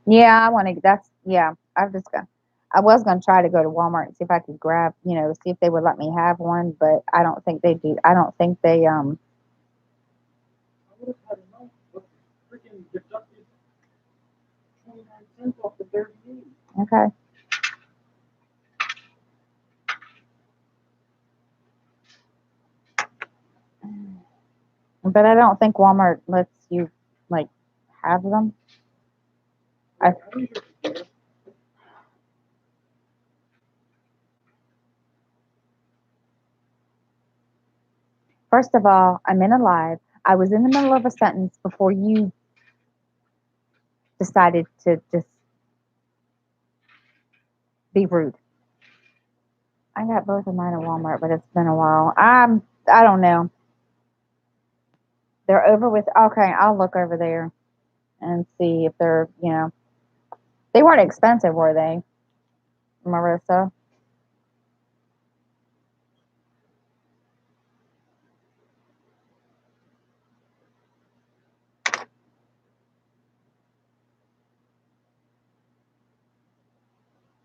Yeah, I want to. That's yeah. I've just got. I was gonna try to go to Walmart and see if I could grab, see if they would let me have one, but I don't think they do. I don't think they. I would have had enough, but freaking deducted 29 cents off the 38. Okay. But I don't think Walmart lets you like have them. I, I leave it there. first of all, I'm in a live. I was in the middle of a sentence before you decided to just be rude. I got both of mine at Walmart, but it's been a while. I don't know. They're over with. Okay, I'll look over there and see if they're. They weren't expensive, were they, Marissa?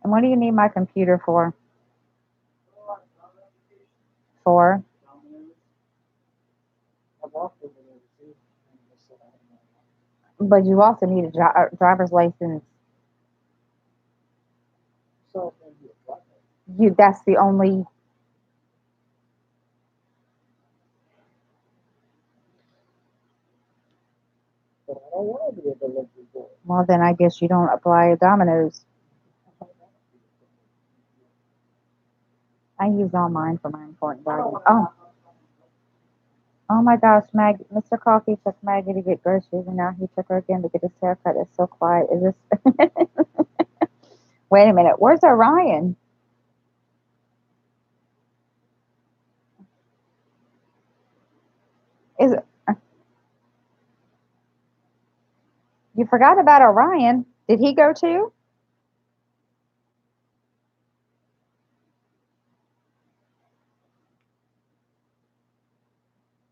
And what do you need my computer for? For? I've walked over there to see, and they said I don't know. But you also need a driver's license. So it's going to be a flat. That's the only. But I don't want to be a delivery boy. Well, then I guess you don't apply at Domino's. I use all mine for my important documents. Oh my gosh, Mr. Coffee took Maggie to get groceries, and now he took her again to get his haircut. It's so quiet. Is this? Wait a minute. Where's Orion? Is You forgot about Orion? Did he go too?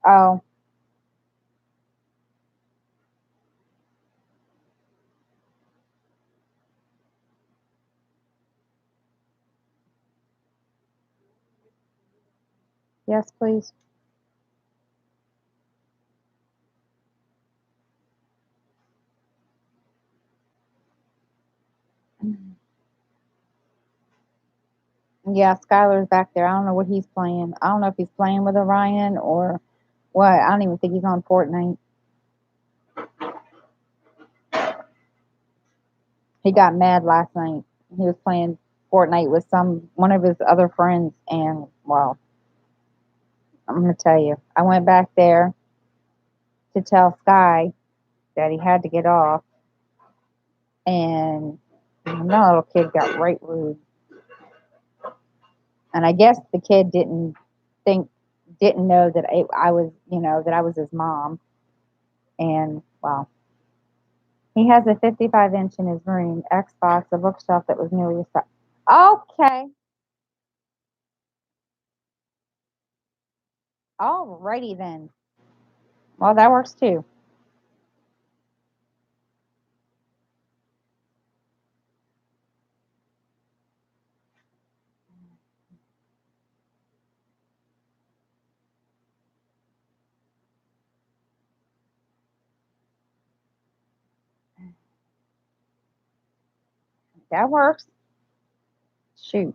Oh, yes, please. Yeah, Skylar's back there. I don't know what he's playing. I don't know if he's playing with Orion or what. I don't even think he's on Fortnite. He got mad last night. He was playing Fortnite with one of his other friends, and well, I'm gonna tell you, I went back there to tell Sky that he had to get off, and another little kid got right rude. And I guess the kid think, didn't know that I was, that I was his mom. And well, he has a 55-inch in his room, Xbox, a bookshelf that was newly set. Okay, alrighty then. Well, that works too. That works. Shoot.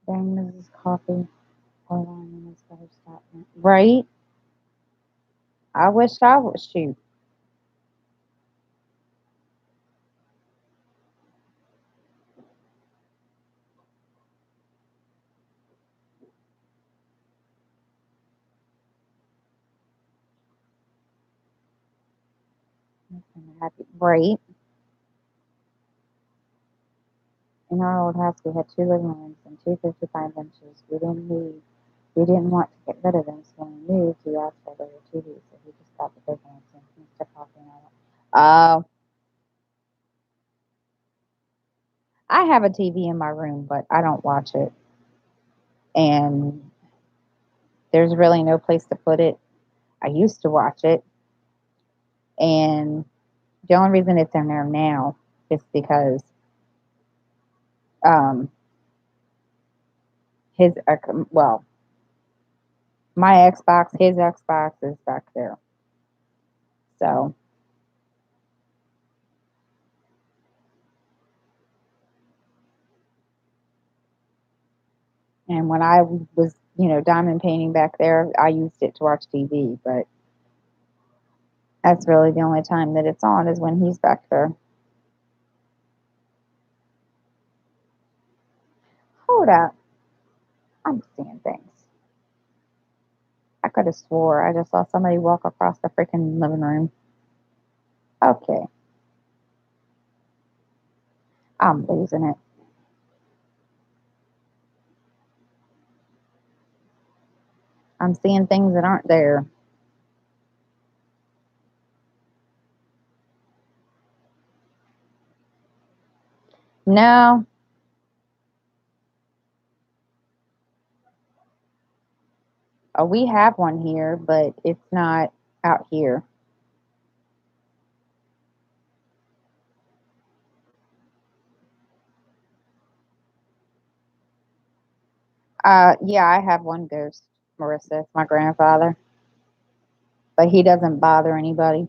Dang, Mrs. Coffee. Hold on, let's better stop that. Right? I wish I would shoot. Happy. Right. In our old house, we had two living rooms and two 55 inches. We didn't want to get rid of them, so when we moved, we asked for a bigger TV, so he just got the big ones and Mr. Coffee and all that. Oh, I have a TV in my room, but I don't watch it. And there's really no place to put it. I used to watch it, and the only reason it's in there now is because um, his well, my Xbox, his Xbox is back there. So, and when I was, diamond painting back there, I used it to watch TV. But that's really the only time that it's on is when he's back there. Hold up, I'm seeing things. I could have swore I just saw somebody walk across the freaking living room. Okay, I'm losing it. I'm seeing things that aren't there. No, we have one here, but it's not out here. Yeah, I have one ghost, Marissa. It's my grandfather, but he doesn't bother anybody.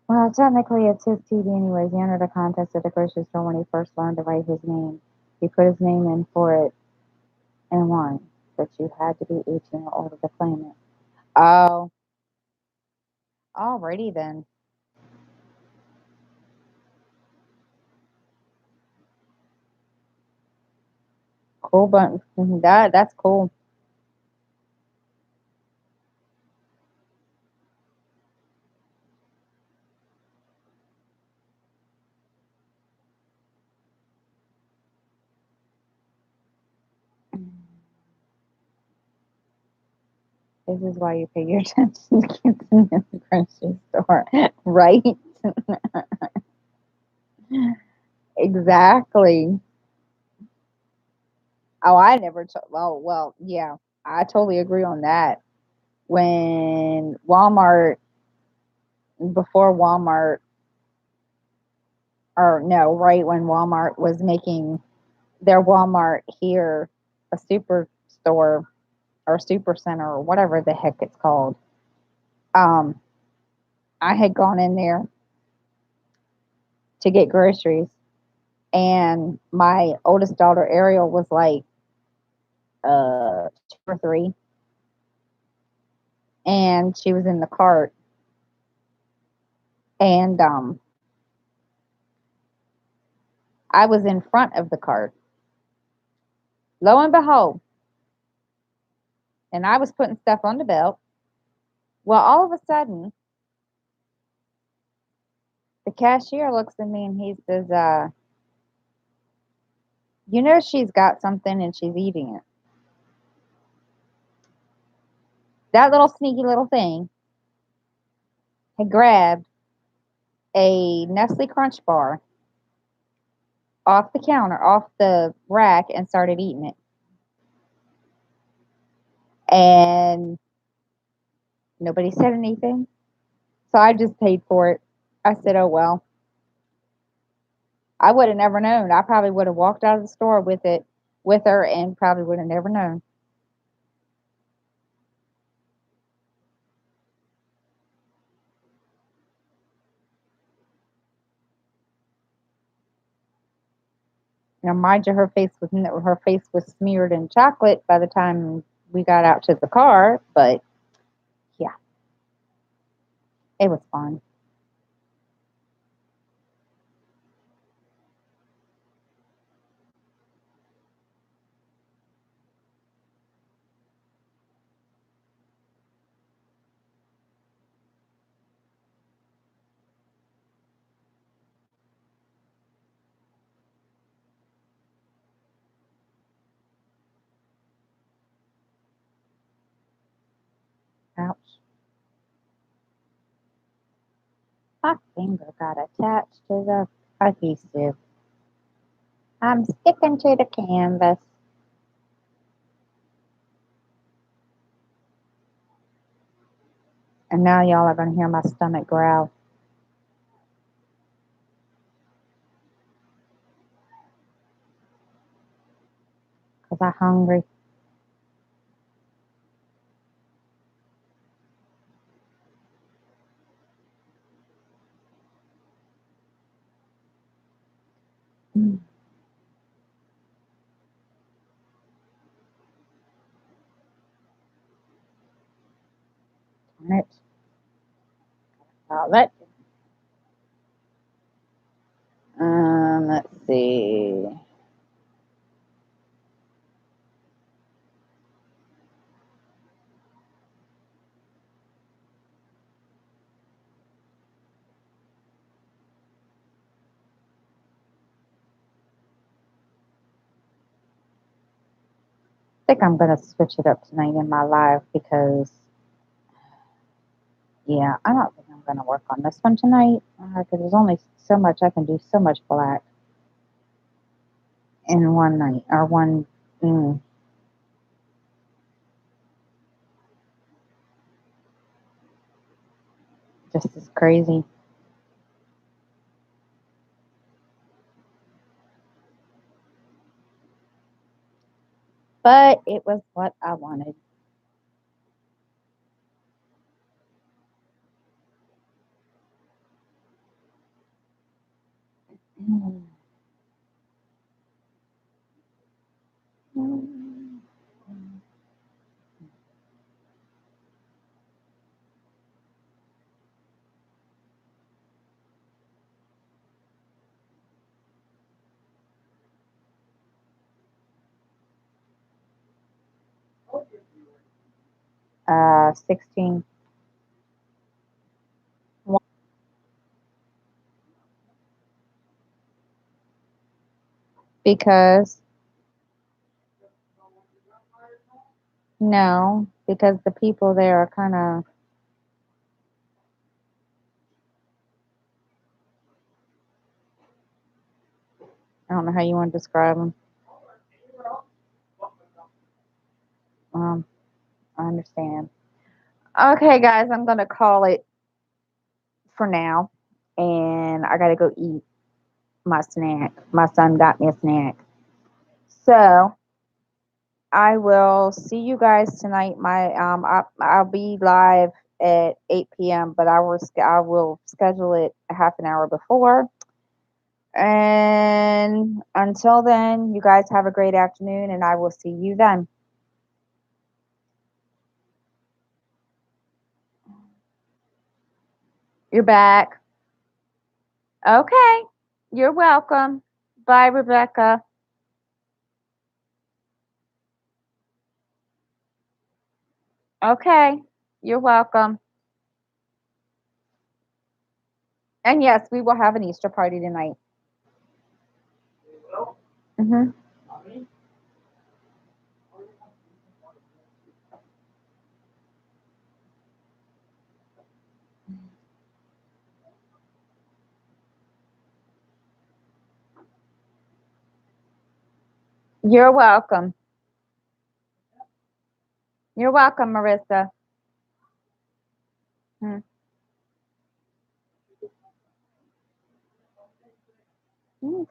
Well, technically, it's his TV anyways. He entered a contest at the grocery store when he first learned to write his name. He put his name in for it and won, but you had to be 18 or older to claim it. Oh, alrighty then. Cool, but that's cool. This is why you pay your attention to kids in the grocery store, right? Exactly. Oh, I never. Well, yeah, I totally agree on that. When Walmart, before Walmart, or no, right when Walmart was making their Walmart here a super store or super center or whatever the heck it's called, um, I had gone in there to get groceries, and my oldest daughter Ariel was like 2 or 3, and she was in the cart, and I was in front of the cart. Lo and behold, and I was putting stuff on the belt. Well, all of a sudden, the cashier looks at me and he says, she's got something and she's eating it. That little sneaky little thing had grabbed a Nestle Crunch bar off the counter, off the rack, and started eating it. And nobody said anything. So I just paid for it. I said, oh, well, I would have never known. I probably would have walked out of the store with it with her and probably would have never known. Mind you, her face was smeared in chocolate by the time we got out to the car. But yeah, it was fun. Ouch. My finger got attached to the adhesive. I'm sticking to the canvas. And now y'all are going to hear my stomach growl. Because I'm hungry. Mm. Darn it. Let's see. I think I'm going to switch it up tonight in my live because, yeah, I don't think I'm going to work on this one tonight because there's only so much I can do, so much black in one night or one. Mm, just as crazy. But it was what I wanted. Mm. Mm. 16. Because no, because the people there are kind of, I don't know how you want to describe them. Um, I understand. Okay, guys, I'm gonna call it for now, and I gotta go eat my snack. My son got me a snack, so I will see you guys tonight. I'll be live at 8 p.m., but I will schedule it a half an hour before. And until then, you guys have a great afternoon, and I will see you then. You're back. Okay. You're welcome. Bye, Rebecca. Okay. You're welcome. And yes, we will have an Easter party tonight. Hmm. You're welcome. You're welcome, Marissa. Hmm. Mm,